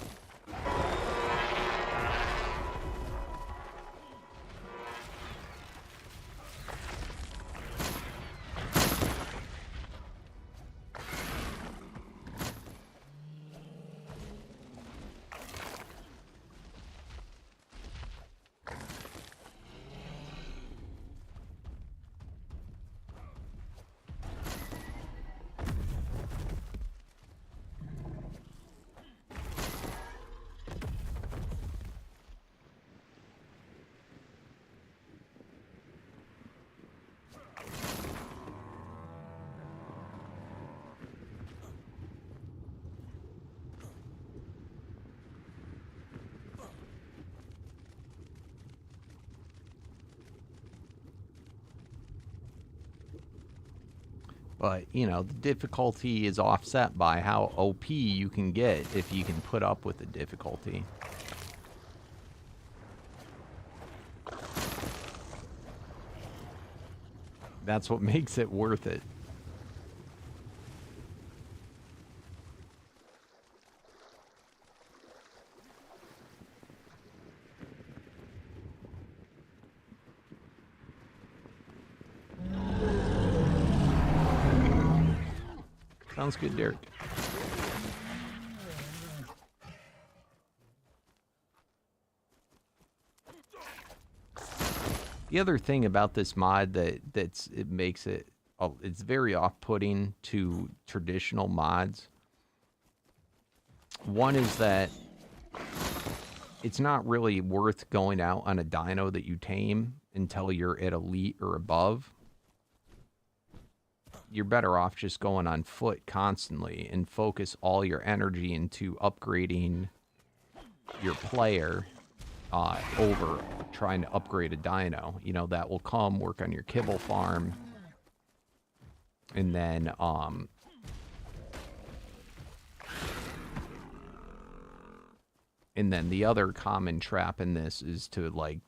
But, you know, the difficulty is offset by how OP you can get if you can put up with the difficulty. That's what makes it worth it. Sounds good, Derek. The other thing about this mod it makes it it's very off-putting to traditional mods. One is that it's not really worth going out on a dino that you tame until you're at elite or above. You're better off just going on foot constantly and focus all your energy into upgrading your player over trying to upgrade a dino. You know, that will come work on your kibble farm. And then the other common trap in this is to like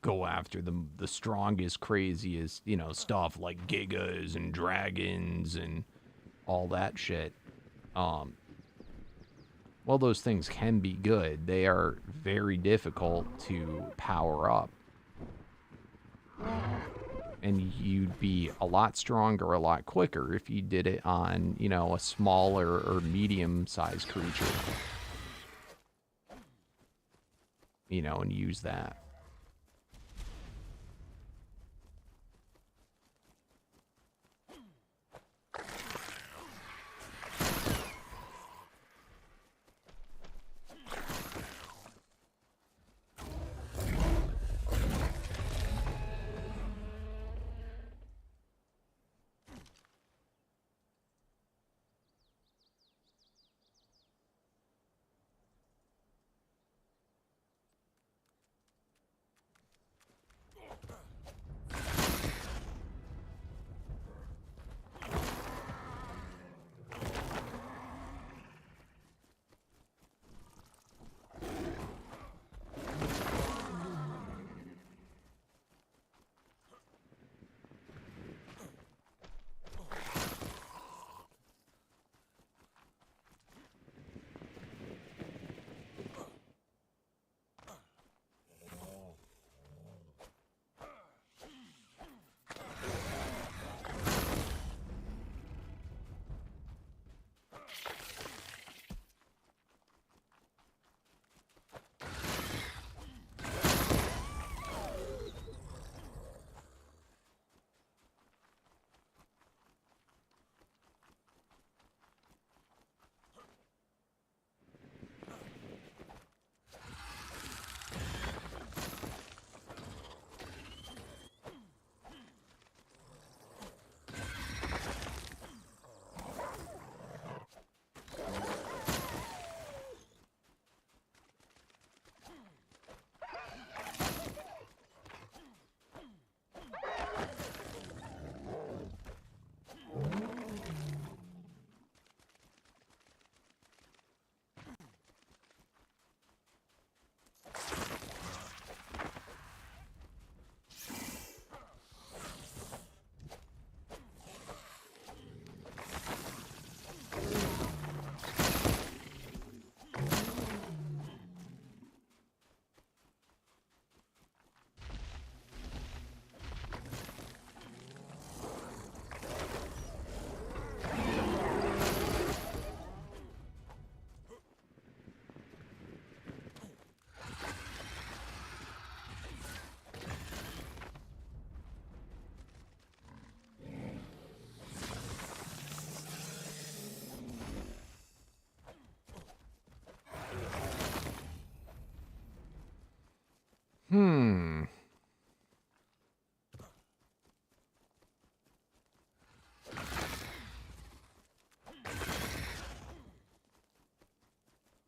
go after the strongest, craziest, you know, stuff like gigas and dragons and all that shit. While those things can be good, they are very difficult to power up. And you'd be a lot stronger, a lot quicker if you did it on, you know, a smaller or medium-sized creature. You know, and use that.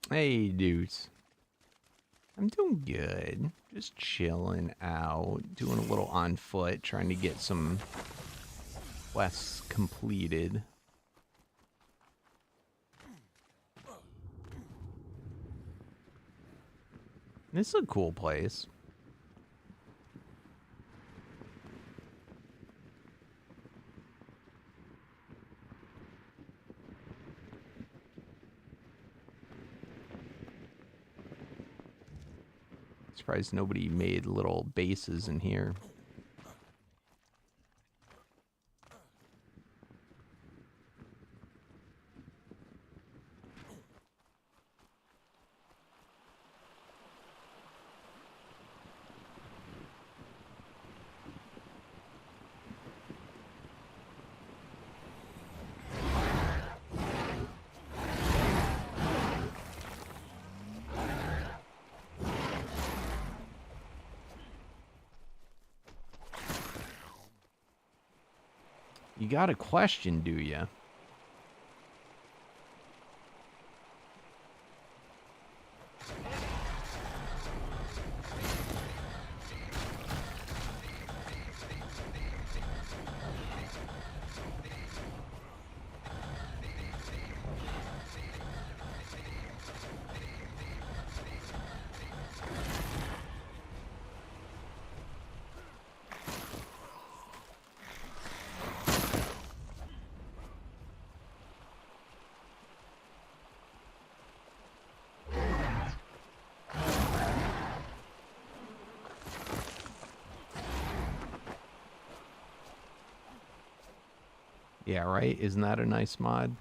Hey, dudes. I'm doing good. Just chilling out, doing a little on foot, trying to get some quests completed. This is a cool place. Surprised nobody made little bases in here. You got a question, do you? Yeah, right? Isn't that a nice mod?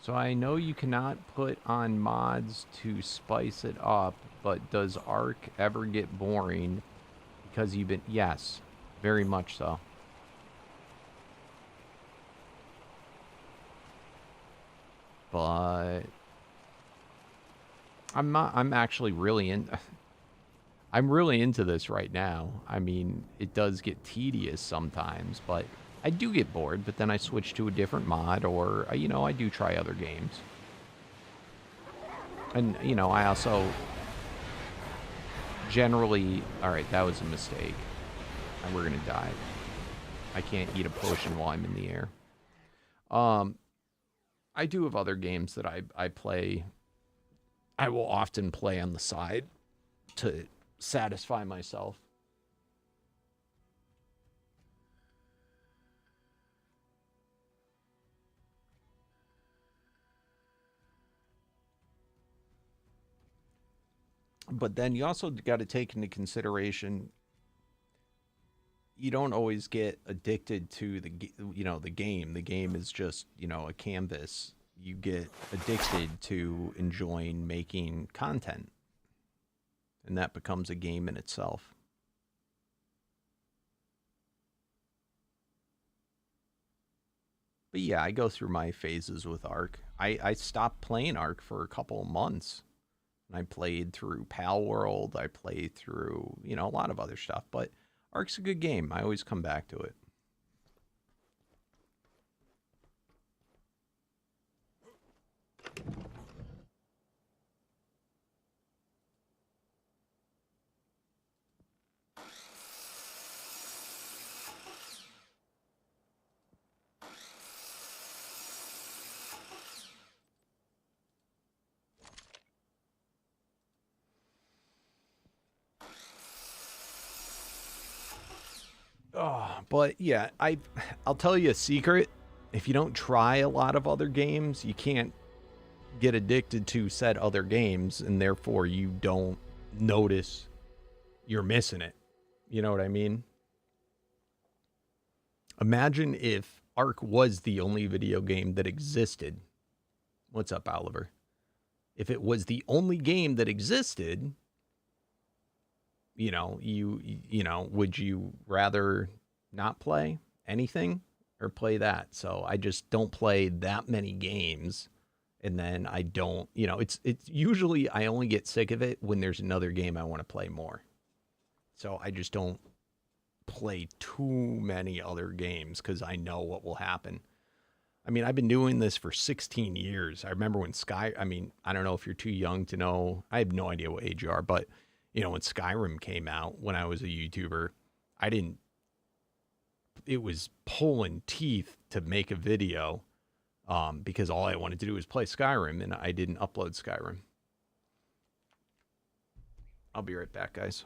So I know you cannot put on mods to spice it up, but does Ark ever get boring because you've been... Yes, very much so. But I'm actually really I'm really into this right now. I mean, it does get tedious sometimes, but I do get bored, but then I switch to a different mod, or, you know, I do try other games. And, you know, I also generally... Alright, that was a mistake. And we're gonna die. I can't eat a potion while I'm in the air. I do have other games that I play. I will often play on the side to satisfy myself. But then you also got to take into consideration you don't always get addicted to the game. The game is just, you know, a canvas. You get addicted to enjoying making content, and that becomes a game in itself. But yeah, I go through my phases with Ark. I stopped playing Ark for a couple of months. I played through Pal World. I played through, you know, a lot of other stuff. But Ark's a good game. I always come back to it. Oh, but yeah, I'll tell you a secret. If you don't try a lot of other games, you can't get addicted to said other games, and therefore you don't notice you're missing it. You know what I mean? Imagine if Ark was the only video game that existed. What's up, Oliver? If it was the only game that existed, you know, would you rather not play anything or play that? So I just don't play that many games And then I don't, you know, it's usually I only get sick of it when there's another game I want to play more. So I just don't play too many other games because I know what will happen. I mean, I've been doing this for 16 years. I remember when I mean, I don't know if you're too young to know. I have no idea what age you are, but, you know, when Skyrim came out, when I was a YouTuber, it was pulling teeth to make a video because all I wanted to do was play Skyrim, and I didn't upload Skyrim. I'll be right back, guys.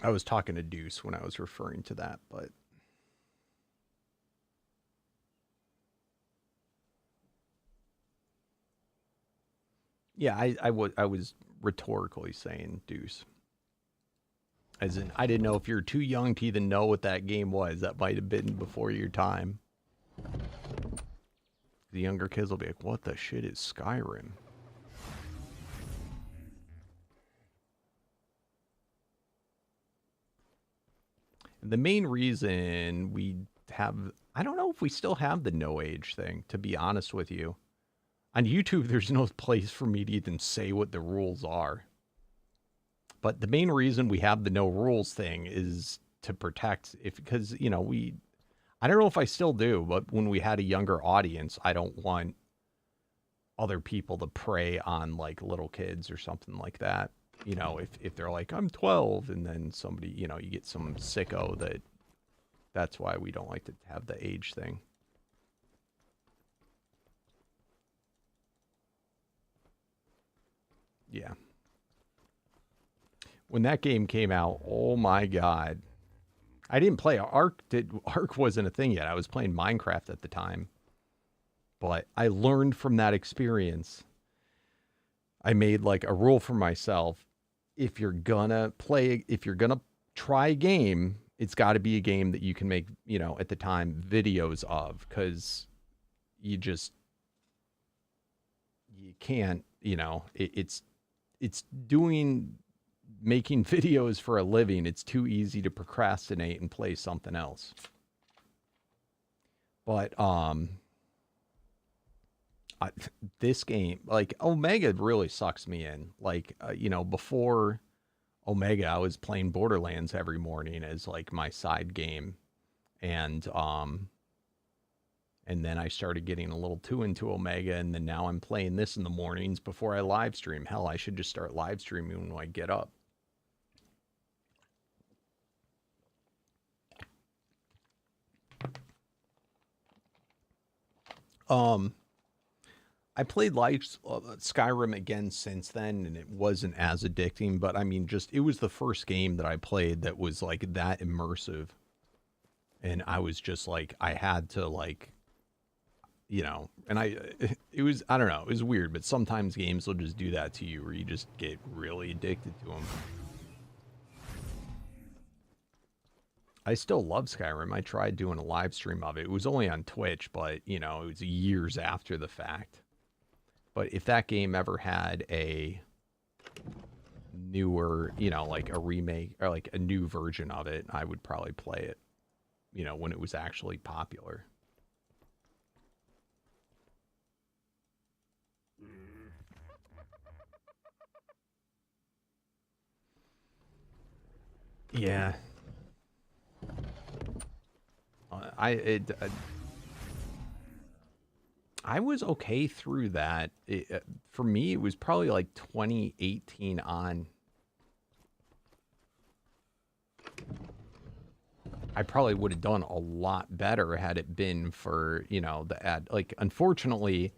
I was talking to Deuce when I was referring to that, but yeah, I was rhetorically saying Deuce. As in, I didn't know if you're too young to even know what that game was. That might have been before your time. The younger kids will be like, what the shit is Skyrim? The main reason we have, I don't know if we still have the no age thing, to be honest with you. On YouTube, there's no place for me to even say what the rules are. But the main reason we have the no rules thing is to protect, because, you know, I don't know if I still do, but when we had a younger audience, I don't want other people to prey on like little kids or something like that. You know, if they're like, I'm 12, and then somebody, you know, you get some sicko that's why we don't like to have the age thing. Yeah. When that game came out, oh my God. I didn't play Ark. Ark wasn't a thing yet. I was playing Minecraft at the time. But I learned from that experience. I made like a rule for myself. If you're gonna try a game, it's got to be a game that you can make, you know, at the time, videos of, because you can't, you know, it's making videos for a living. It's too easy to procrastinate and play something else. But this game, like Omega, really sucks me in. Like, you know, before Omega, I was playing Borderlands every morning as like my side game, and then I started getting a little too into Omega, and then now I'm playing this in the mornings before I live stream. Hell, I should just start live streaming when I get up. I played Skyrim again since then, and it wasn't as addicting. But I mean, just it was the first game that I played that was like that immersive, and I was just like, I had to like, you know, and it was, I don't know, it was weird. But sometimes games will just do that to you, where you just get really addicted to them. I still love Skyrim. I tried doing a live stream of it. It was only on Twitch, but you know, it was years after the fact. But if that game ever had a newer, you know, like a remake or like a new version of it, I would probably play it, you know, when it was actually popular. Yeah. I was okay through that. For me, it was probably like 2018 on. I probably would have done a lot better had it been for, you know, the ad. Like, unfortunately,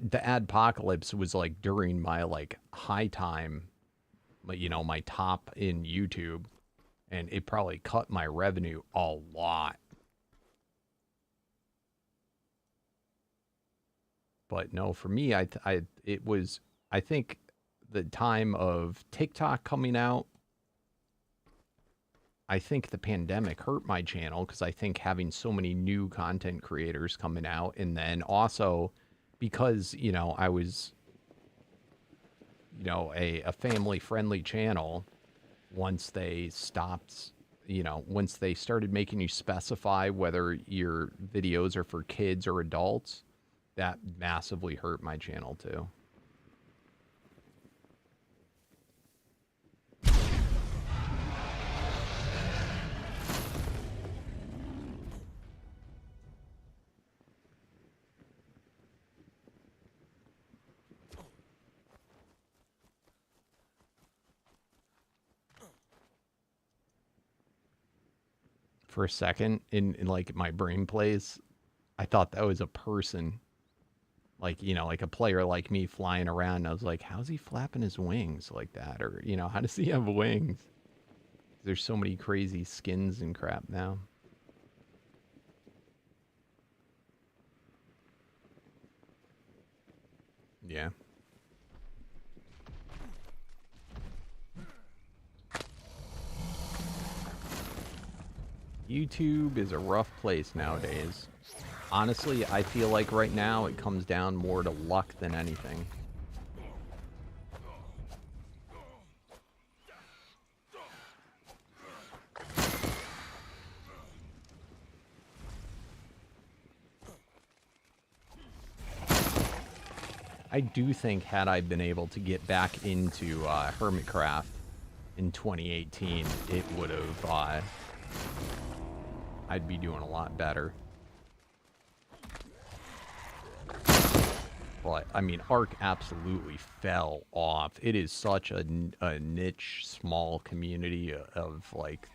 the adpocalypse was like during my like high time, you know, my top in YouTube, and it probably cut my revenue a lot. But no, for me, it was, I think the time of TikTok coming out, I think the pandemic hurt my channel because I think having so many new content creators coming out, and then also because, you know, I was, you know, a family friendly channel, once they stopped, you know, once they started making you specify whether your videos are for kids or adults, that massively hurt my channel too. For a second, in like my brain plays, I thought that was a person, like, you know, like a player like me flying around. I was like, how's he flapping his wings like that? Or, you know, how does he have wings? There's so many crazy skins and crap now. Yeah. YouTube is a rough place nowadays. Honestly, I feel like right now it comes down more to luck than anything. I do think had I been able to get back into Hermitcraft in 2018, it would have, I'd be doing a lot better. But, I mean, Ark absolutely fell off. It is such a niche, small community of, like,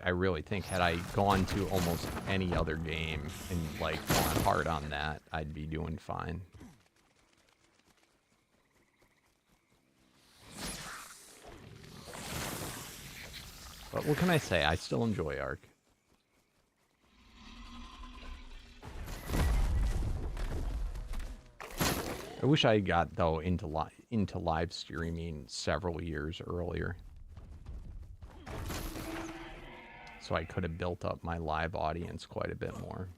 I really think had I gone to almost any other game and, like, gone hard on that, I'd be doing fine. But what can I say? I still enjoy Ark. I wish I got, though, into live streaming several years earlier, so I could have built up my live audience quite a bit more.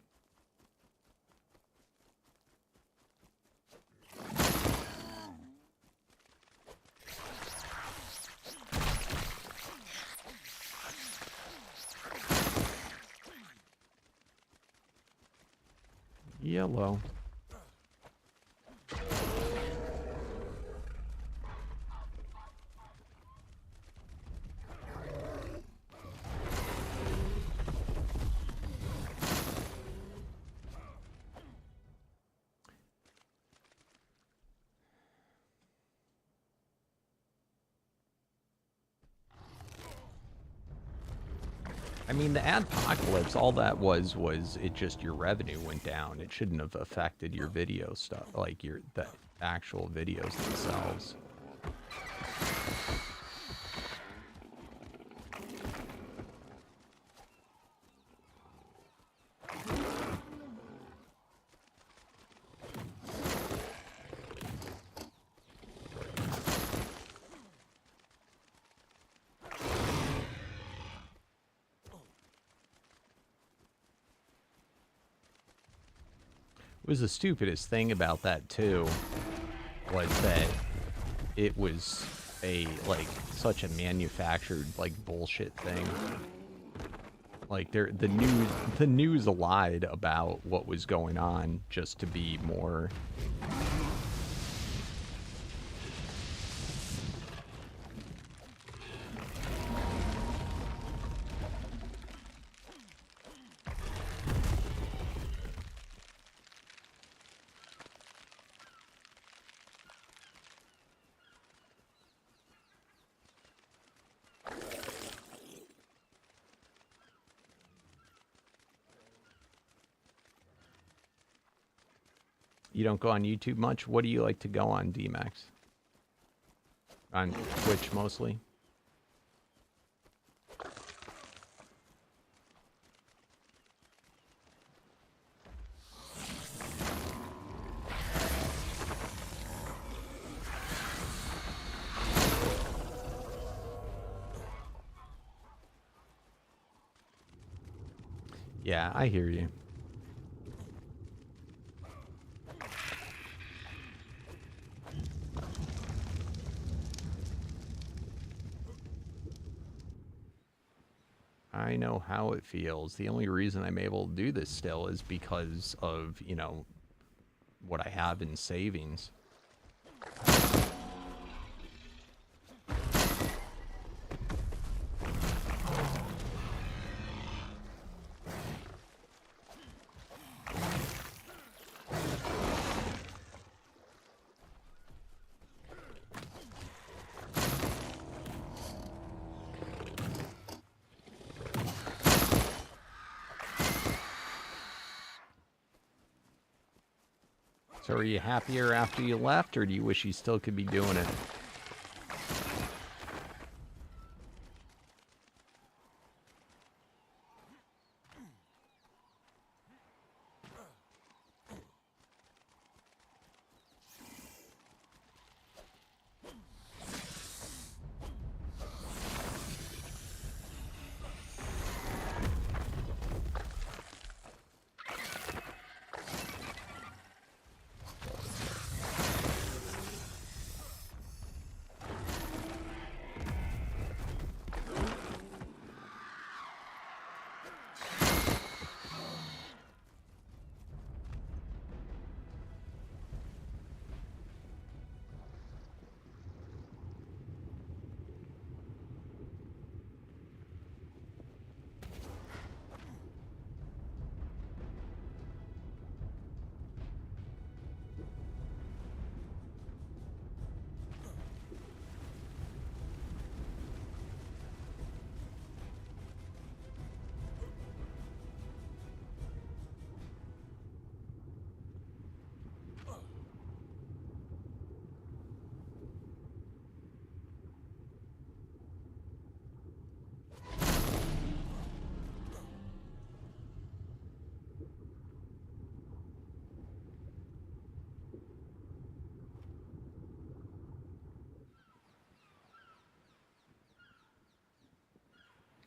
Yellow. I mean, the adpocalypse, all that was it just your revenue went down. It shouldn't have affected your video stuff, like the actual videos themselves. Was the stupidest thing about that too was that it was a, like, such a manufactured, like, bullshit thing. Like, the news lied about what was going on just to be more... You don't go on YouTube much? What do you like to go on, DMAX? On Twitch, mostly? Yeah, I hear you. I know how it feels. The only reason I'm able to do this still is because of, you know, what I have in savings. So are you happier after you left, or do you wish you still could be doing it?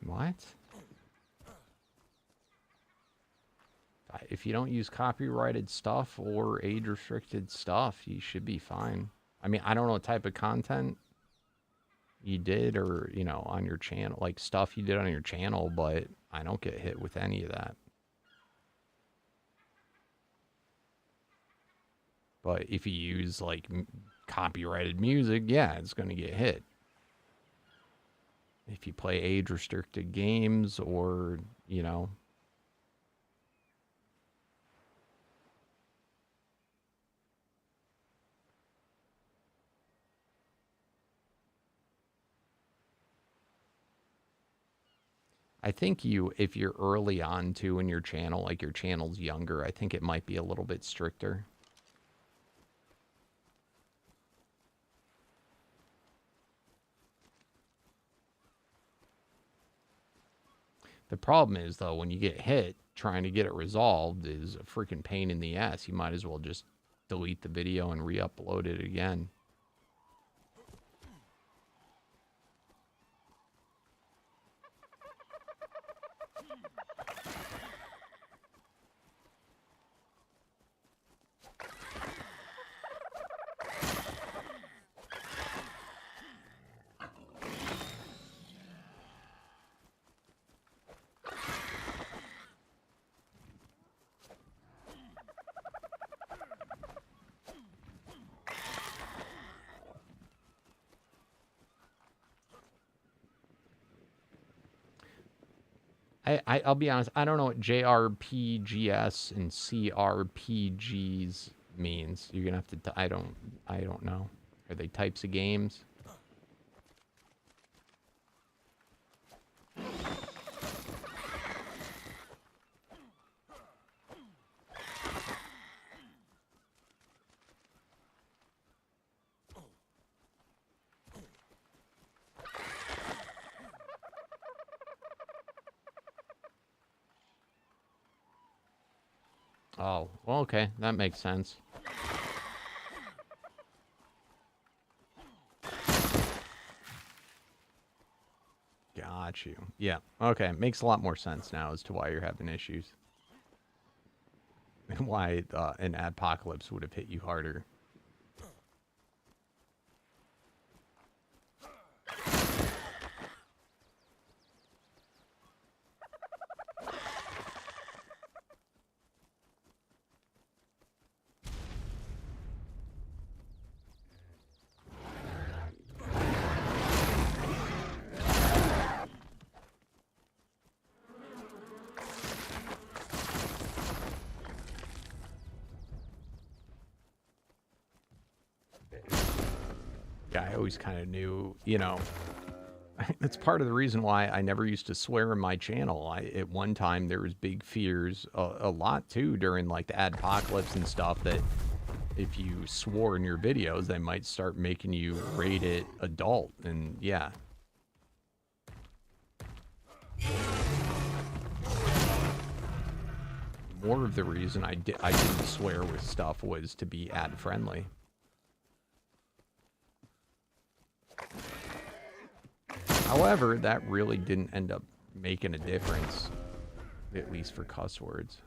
What? If you don't use copyrighted stuff or age-restricted stuff, you should be fine. I mean, I don't know what type of content you did or, you know, on your channel, like stuff you did on your channel, but I don't get hit with any of that. But if you use, like, copyrighted music, yeah, it's going to get hit. If you play age-restricted games or, you know... I think if you're early on too in your channel, like your channel's younger, I think it might be a little bit stricter. The problem is, though, when you get hit, trying to get it resolved is a freaking pain in the ass. You might as well just delete the video and re-upload it again. I'll be honest, I don't know what JRPGs and CRPGs means. You're gonna have to. I don't know. Are they types of games? Oh, well, okay, that makes sense. Got you. Yeah, okay, makes a lot more sense now as to why you're having issues. And why an adpocalypse would have hit you harder. Yeah, I always kind of knew, you know, that's part of the reason why I never used to swear in my channel. At one time, there was big fears, a lot too, during like the adpocalypse and stuff, that if you swore in your videos, they might start making you rate it adult. And yeah. More of the reason I didn't swear with stuff was to be ad friendly. However, that really didn't end up making a difference, at least for cuss words.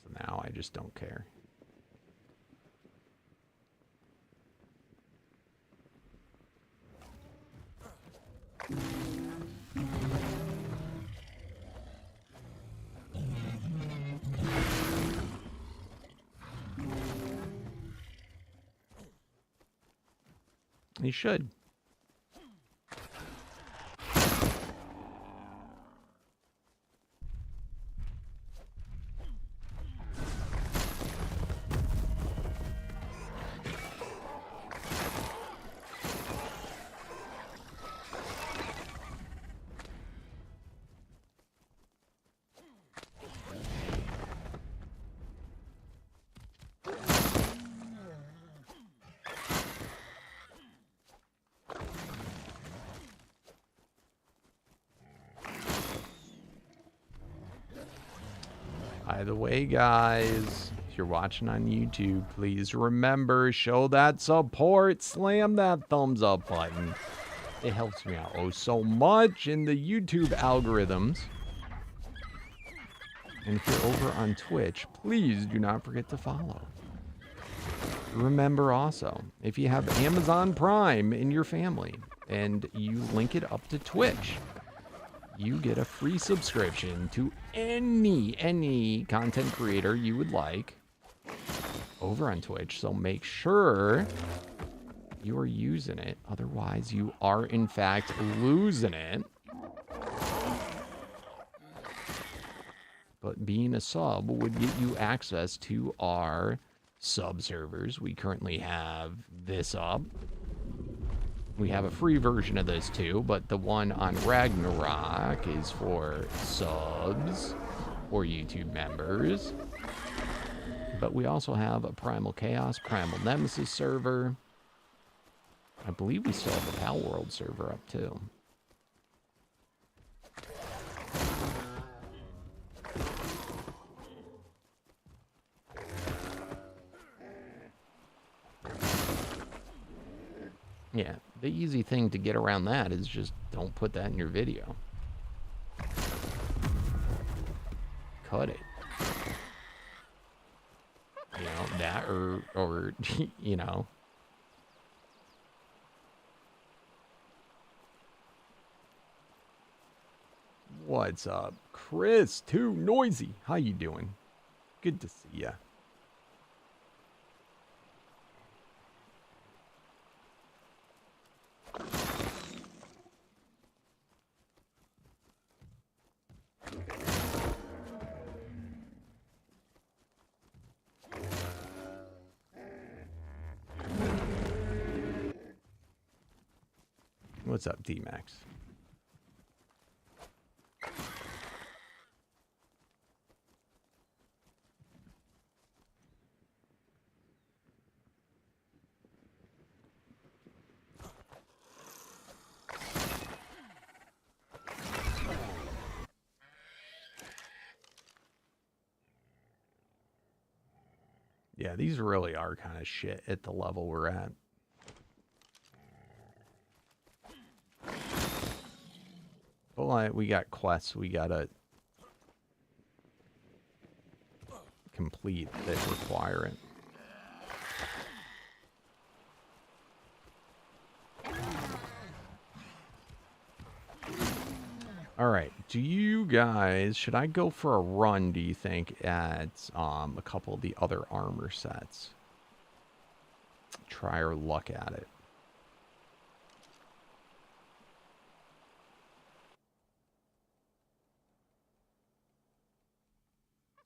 So now I just don't care. You should. By the way, guys, if you're watching on YouTube, please remember, show that support. Slam that thumbs up button. It helps me out so much in the YouTube algorithms. And if you're over on Twitch, please do not forget to follow. Remember also, if you have Amazon Prime in your family and you link it up to Twitch, you get a free subscription to any content creator you would like over on Twitch. So make sure you are using it. Otherwise, you are in fact losing it. But being a sub would get you access to our sub servers. We currently have this up. We have a free version of this too, but the one on Ragnarok is for subs or YouTube members. But we also have a Primal Chaos, Primal Nemesis server. I believe we still have a Pal World server up too. Yeah, the easy thing to get around that is just don't put that in your video. Cut it. You know, that or you know. What's up, Chris? Too noisy. How you doing? Good to see ya. What's up, DMAX? Yeah, these really are kind of shit at the level we're at. But we got quests we gotta complete that require it. All right, do you guys, should I go for a run, do you think, at a couple of the other armor sets? Try our luck at it.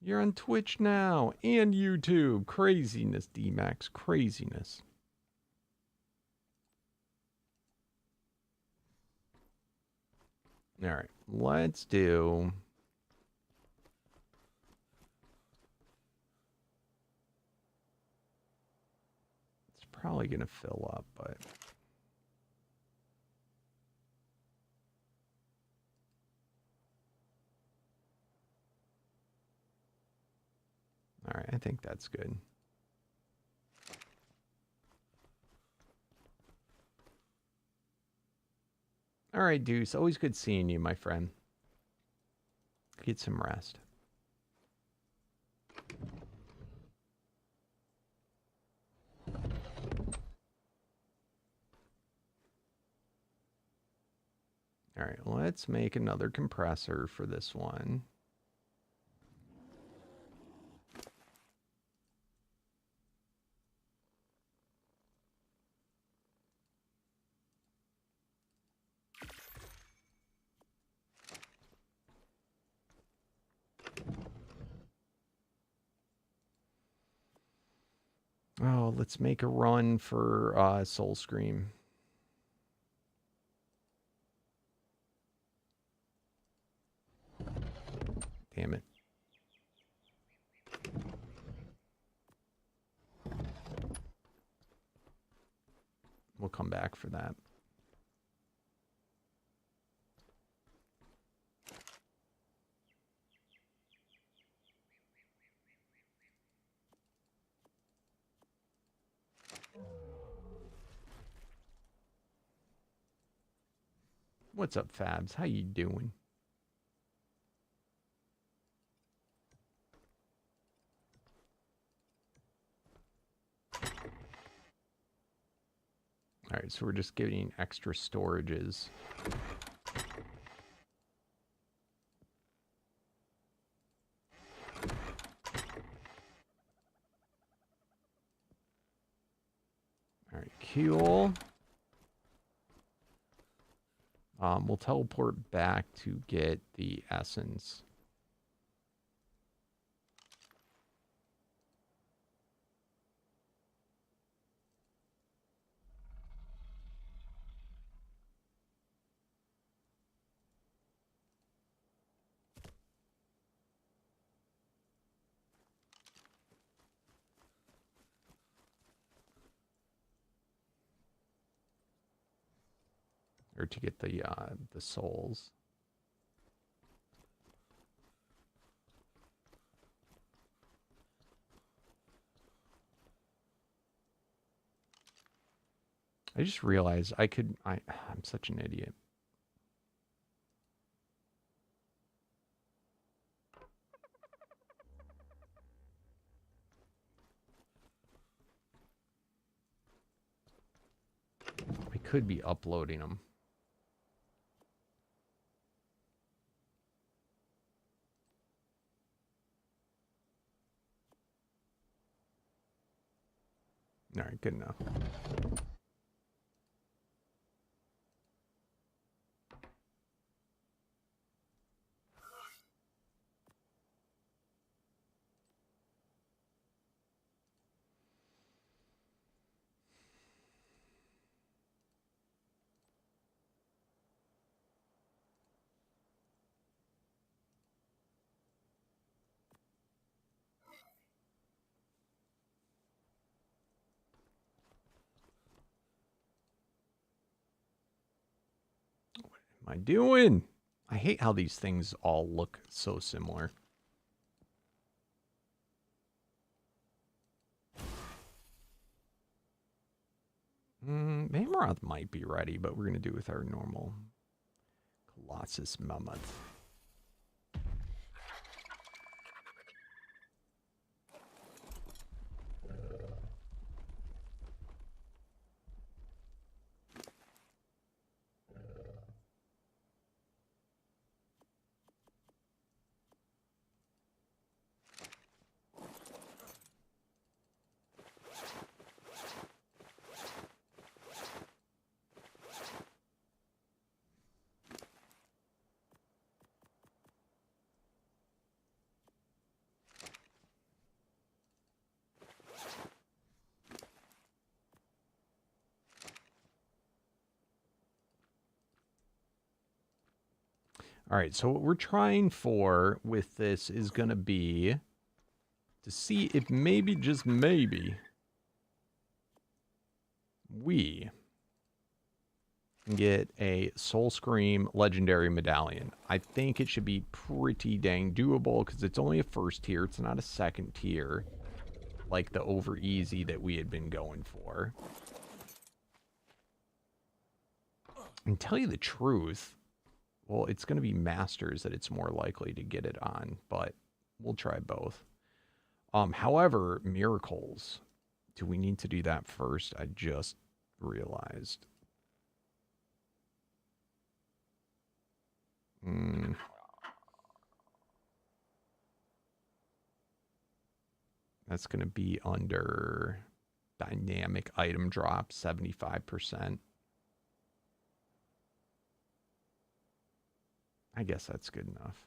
You're on Twitch now and YouTube. Craziness, DMAX, craziness. All right, let's do... It's probably going to fill up, but... All right, I think that's good. All right, Deuce, always good seeing you, my friend. Get some rest. All right, let's make another compressor for this one. Oh, let's make a run for Soul Scream. Damn it. We'll come back for that. What's up, Fabs? How you doing? All right, so we're just getting extra storages. All right, cool. We'll teleport back to get the essence. Or to get the souls. I just realized I'm such an idiot. I could be uploading them. All right, good enough. am I doing? I hate how these things all look so similar. Mammoth might be ready, but we're going to do with our normal Colossus mammoth. All right, so what we're trying for with this is going to be to see if maybe, just maybe, we can get a Soul Scream Legendary Medallion. I think it should be pretty dang doable because it's only a first tier. It's not a second tier like the over easy that we had been going for. And tell you the truth, well, it's going to be Masters that it's more likely to get it on, but we'll try both. However, Miracles, do we need to do that first? I just realized. That's going to be under dynamic item drop, 75%. I guess that's good enough.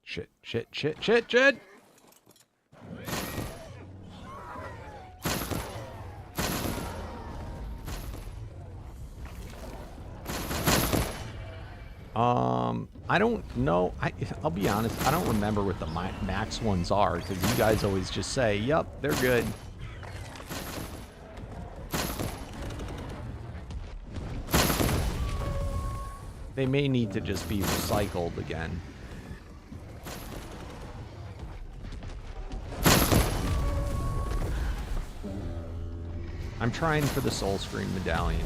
Shit, shit, shit, shit, shit! I don't know. I'll be honest. I don't remember what the max ones are because you guys always just say, "Yep, they're good." They may need to just be recycled again. I'm trying for the Soul Scream Medallion.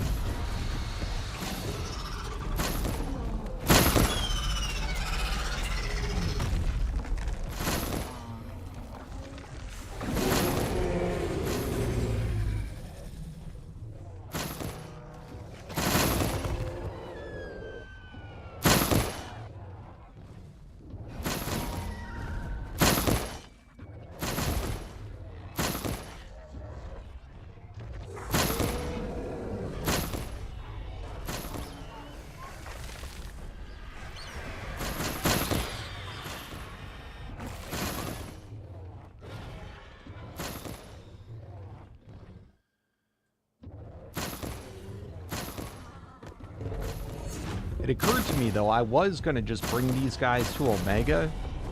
It occurred to me, though, I was going to just bring these guys to Omega,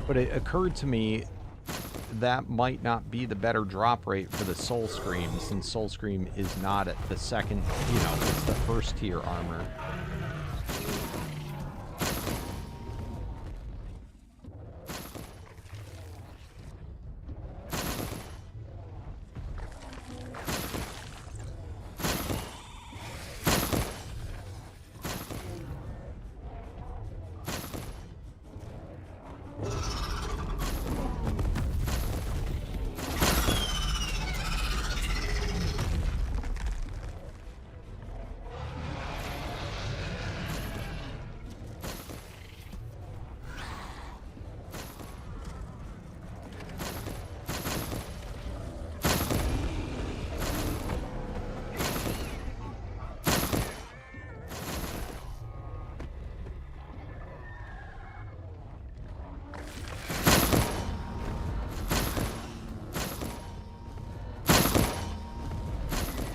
but it occurred to me that might not be the better drop rate for the Soul Scream, since Soul Scream is not at the second, you know, it's the first tier armor.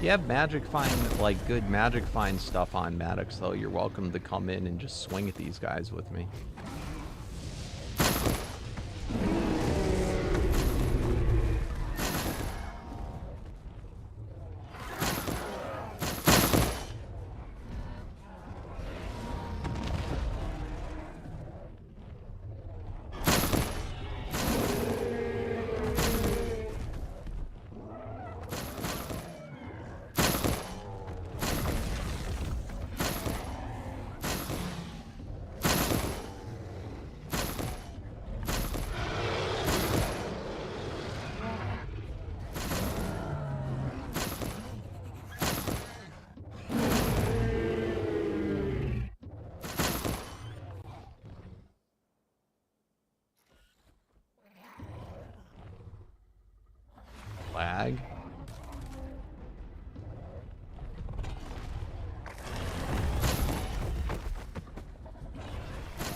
you have Magic Find, like good Magic Find stuff on Maddox, though, you're welcome to come in and just swing at these guys with me. Lag.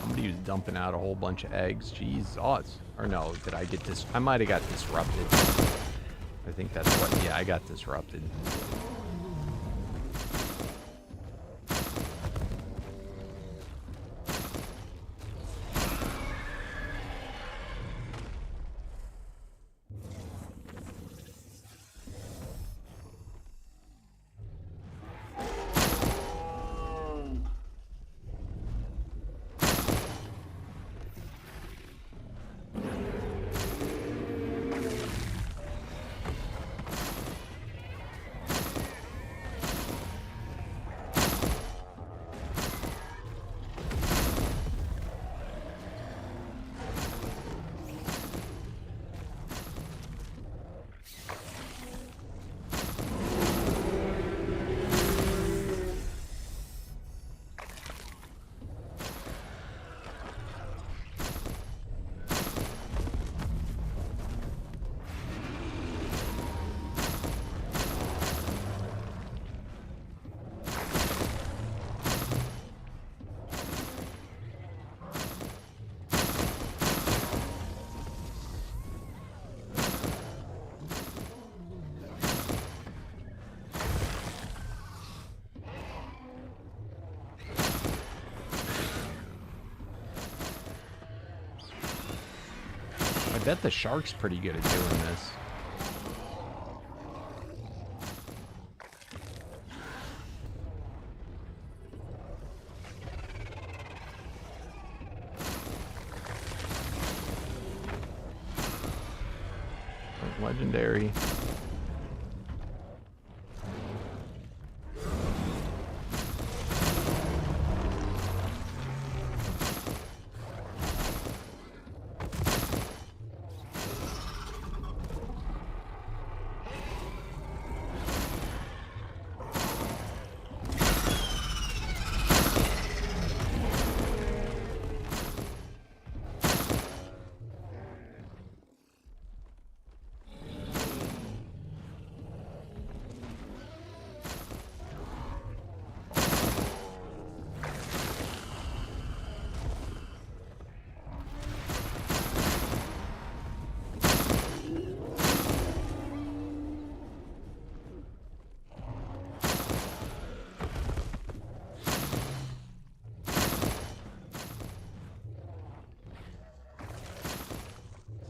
Somebody was dumping out a whole bunch of eggs. Jesus. Or no, did I get this? I might have got disrupted. I think that's what, yeah, I got disrupted. I bet the shark's pretty good at doing this. Legendary.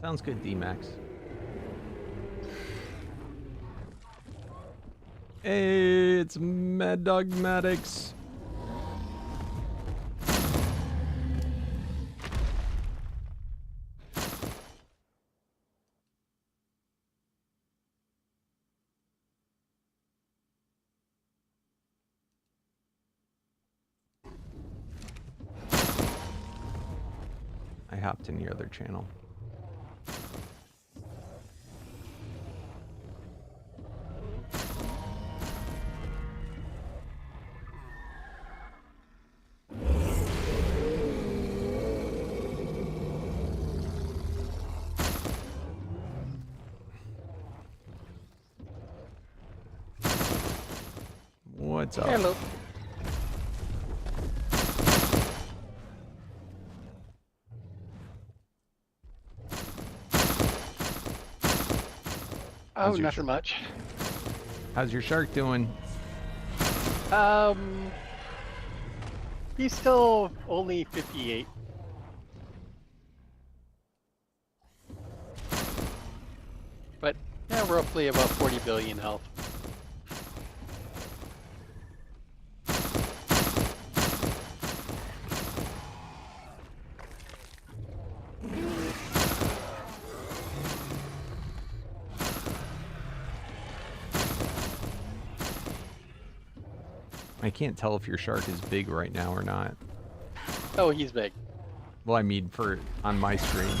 Sounds good, DMAX. Hey, it's Mad Dog Maddox. I hopped in your other channel. What's up? Hello. Oh, nothing much. How's your shark doing? He's still only 58. But yeah, roughly about 40 billion health. I can't tell if your shark is big right now or not. Oh, he's big. Well, I mean, on my screen.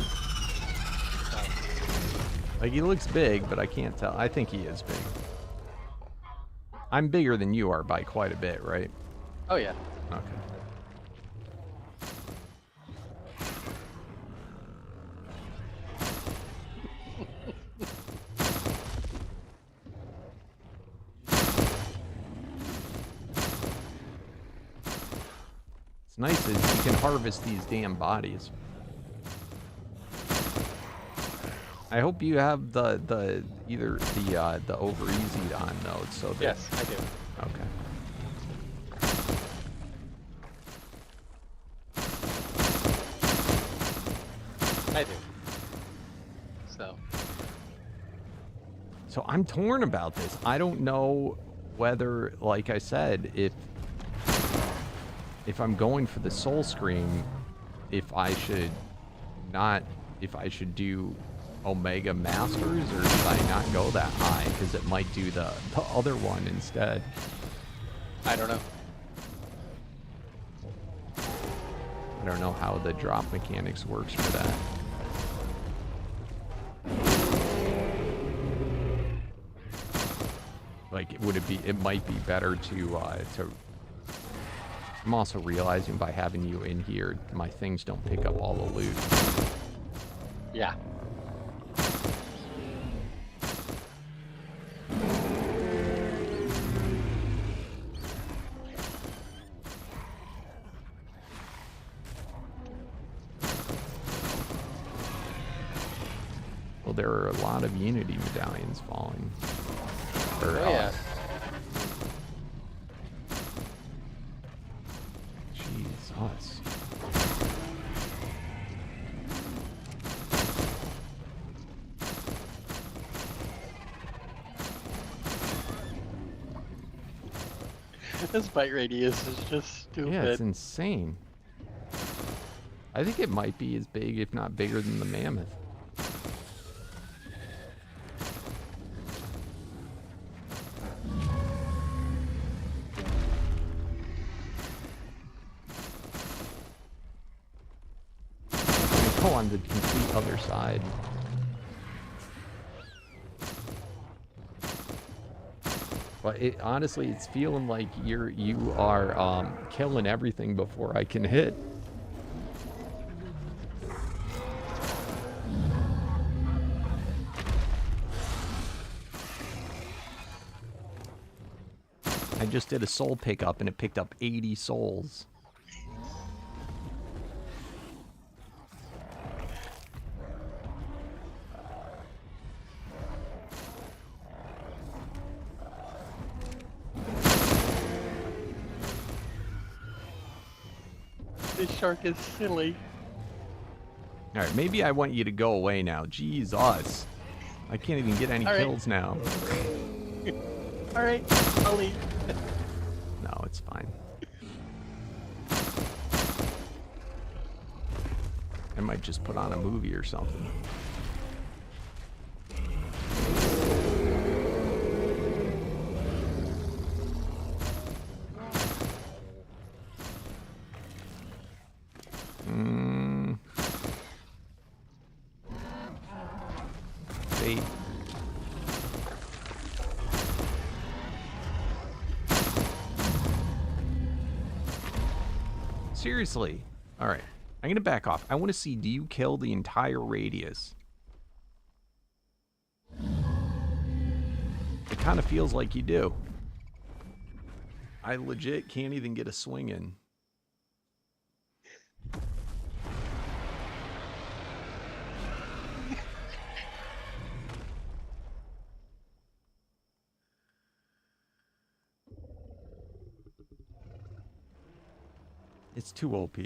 Like, he looks big, but I can't tell. I think he is big. I'm bigger than you are by quite a bit, right? Oh, yeah. Okay. What's nice is you can harvest these damn bodies. I hope you have either the over easy on node, so that... Yes, I do. Okay. I do. So I'm torn about this. I don't know whether, like I said, if I'm going for the soul scream, if I should do Omega Masters, or should I not go that high? Because it might do the other one instead. I don't know. I don't know how the drop mechanics works for that. Like, it might be better to I'm also realizing by having you in here, my things don't pick up all the loot. Yeah. Well, there are a lot of Unity medallions falling. Oh, yeah. Jesus. This bite radius is just stupid. Yeah, it's insane. I think it might be as big, if not bigger, than the mammoth. Go on the complete other side. But honestly, it's feeling like you are killing everything before I can hit. I just did a soul pickup and it picked up 80 souls. This shark is silly. Alright, maybe I want you to go away now. Jesus. I can't even get any kills now. Alright, I'll leave. No, it's fine. I might just put on a movie or something. Wait. Seriously. All right. I'm going to back off. I want to see, do you kill the entire radius? It kind of feels like you do. I legit can't even get a swing in. It's too OP.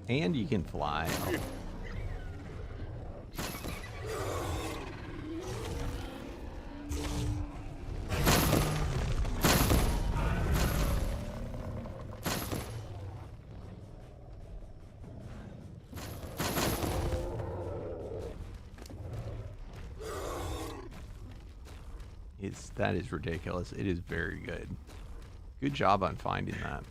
And you can fly. Oh. That is ridiculous. It is very good. Good job on finding that.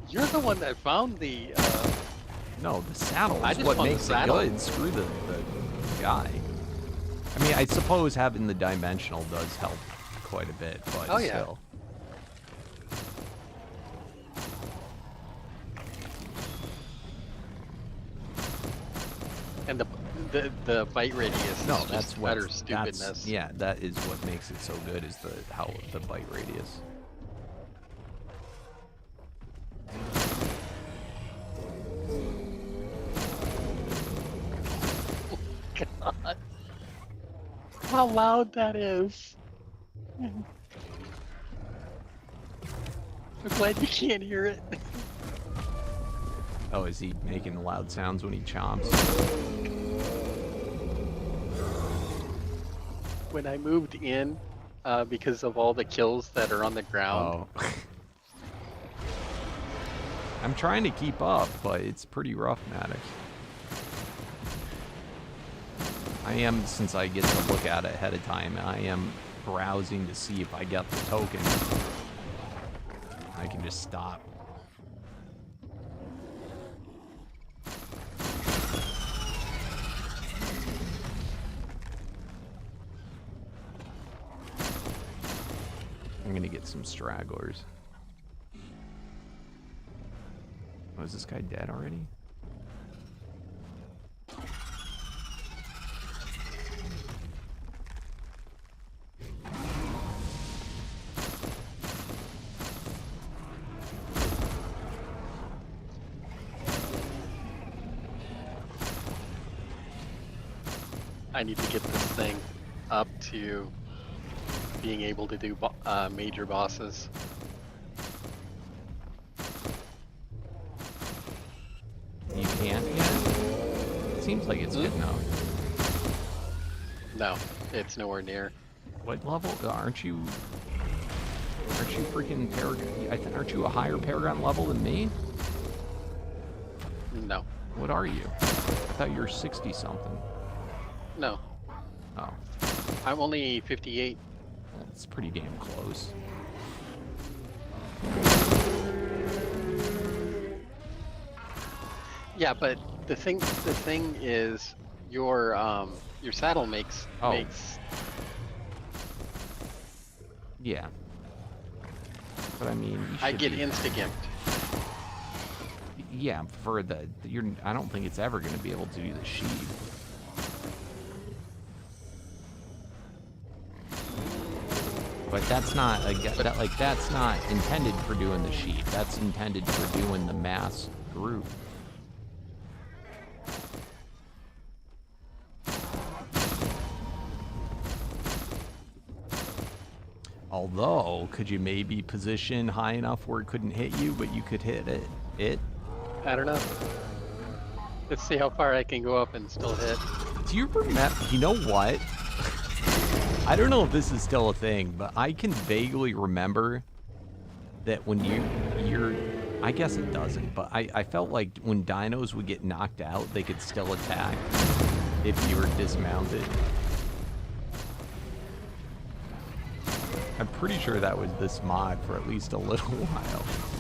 You're the one that found the. No, the saddle I is just what found the makes it saddle. good. Screw the guy. I mean, I suppose having the dimensional does help quite a bit, but Oh, yeah. still. And the bite radius. No, is that's just what. utter stupidness. Yeah, that is what makes it so good. Is the bite radius. God. How loud that is. I'm glad you can't hear it. Oh, is he making loud sounds when he chomps? When I moved in, because of all the kills that are on the ground. Oh. I'm trying to keep up, but it's pretty rough, Maddox. I am, since I get to look at it ahead of time, I am browsing to see if I get the token. I can just stop. I'm gonna get some stragglers. Oh, is this guy dead already? I need to get this thing up to being able to do major bosses. You can't yet? It seems like it's good enough. No, it's nowhere near. What level? Aren't you freaking Paragon? Aren't you a higher Paragon level than me? No. What are you? I thought you were 60 something. No. Oh, I'm only 58. well, it's pretty damn close. Yeah, but the thing is your saddle makes Yeah. But I mean, you I should get be- insta-gimped. Yeah, for I don't think it's ever going to be able to do the sheave. But that's not that's not intended for doing the sheave. That's intended for doing the mass group. Although, could you maybe position high enough where it couldn't hit you, but you could hit it? I don't know. Let's see how far I can go up and still hit. Do you remember? You know what? I don't know if this is still a thing, but I can vaguely remember that when you're I guess it doesn't, but I felt like when dinos would get knocked out, they could still attack if you were dismounted. I'm pretty sure that was this mod for at least a little while.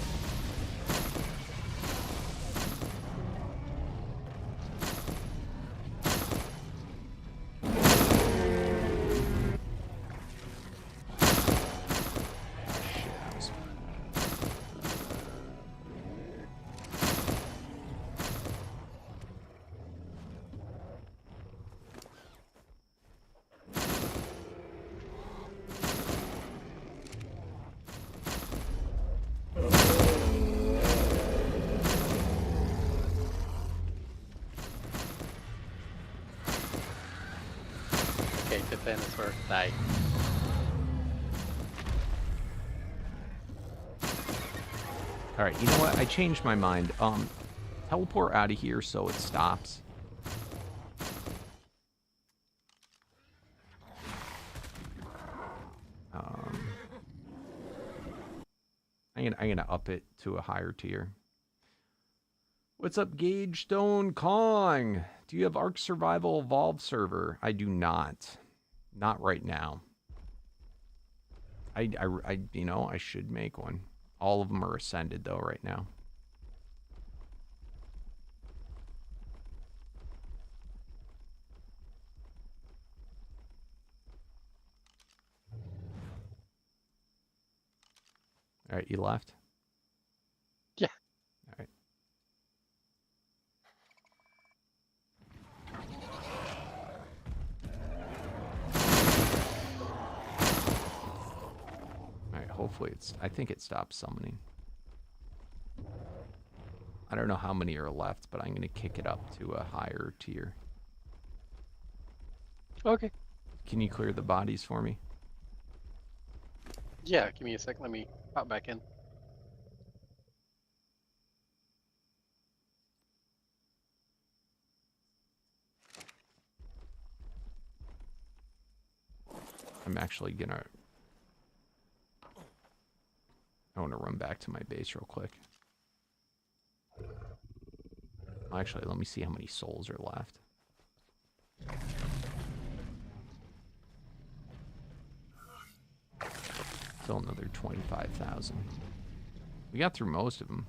the dinosaur die. All right, you know what? I changed my mind. Teleport out of here so it stops. I'm gonna up it to a higher tier. What's up, Gage Stone Kong? Do you have Ark Survival Evolved server? I do not. Not right now. You know, I should make one. All of them are ascended though right now. All right, you left? Yeah. All right. All right, hopefully I think it stops summoning. I don't know how many are left, but I'm going to kick it up to a higher tier. Okay. Can you clear the bodies for me? Yeah, give me a sec. Let me pop back in. I'm actually gonna... I want to run back to my base real quick. Actually, let me see how many souls are left. Still another 25,000. We got through most of them.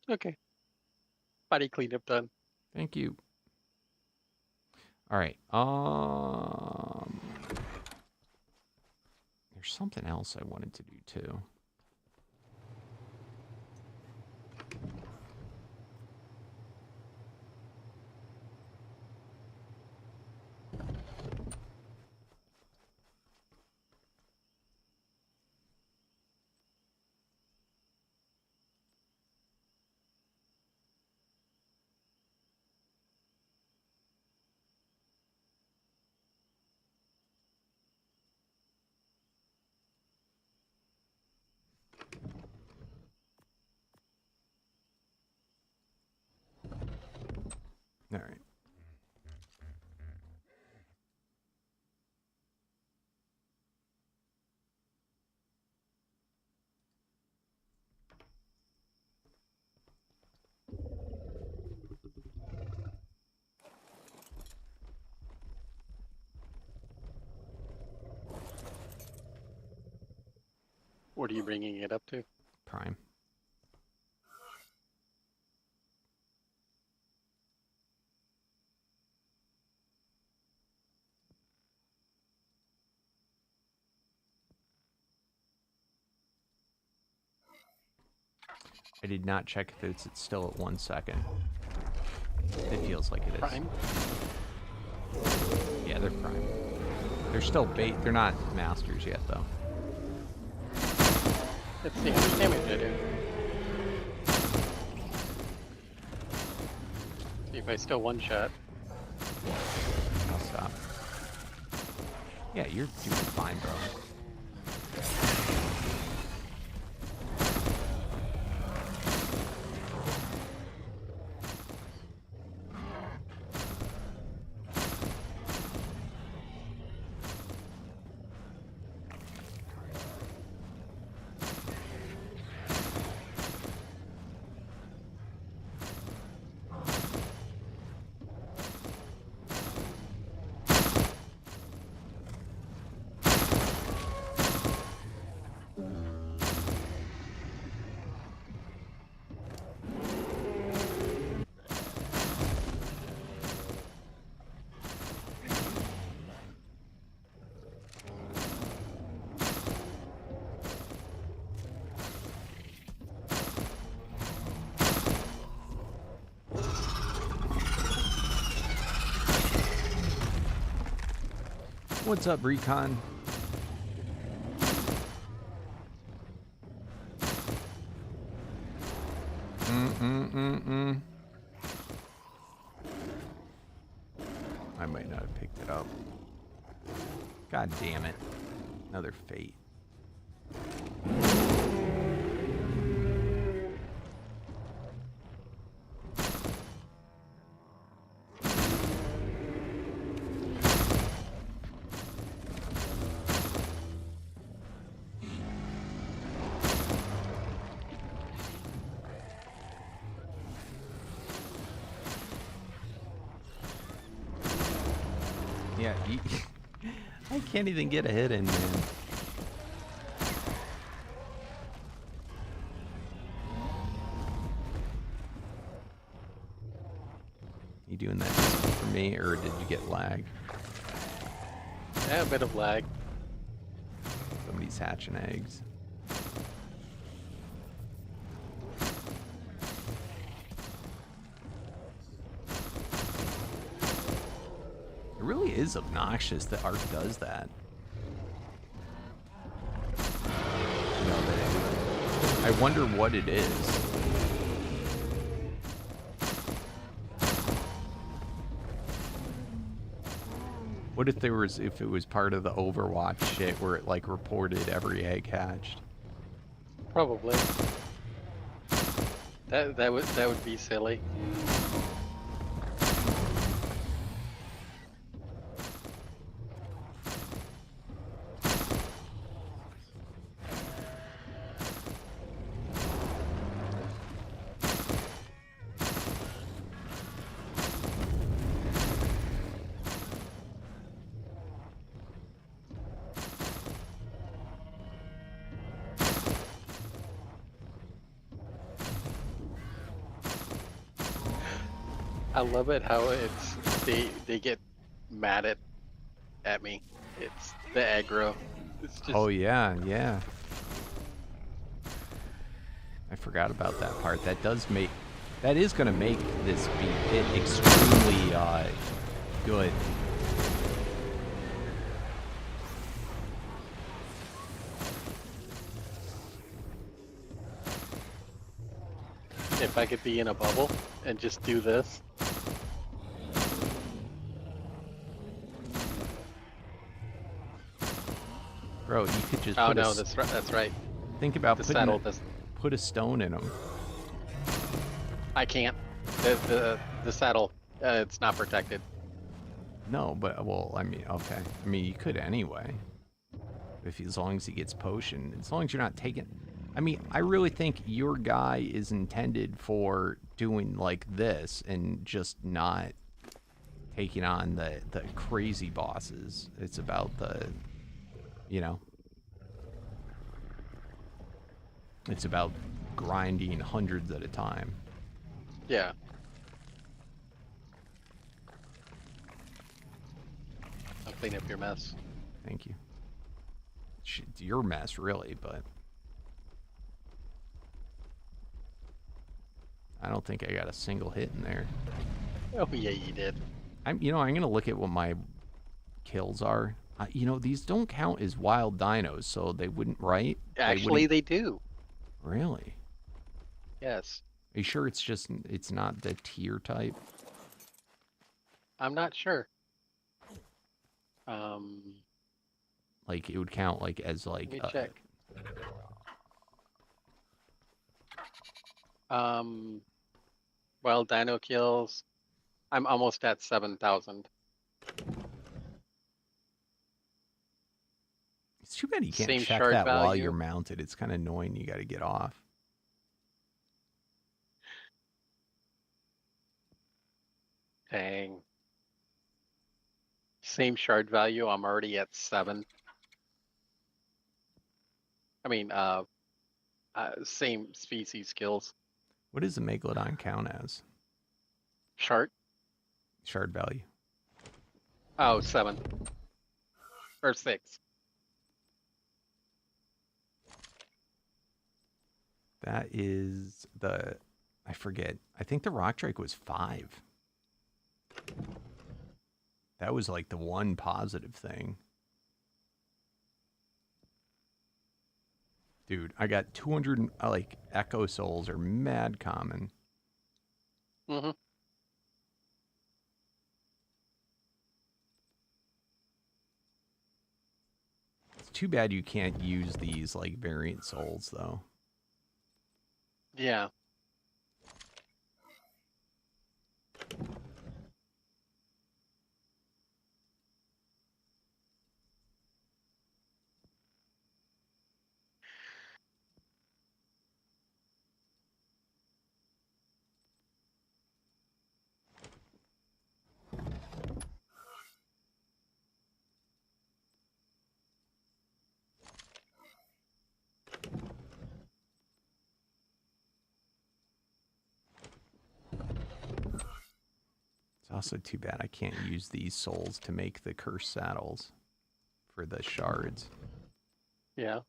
Okay. Body cleanup done. Thank you. All right. There's something else I wanted to do too. All right. What are you bringing it up to? Prime. I did not check if it's still at 1 second. It feels like it is. Prime? Yeah, they're prime. They're still bait. They're not masters yet, though. Let's see how much damage I do. See if I still one shot. I'll stop. Yeah, you're doing fine, bro. What's up, Recon? I might not have picked it up. God damn it. Another fate. Yeah, I can't even get a hit in, man. You doing that just for me, or did you get lag? Yeah, a bit of lag. Somebody's hatching eggs. It really is obnoxious that Ark does that. You know, I wonder what it is. What if it was part of the Overwatch shit where it like reported every egg hatched? Probably. That would be silly. I love it how they get mad at me. It's the aggro. It's just Oh yeah, yeah. I forgot about that part. That is gonna make this be extremely good. if I could be in a bubble and just do this. Bro, you could just Oh no, that's right. think about The saddle does. put a stone in them. I can't. The saddle, it's not protected. No, but well, I mean, okay. I mean, you could anyway. As long as he gets potion, as long as you're not taking. I mean, I really think your guy is intended for doing like this and just not taking on the crazy bosses. It's about the, you know, it's about grinding hundreds at a time. Yeah. I'll clean up your mess. Thank you. It's your mess, really, but I don't think I got a single hit in there. Oh yeah, you did. I'm gonna look at what my kills are. These don't count as wild dinos, so they wouldn't, right? Actually, they do. Really? Yes. Are you sure it's not the tier type? I'm not sure. Like it would count like as like. Let me check. Well, dino kills. I'm almost at 7,000. It's too bad you can't Same check shard that while value. you're mounted. It's kind of annoying. You got to get off. Dang. Same shard value. I'm already at 7. I mean, same species skills. What does the Megalodon count as? Shard? Shard value. Oh, 7. Or 6. That is I forget. I think the Rock Drake was 5. That was like the one positive thing. Dude, I got 200, like, Echo Souls are mad common. Mm-hmm. It's too bad you can't use these, like, variant souls, though. Yeah. It's also too bad I can't use these souls to make the cursed saddles for the shards. Yeah.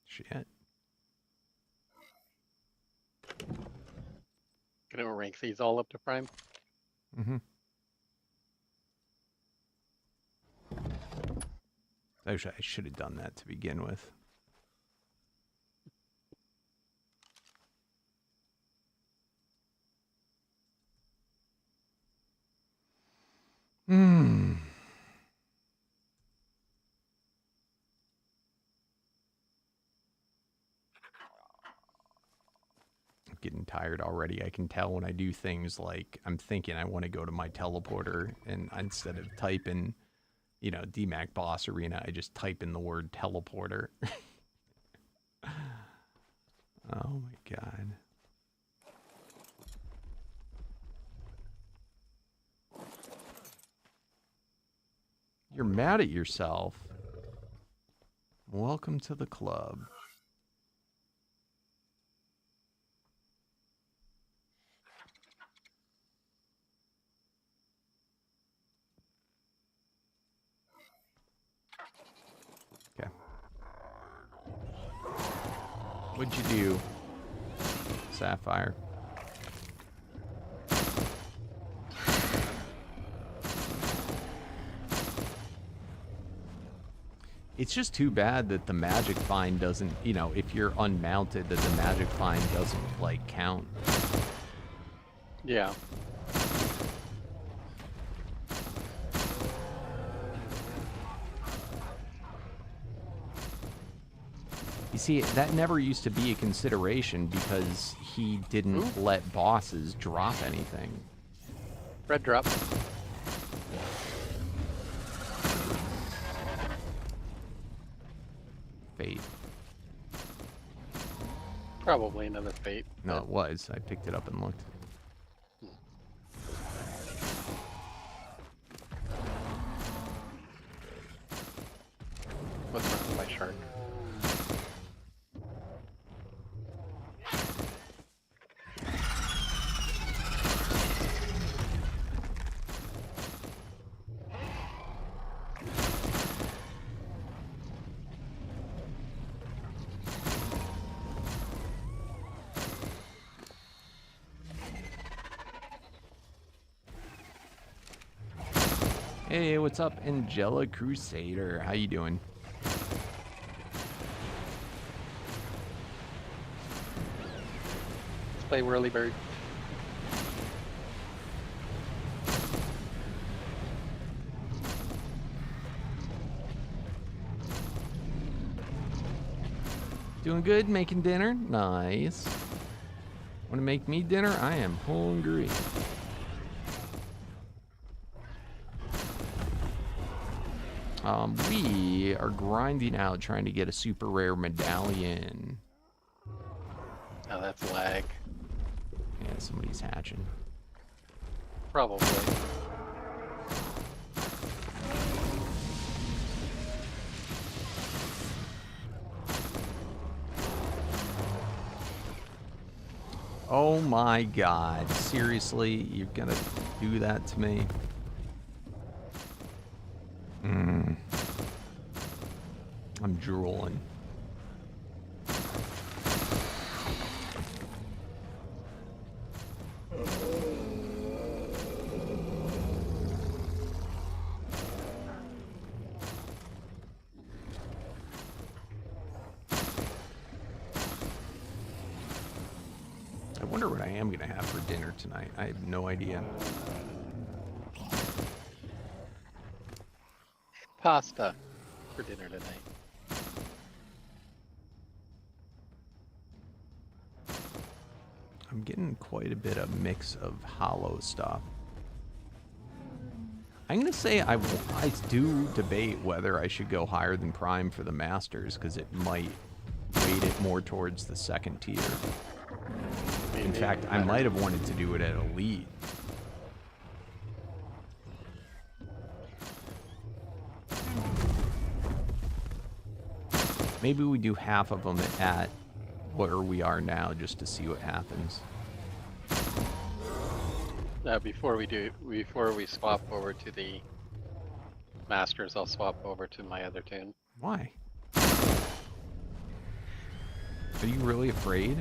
Shit. Gonna rank these all up to prime. Mm-hmm. I should have done that to begin with. Hmm. I'm getting tired already. I can tell when I do things like I'm thinking I want to go to my teleporter, and instead of typing, you know, DMAC boss arena, I just type in the word teleporter. Oh my god. You're mad at yourself. Welcome to the club. Okay. What'd you do, Sapphire? It's just too bad that the magic find doesn't, you know, if you're unmounted, that the magic find doesn't, like, count. Yeah. You see, that never used to be a consideration because he didn't let bosses drop anything. Red drop. Fate. Probably another fate. No, it was. I picked it up and looked. What's wrong with my shark? Hey, what's up, Angela Crusader? How you doing? Let's play Whirly Bird. Doing good? Making dinner? Nice. Want to make me dinner? I am hungry. We are grinding out trying to get a super rare medallion. Oh, that's lag. Yeah, somebody's hatching. Probably. Oh my god. Seriously? You're gonna do that to me? I'm drooling. I wonder what I am going to have for dinner tonight. I have no idea. Pasta for dinner tonight. I'm getting quite a bit of mix of hollow stuff. I'm going to say I do debate whether I should go higher than Prime for the Masters, because it might weight it more towards the second tier. In fact, I might have wanted to do it at Elite. Maybe we do half of them at where we are now, just to see what happens. Before we swap over to the Masters, I'll swap over to my other tune. Why? Are you really afraid?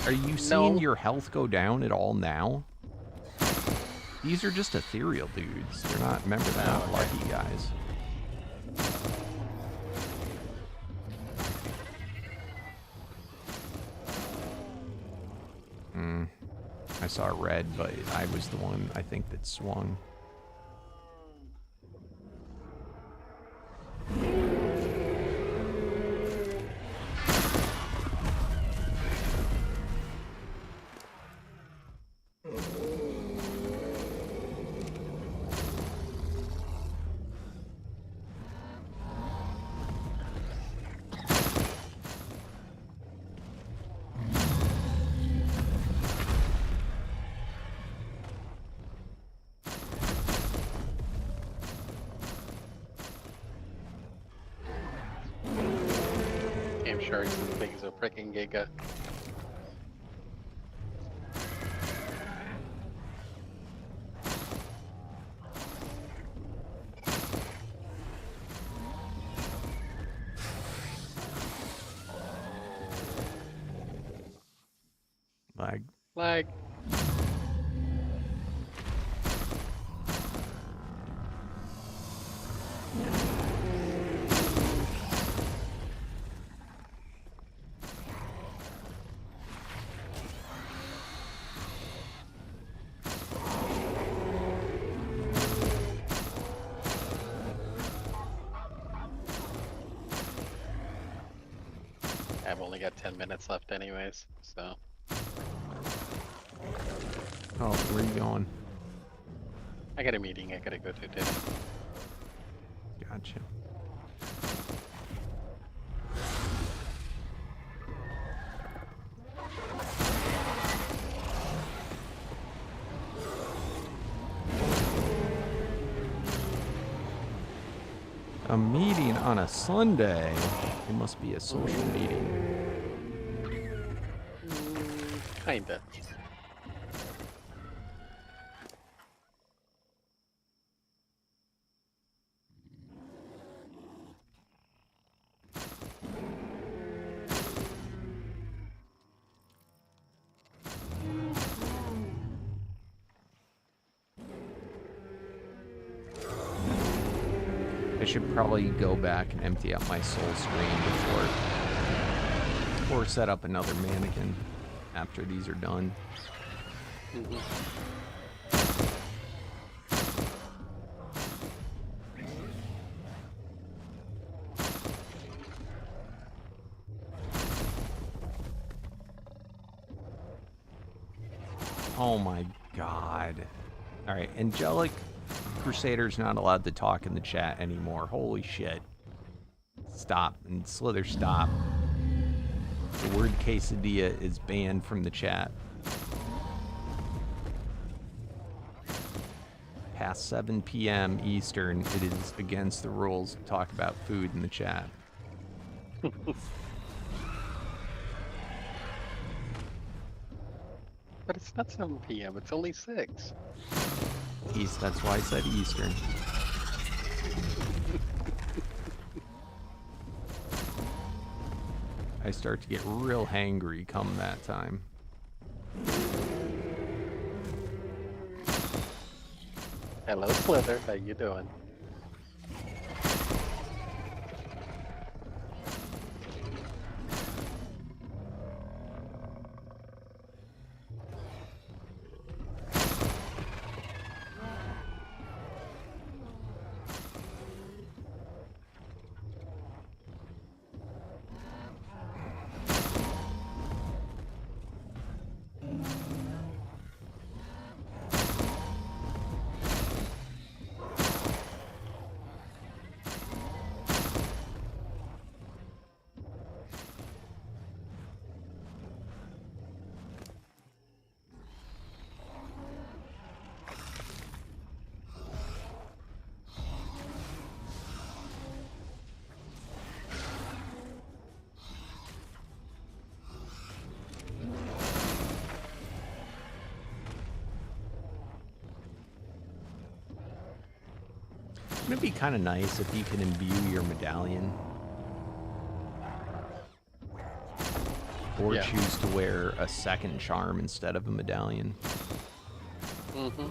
Are you seeing your health go down at all now? These are just ethereal dudes. They're not, remember, they're not lucky guys. I saw red, but I was the one, I think, that swung. Sharks and things are freaking giga. Lag. Lag. I've only got 10 minutes left anyways, so. Oh, where are you going? I got a meeting I gotta go to today. Gotcha. A meeting on a Sunday? It must be a social meeting. Kinda. I should probably go back and empty out my soul screen before, or set up another mannequin after these are done. Oh my god. Alright, Angelic Crusader's not allowed to talk in the chat anymore. Holy shit. Stop. And Slither, stop. The word quesadilla is banned from the chat. Past 7 p.m. Eastern, it is against the rules to talk about food in the chat. But it's not 7 p.m., it's only 6. East, that's why I said Eastern. I start to get real hangry come that time. Hello, Slither. How you doing? Wouldn't it be kind of nice if you can imbue your medallion? Or Yeah. choose to wear a second charm instead of a medallion. Mm-hmm.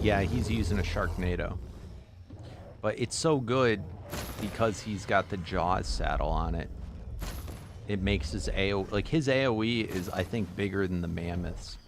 Yeah, he's using a Sharknado. But it's so good because he's got the Jaws saddle on it. It makes his AoE... Like, his AoE is, I think, bigger than the Mammoth's.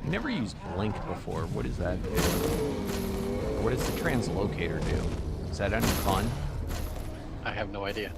I never used Blink before. What does that do? What does the Translocator do? Is that any fun? I have no idea.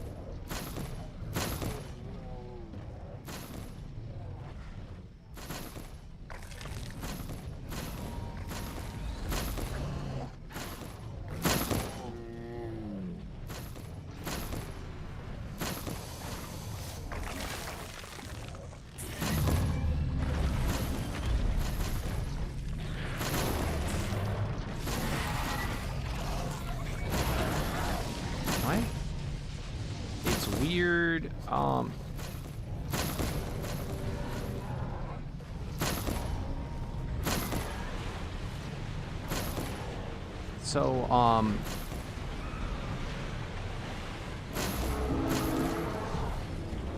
What? It's weird.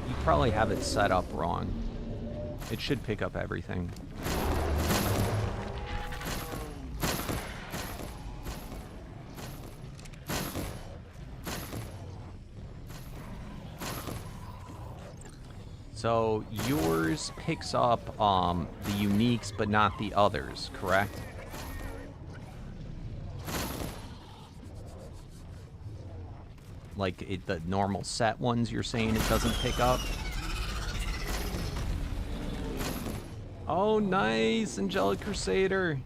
You probably have it set up wrong. It should pick up everything. So yours picks up the uniques, but not the others, correct? Like the normal set ones, you're saying it doesn't pick up? Oh, nice, Angelic Crusader.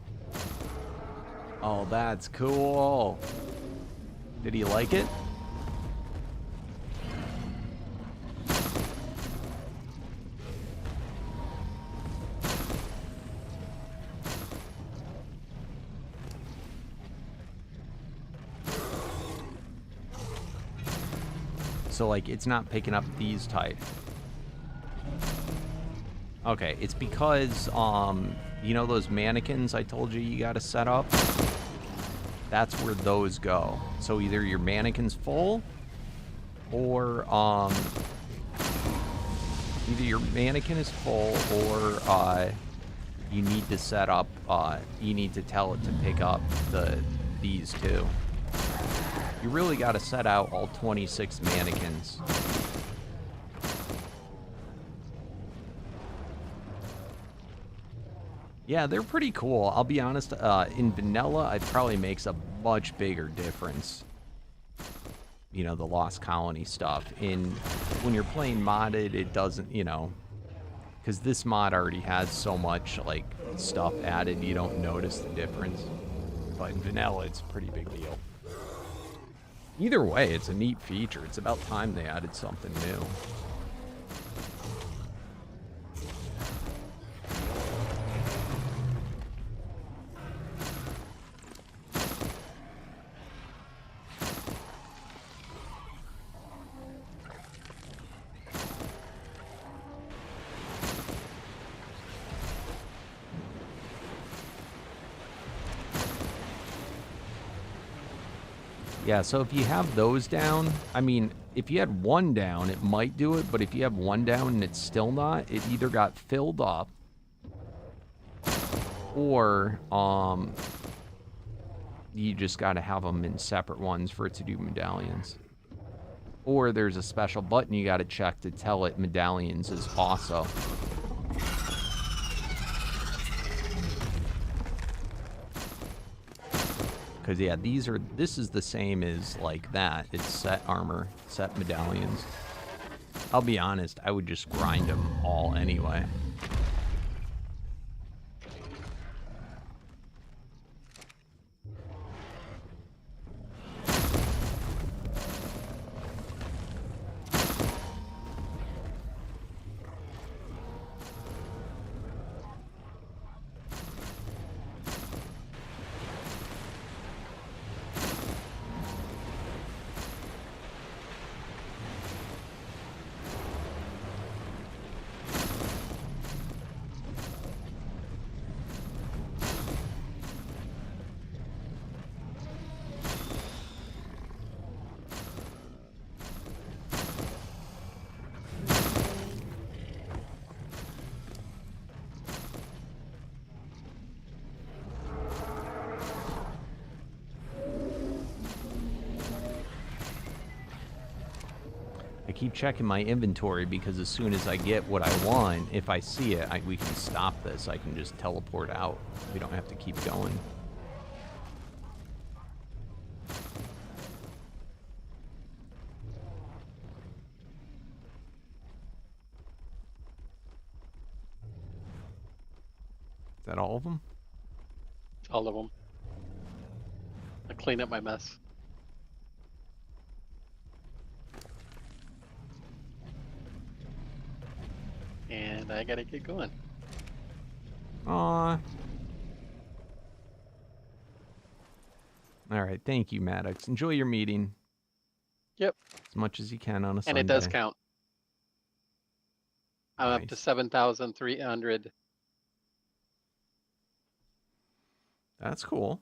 Oh, that's cool. Did he like it? So, like, it's not picking up these type. Okay, it's because, you know those mannequins I told you you gotta set up? That's where those go. So either your mannequin's full, or, either your mannequin is full, or, you need to set up, you need to tell it to pick up these two. You really gotta set out all 26 mannequins. Yeah, they're pretty cool. I'll be honest, in vanilla, it probably makes a much bigger difference. You know, the Lost Colony stuff. When you're playing modded, it doesn't, you know, because this mod already has so much, like, stuff added, you don't notice the difference. But in vanilla, it's a pretty big deal. Either way, it's a neat feature. It's about time they added something new. Yeah, so if you have those down, I mean, if you had one down, it might do it, but if you have one down and it's still not, it either got filled up, or, you just gotta have them in separate ones for it to do medallions. Or there's a special button you gotta check to tell it medallions is also. Because, yeah, this is the same as, like, that. It's set armor, set medallions. I'll be honest, I would just grind them all anyway. I keep checking my inventory because as soon as I get what I want, if I see it, we can stop this. I can just teleport out. We don't have to keep going. Is that all of them? All of them. I clean up my mess. And I gotta get going. Aw. All right, thank you, Maddox. Enjoy your meeting. Yep. As much as you can on a Sunday. And it does count. I'm Nice. up to 7,300. That's cool.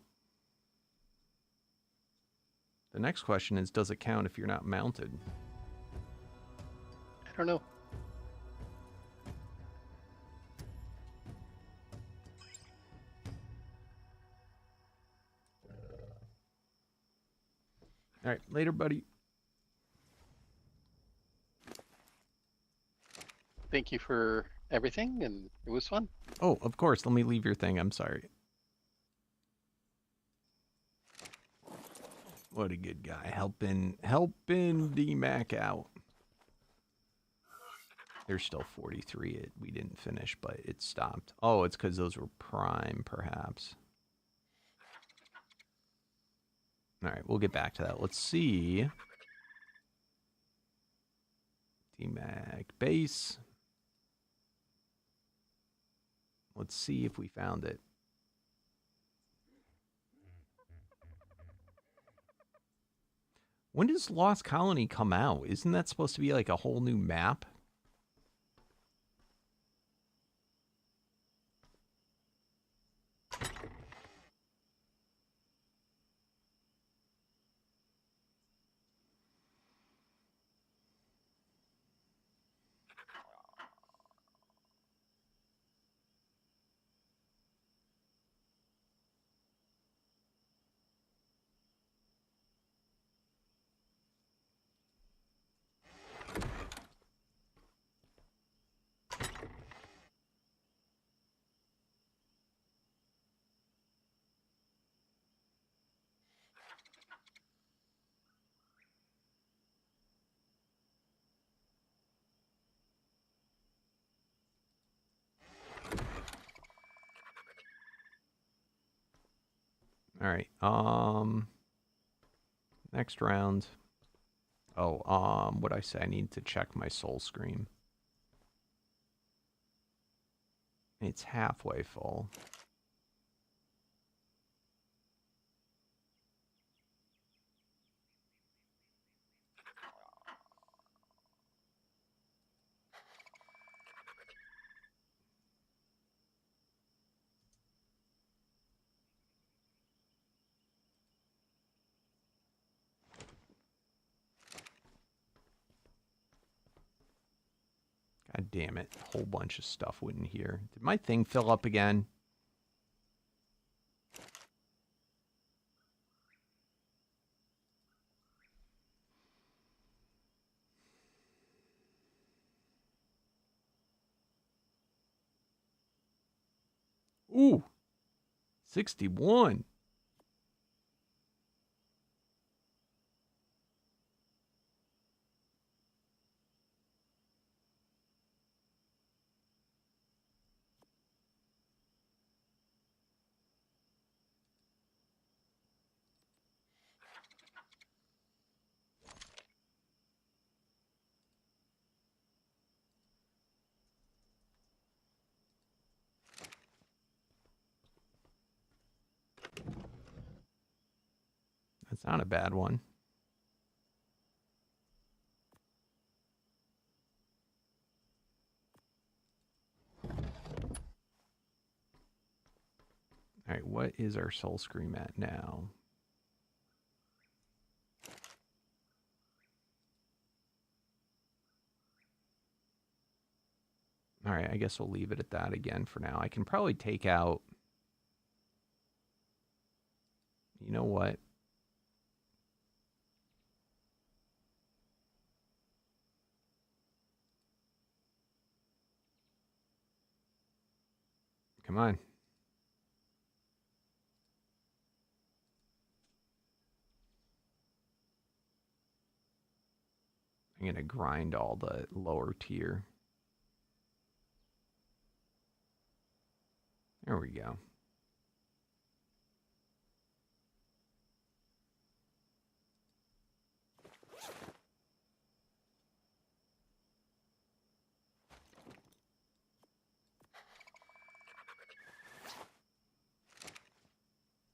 The next question is, does it count if you're not mounted? I don't know. All right, later, buddy. Thank you for everything, and it was fun. Oh, of course. Let me leave your thing. I'm sorry. What a good guy. Helping DMAC out. There's still 43 we didn't finish, but it stopped. Oh, it's because those were prime, perhaps. All right, we'll get back to that. Let's see. DMAC base. Let's see if we found it. When does Lost Colony come out? Isn't that supposed to be like a whole new map? All right. Next round. Oh, what'd I say? I need to check my soul screen. It's halfway full. God damn it. A whole bunch of stuff went in here. Did my thing fill up again? Ooh. 61. That's not a bad one. All right, what is our soul scream at now? All right, I guess we'll leave it at that again for now. I can probably take out... You know what? Come on. I'm going to grind all the lower tier. There we go.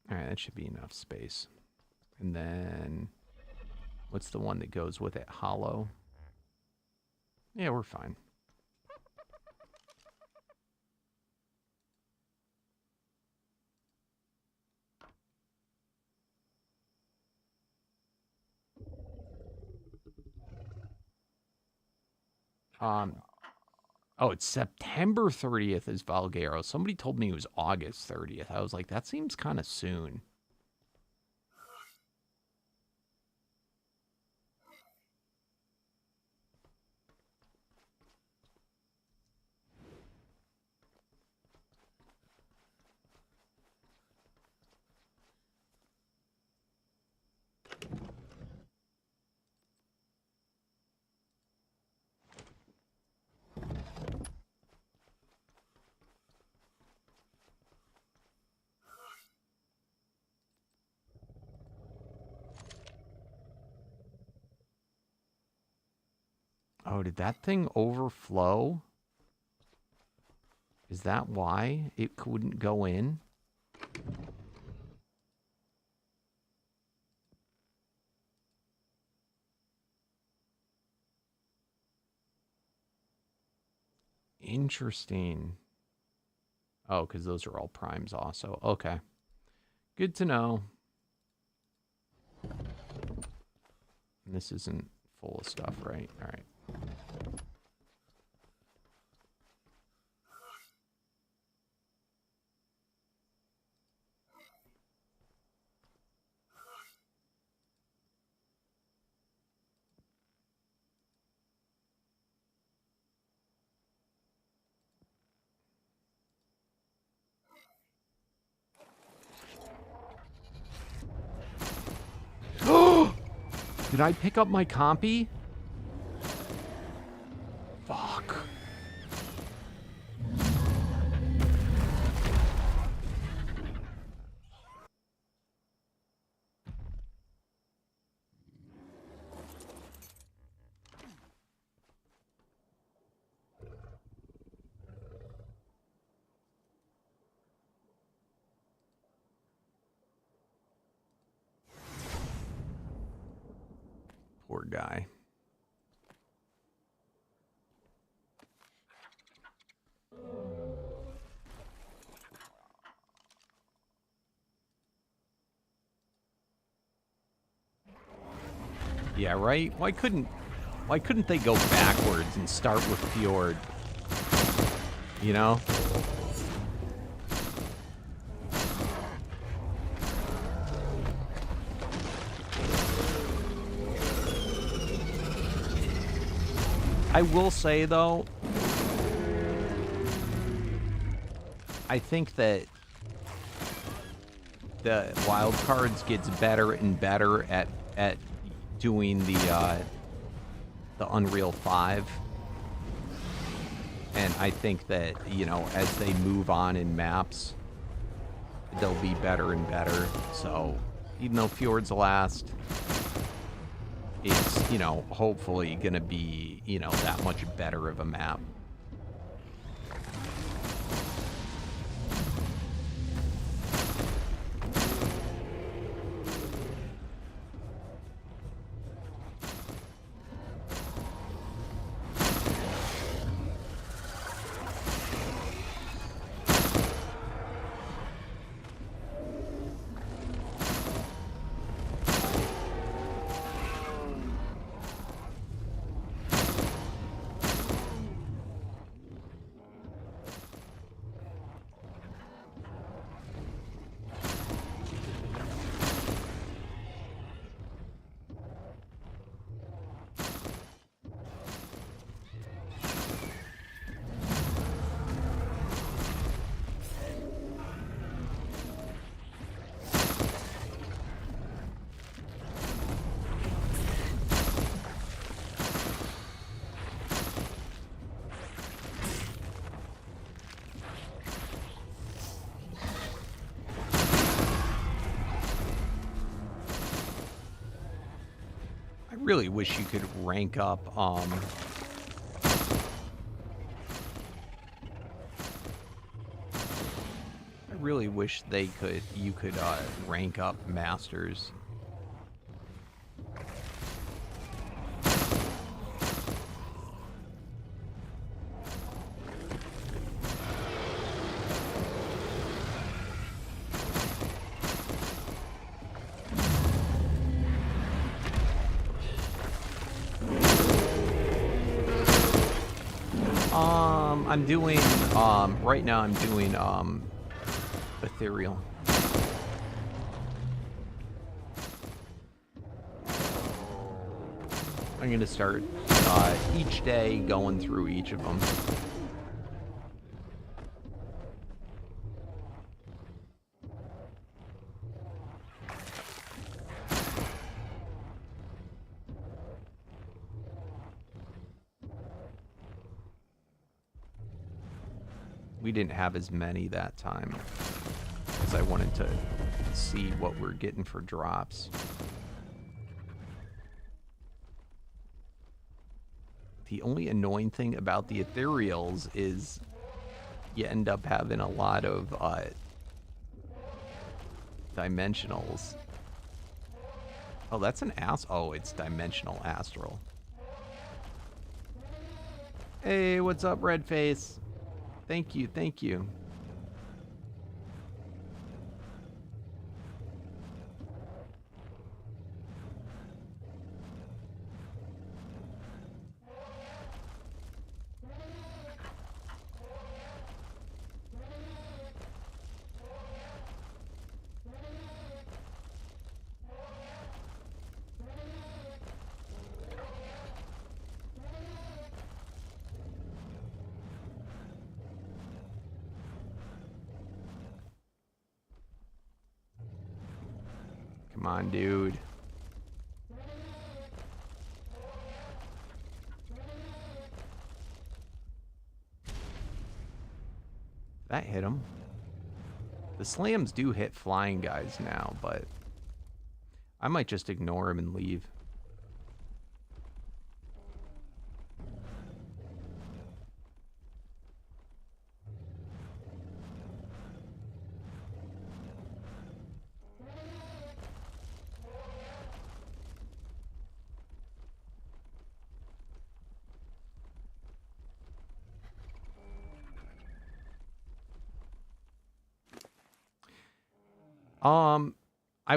All right, that should be enough space. And then, what's the one that goes with it? Hollow? Yeah, we're fine. Oh, it's September 30th is Valguero. Somebody told me it was August 30th. I was like, that seems kind of soon. Oh, did that thing overflow? Is that why it couldn't go in? Interesting. Oh, because those are all primes also. Okay. Good to know. And this isn't full of stuff, right? All right. Did I pick up my compy? Fuck. Poor guy. Yeah, right? Why couldn't they go backwards and start with Fjord? You know? I will say, though, I think that the wild cards gets better and better at doing the Unreal 5. And I think that, you know, as they move on in maps, they'll be better and better. So, even though Fjord's the last, it's, you know, hopefully gonna be, you know, that much better of a map. Really wish you could rank up I really wish you could rank up masters. I'm doing, right now I'm doing, ethereal. I'm gonna start, each day going through each of them. We didn't have as many that time because I wanted to see what we're getting for drops. The only annoying thing about the ethereals is you end up having a lot of dimensionals. Oh, that's an oh, it's dimensional astral. Hey, what's up, Redface? Thank you, thank you. Come on, dude. That hit him. The slams do hit flying guys now, but I might just ignore him and leave.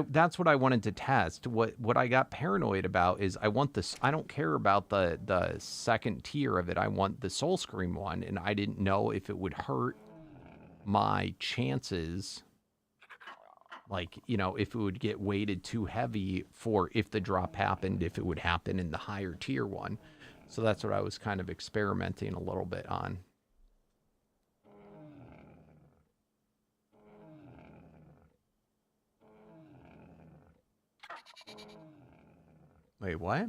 That's what I wanted to test. What I got paranoid about is I want this. I don't care about the second tier of it. I want the Soul Scream one, and I didn't know if it would hurt my chances. Like, you know, if it would get weighted too heavy for if the drop happened, if it would happen in the higher tier one. So that's what I was kind of experimenting a little bit on. Wait, what?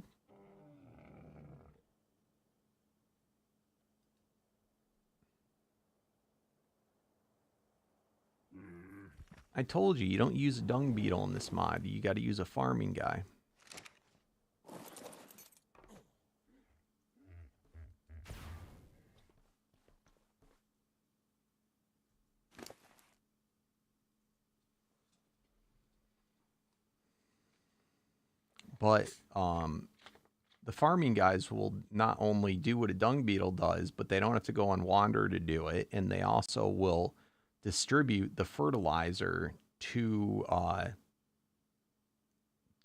I told you, you don't use a dung beetle in this mod. You got to use a farming guy. But the farming guys will not only do what a dung beetle does, but they don't have to go on wander to do it, and they also will distribute the fertilizer to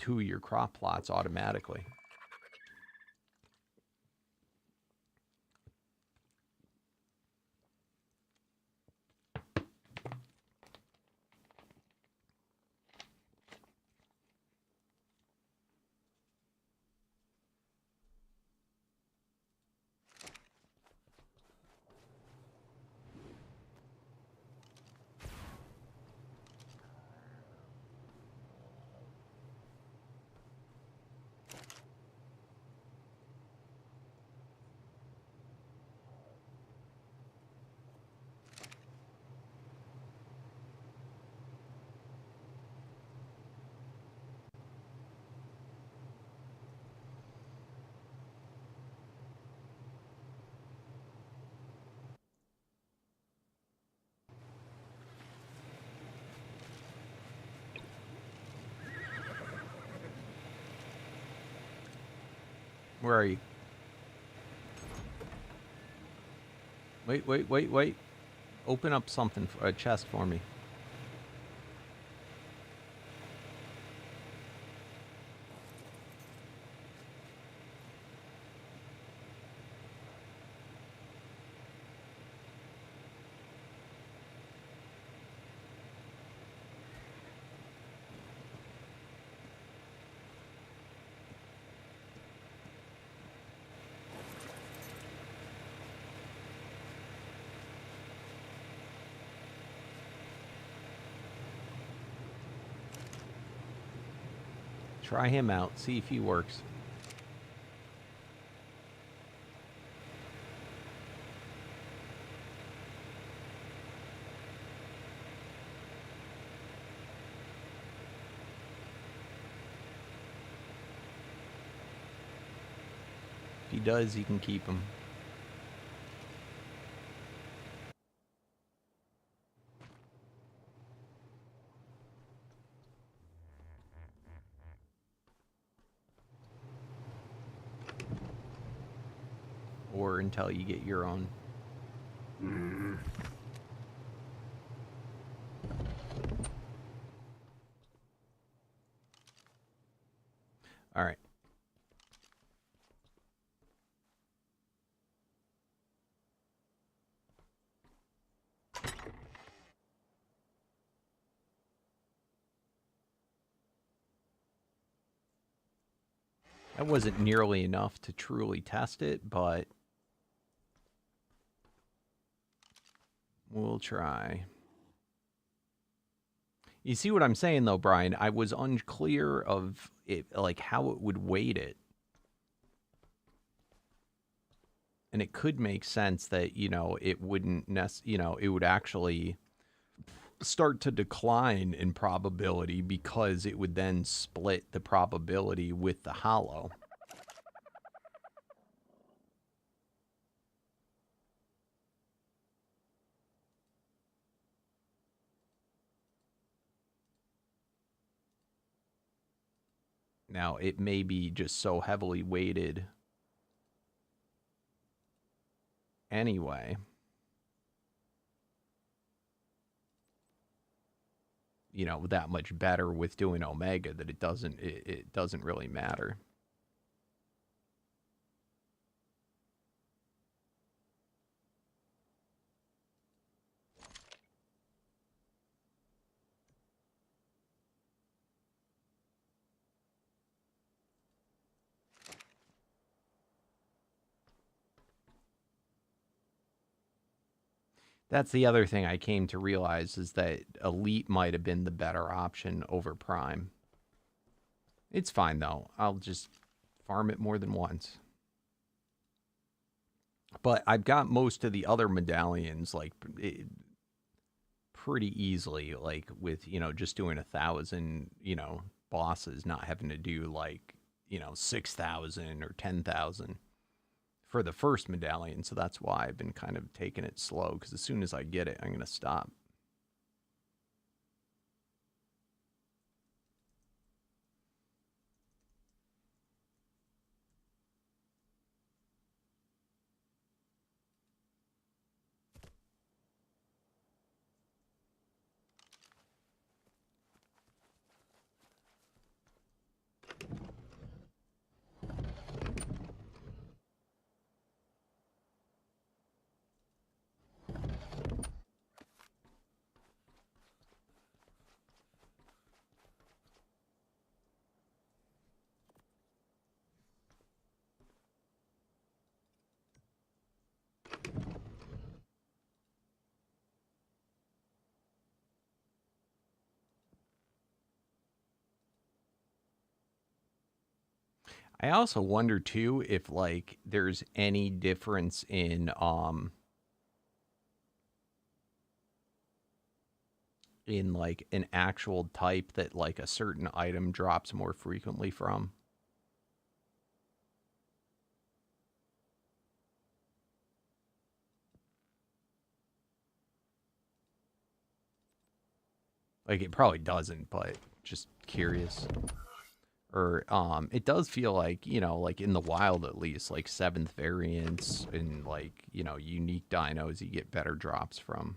your crop plots automatically. Where are you? Wait. Open up something, for a chest for me. Try him out, see if he works. If he does, he can keep them. Or until you get your own. All right. That wasn't nearly enough to truly test it, but we'll try. You see what I'm saying, though, Brian? I was unclear of it, like how it would weight it. And it could make sense that, you know, it wouldn't, you know, it would actually start to decline in probability because it would then split the probability with the hollow. Now, it may be just so heavily weighted anyway. You know, that much better with doing Omega that it doesn't really matter. That's the other thing I came to realize is that Elite might have been the better option over Prime. It's fine, though. I'll just farm it more than once. But I've got most of the other medallions, like, pretty easily, like, with, you know, just doing 1,000, you know, bosses, not having to do, like, you know, 6,000 or 10,000. For the first medallion, so that's why I've been kind of taking it slow, because as soon as I get it, I'm going to stop. I also wonder too if like there's any difference in like an actual type that like a certain item drops more frequently from. Like it probably doesn't, but just curious. Or it does feel like, you know, like in the wild at least, like 7th variants and like, you know, unique dinos you get better drops from.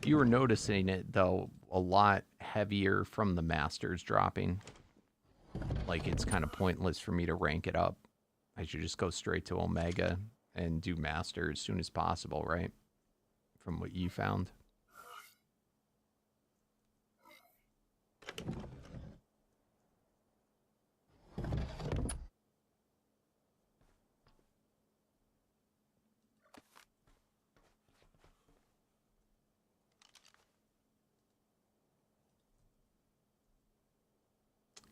You were noticing it though a lot heavier from the masters dropping. like it's kind of pointless for me to rank it up. I should just go straight to Omega and do Master as soon as possible, right? From what you found.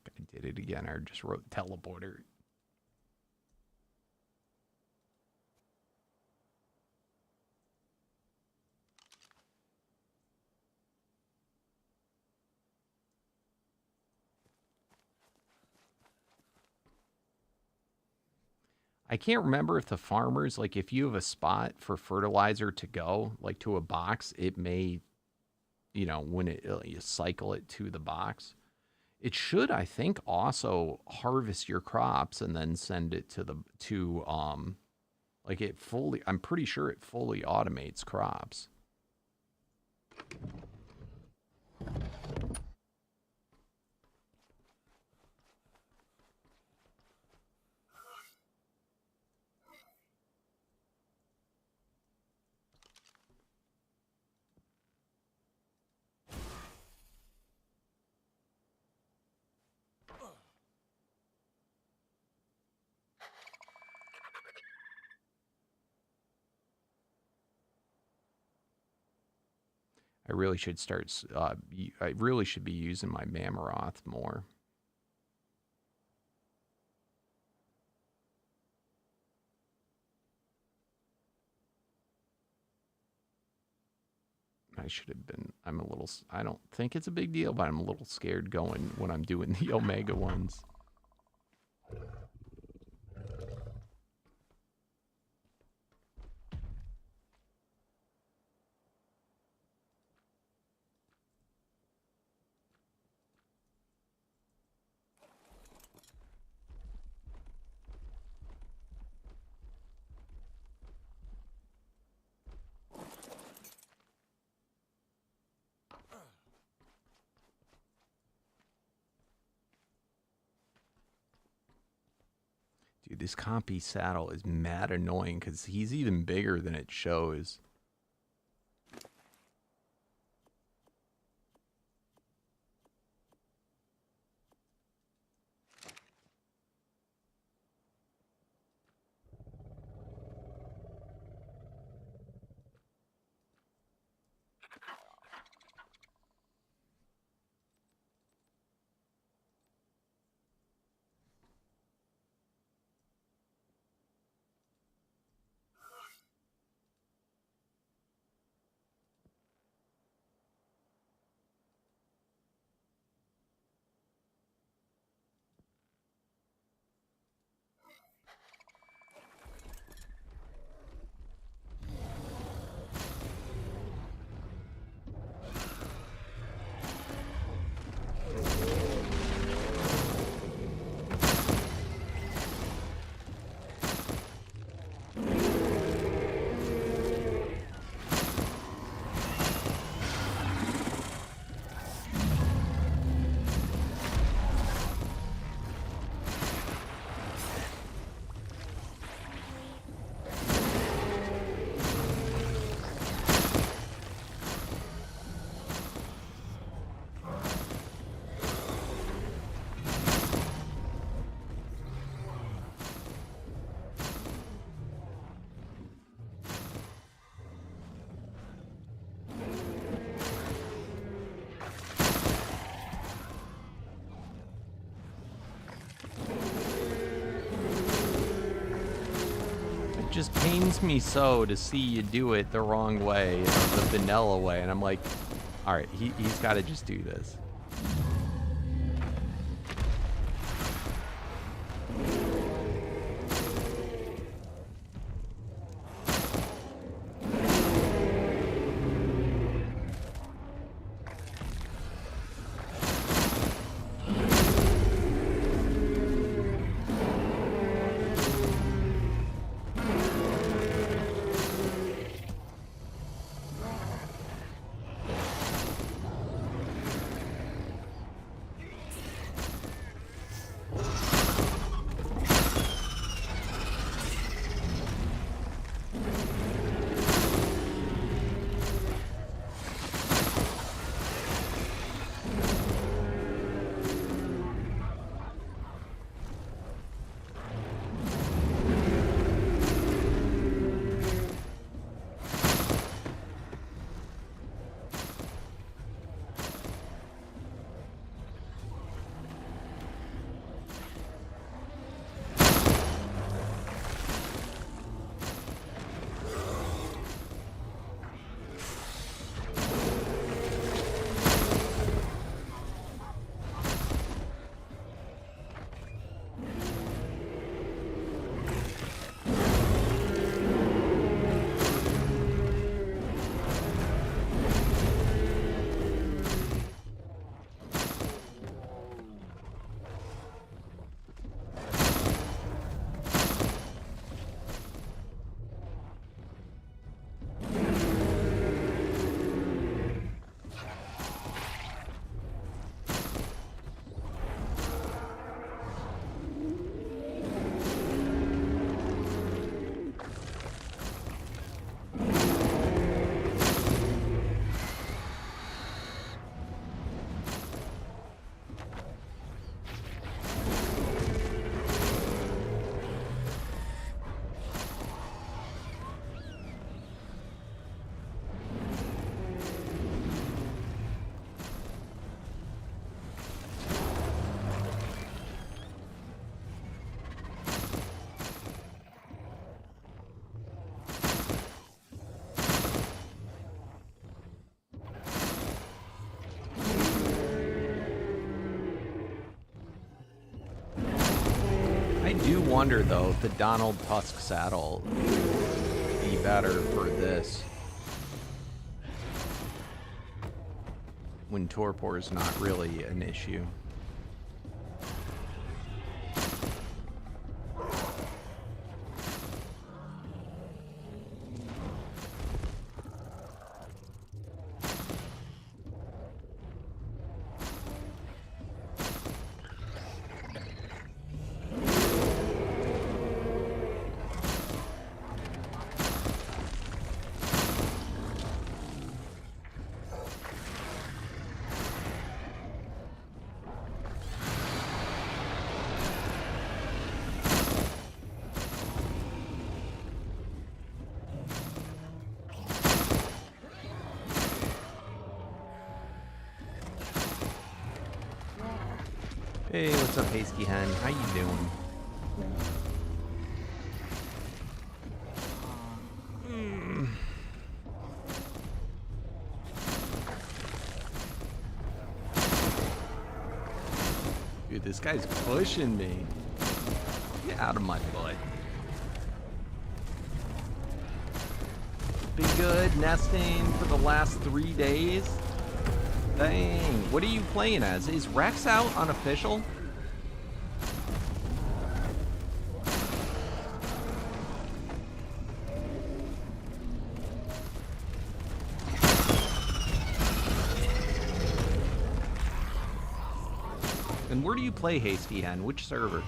I did it again. I just wrote teleporter. I can't remember if the farmers, like if you have a spot for fertilizer to go, like to a box, it may, you know, when you cycle it to the box, it should, I think, also harvest your crops and then send it to like it fully, I'm pretty sure it fully automates crops. I really should start. I really should be using my Mammoth more. I should have been. I'm a little. I don't think it's a big deal, but I'm a little scared going when I'm doing the Omega ones. Dude, this Compy saddle is mad annoying because he's even bigger than it shows. Just pains me so to see you do it the wrong way, the vanilla way, and I'm like, all right, he's got to just do this. wonder, though, if the Donald Tusk saddle would be better for this. When torpor is not really an issue. Hey, what's up, Hasty Hen? How you doing? Dude, this guy's pushing me. Get out of my butt. Been good nesting for the last 3 days. Dang. What are you playing as? Is Rex out unofficial? And where do you play, Hasty Hen? Which server?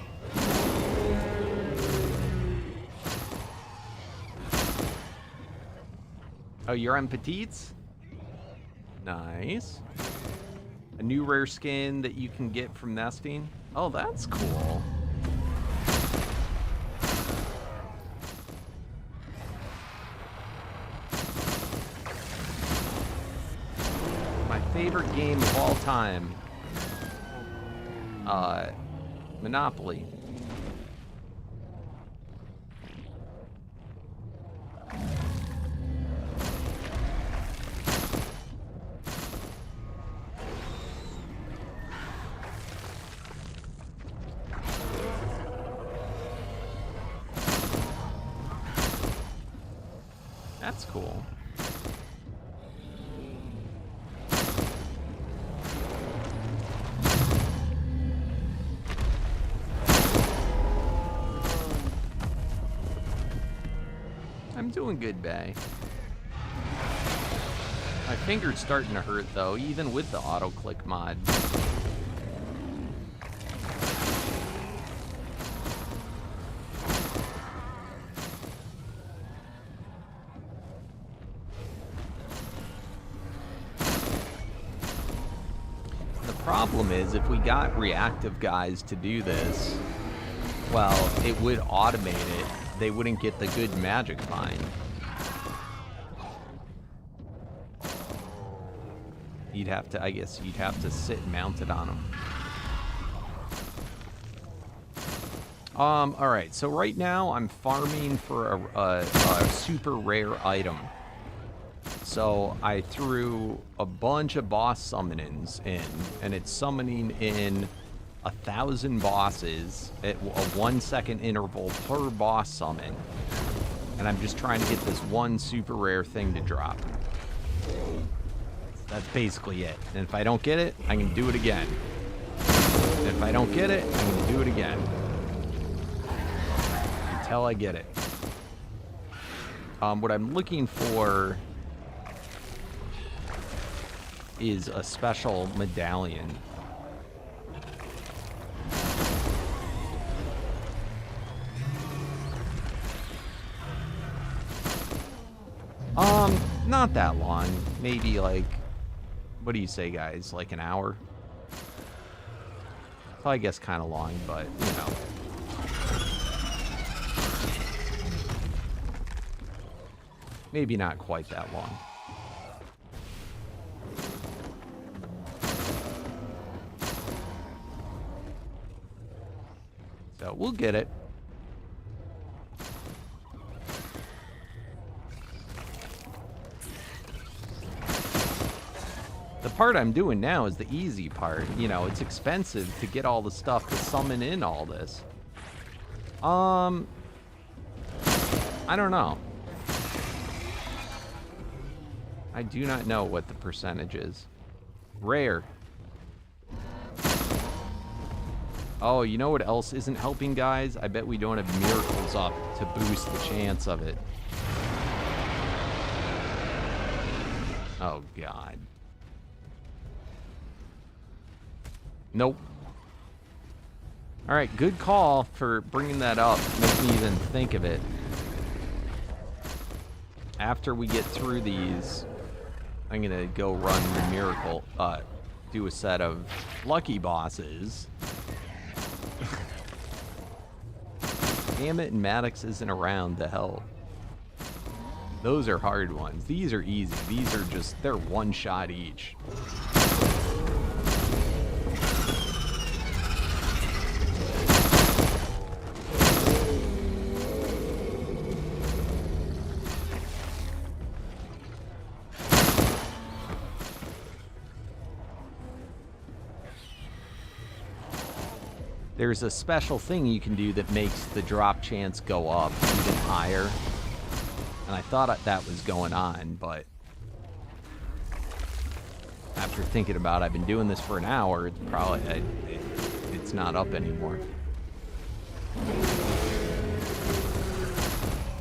Oh, you're on Petites? Nice. A new rare skin that you can get from nesting. Oh, that's cool. My favorite game of all time. Monopoly. That's cool. I'm doing good, Bay. My finger's starting to hurt, though, even with the auto-click mod. The problem is, if we got reactive guys to do this, well, it would automate it. They wouldn't get the good magic find. You'd have to, I guess, you'd have to sit mounted on them. All right, so right now I'm farming for a super rare item. So I threw a bunch of boss summonings in, and it's summoning in 1,000 bosses at a 1 second interval per boss summon. And I'm just trying to get this one super rare thing to drop. That's basically it. And if I don't get it, I can do it again. And if I don't get it, I can do it again. Until I get it. What I'm looking for is a special medallion. Not that long. Maybe like, what do you say, guys? Like an hour? So I guess kind of long, but, you know. Maybe not quite that long. So we'll get it. The part I'm doing now is the easy part. You know, it's expensive to get all the stuff to summon in all this. I don't know. I do not know what the percentage is. Rare. Oh, you know what else isn't helping, guys? I bet we don't have miracles up to boost the chance of it. Oh, God. Nope. All right, good call for bringing that up. Make me even think of it. After we get through these, I'm going to go run the miracle, do a set of lucky bosses. Damn it, and Maddox isn't around to help. Those are hard ones. These are easy. These are just, they're one shot each. There's a special thing you can do that makes the drop chance go up even higher. And I thought that was going on, but after thinking about it, I've been doing this for an hour, it's probably, it's not up anymore.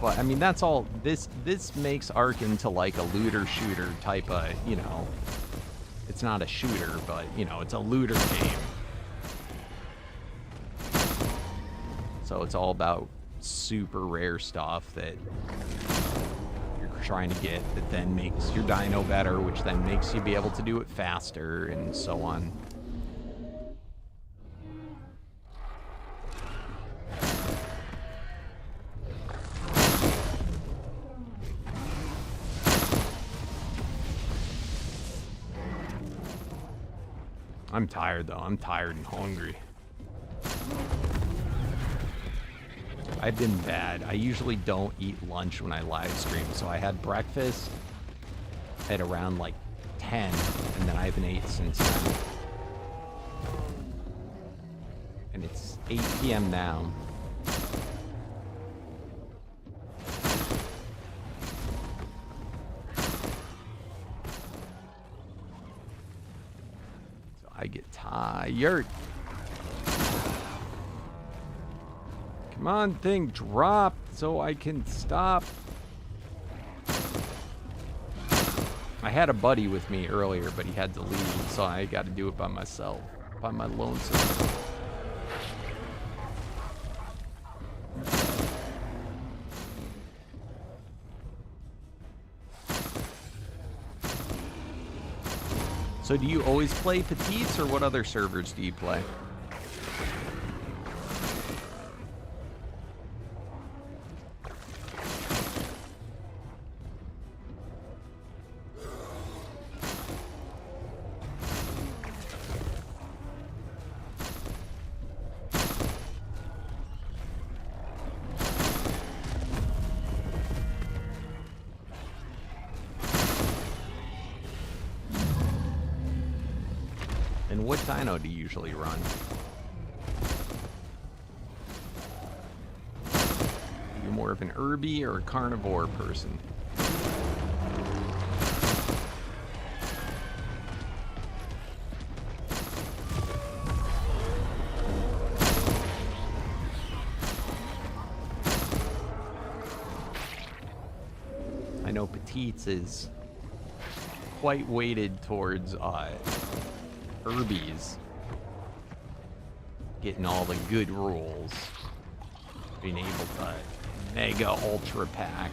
But, I mean, that's all, this makes Ark into like a looter-shooter type of, you know, it's not a shooter, but, you know, it's a looter game. So it's all about super rare stuff that you're trying to get that then makes your dino better, which then makes you be able to do it faster and so on. I'm tired though. I'm tired and hungry. I've been bad. I usually don't eat lunch when I live stream, so I had breakfast at around like 10, and then I haven't ate since then. And it's 8 p.m. now. So I get tired. Come on, thing, drop so I can stop. I had a buddy with me earlier, but he had to leave, so I got to do it by myself, by my lonesome. So do you always play Petites, or what other servers do you play? And what dino do you usually run? Are you more of an herby or a carnivore person? I know Petites is quite weighted towards herbies, getting all the good rules, being able to mega ultra pack.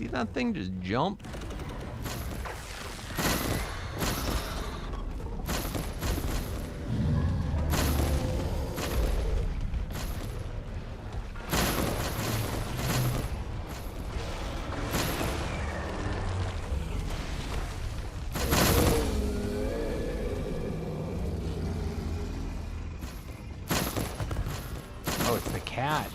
see that thing just jump? Oh, it's the cat.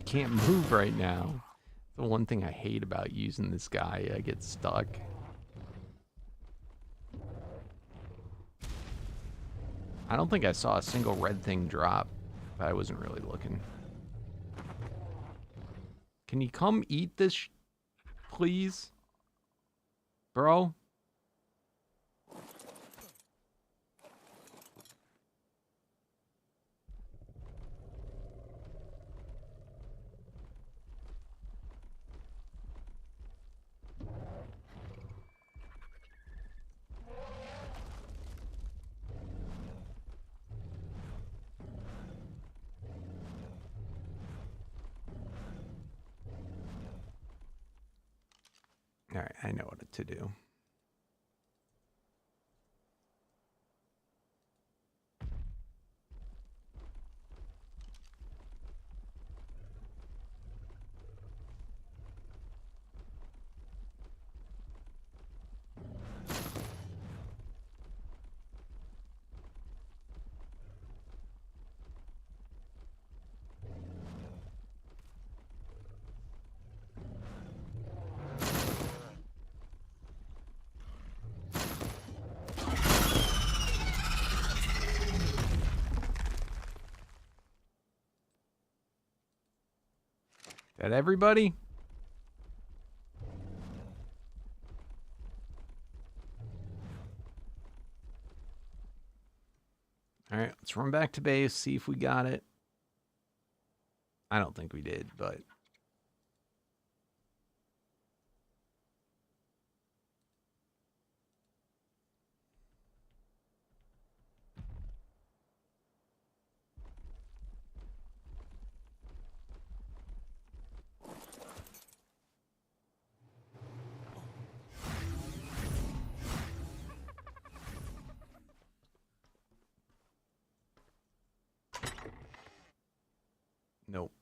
Can't move right now. The one thing I hate about using this guy, I get stuck. I don't think I saw a single red thing drop, but I wasn't really looking. Can you come eat this, please? Bro? All right, I know what to do. That everybody? All right, let's run back to base, see if we got it. I don't think we did, but... Nope.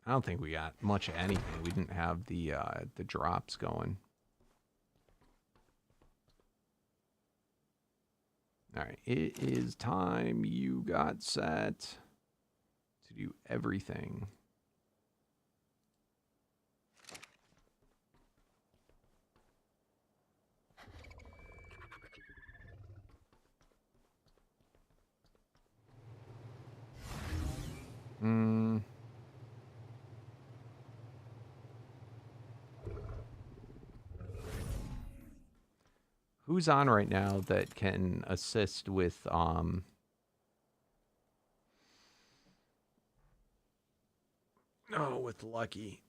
I don't think we got much of anything. We didn't have the drops going. All right, it is time you got set to do everything. Who's on right now that can assist with with Lucky?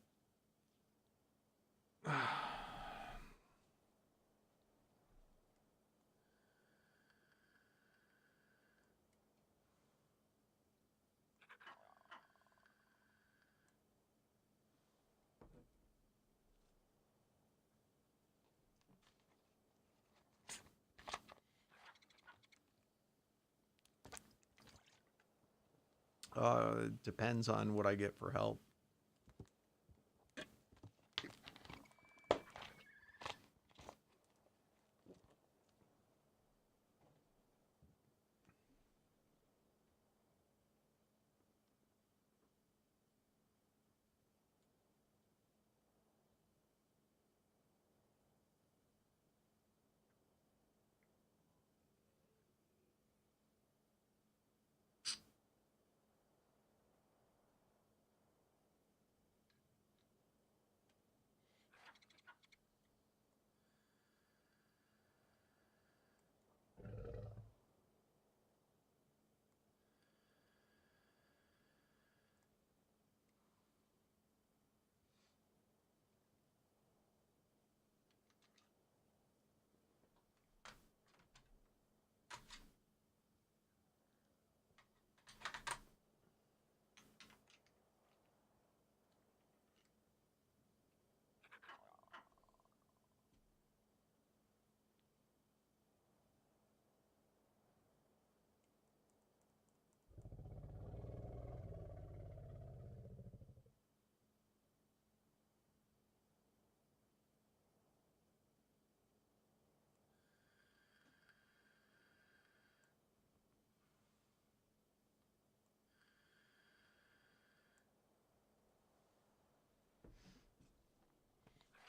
Depends on what I get for help.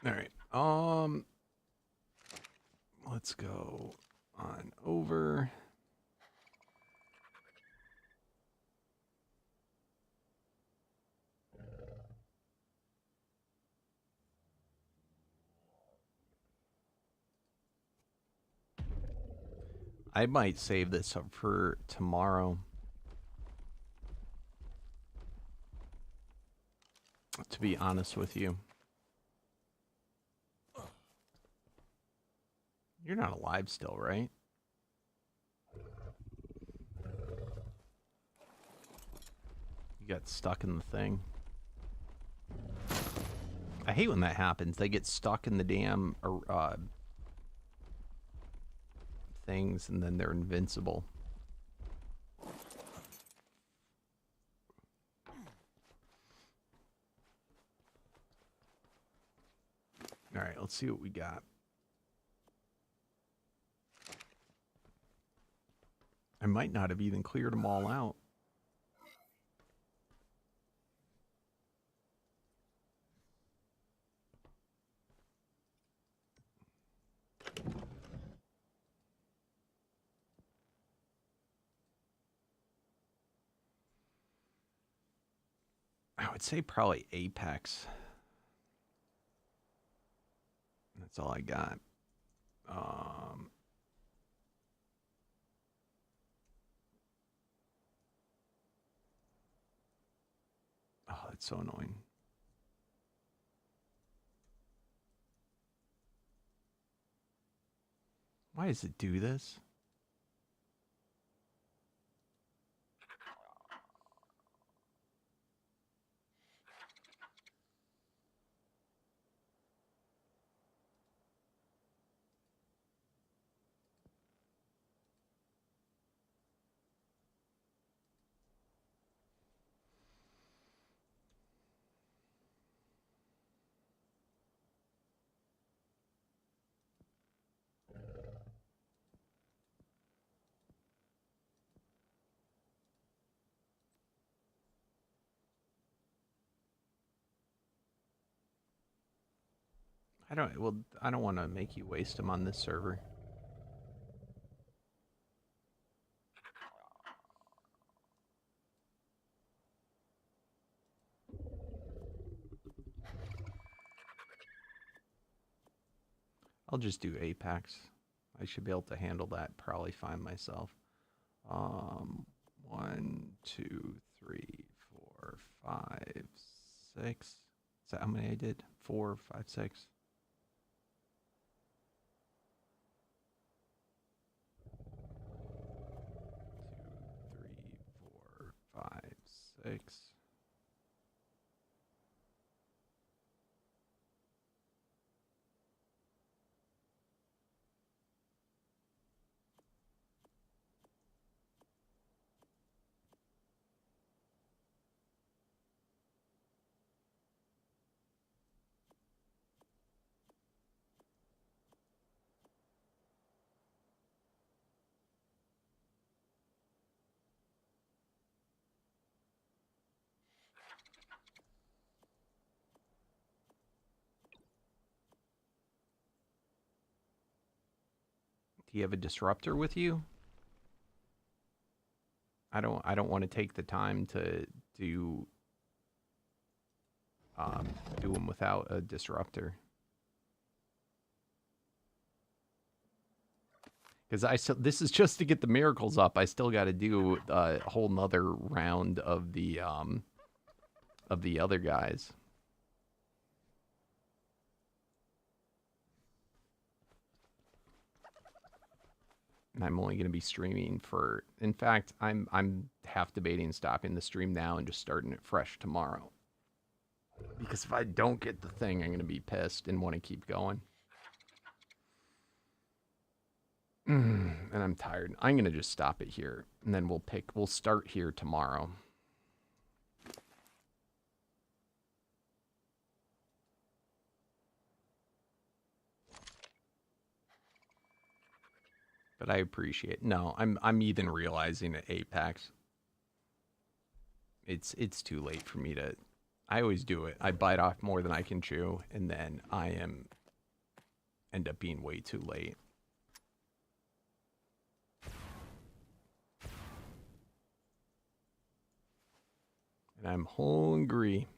All right. Let's go on over. I might save this up for tomorrow. To be honest with you. You're not alive still, right? You got stuck in the thing. I hate when that happens. They get stuck in the damn things and then they're invincible. All right, let's see what we got. I might not have even cleared them all out. I would say probably Apex. That's all I got. Oh, that's so annoying. Why does it do this? I don't want to make you waste them on this server. I'll just do Apex. I should be able to handle that probably fine myself. 1, 2, 3, 4, 5, 6. Is that how many I did? 4, 5, 6. 6. Do you have a disruptor with you? I don't want to take the time to do them without a disruptor. Because this is just to get the miracles up. I still got to do a whole nother round of the other guys. And I'm only going to be streaming for. In fact, I'm half debating stopping the stream now and just starting it fresh tomorrow. Because if I don't get the thing, I'm going to be pissed and want to keep going. And I'm tired. I'm going to just stop it here. And then we'll start here tomorrow. But I appreciate it. No, I'm even realizing at Apex. It's too late for me to. I always do it. I bite off more than I can chew, and then end up being way too late. And I'm hungry.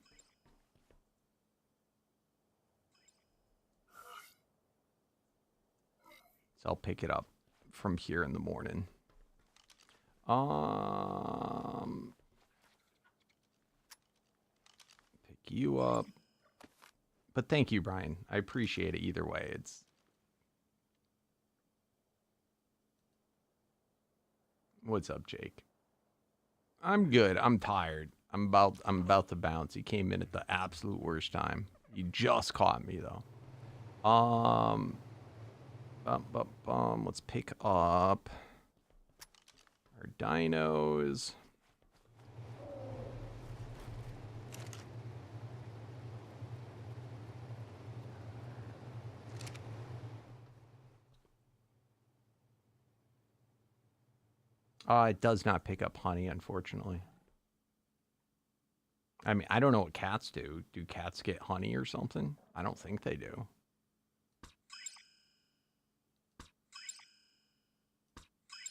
So I'll pick it up from here in the morning. Pick you up. But thank you, Brian. I appreciate it either way. What's up, Jake? I'm good. I'm tired. I'm about to bounce. He came in at the absolute worst time. He just caught me though. Let's pick up our dinos. It does not pick up honey, unfortunately. I mean, I don't know what cats do. Do cats get honey or something? I don't think they do.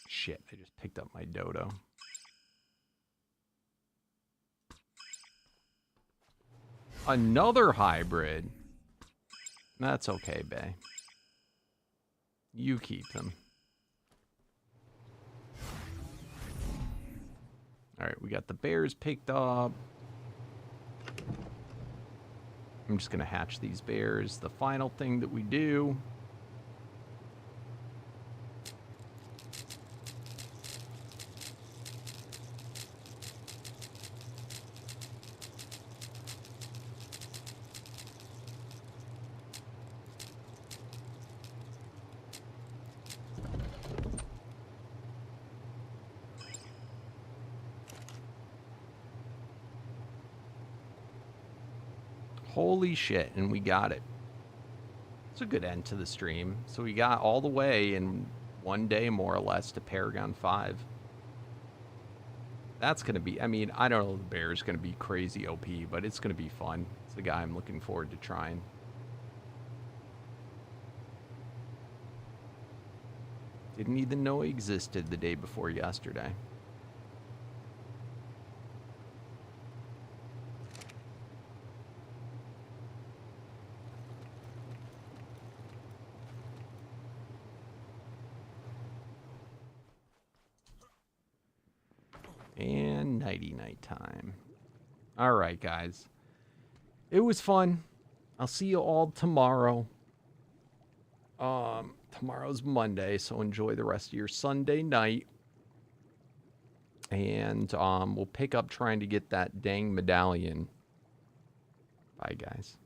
Shit, I just picked up my dodo. Another hybrid. That's okay, Bae. You keep them. Alright, we got the bears picked up. I'm just going to hatch these bears. The final thing that we do. Holy shit, and we got it. It's a good end to the stream. So we got all the way in one day, more or less, to Paragon 5. That's going to be, I mean, I don't know, the bear's going to be crazy OP, but it's going to be fun. It's the guy I'm looking forward to trying. Didn't even know he existed the day before yesterday. And nighty-night time. All right, guys. It was fun. I'll see you all tomorrow. Tomorrow's Monday, so enjoy the rest of your Sunday night. And we'll pick up trying to get that dang medallion. Bye, guys.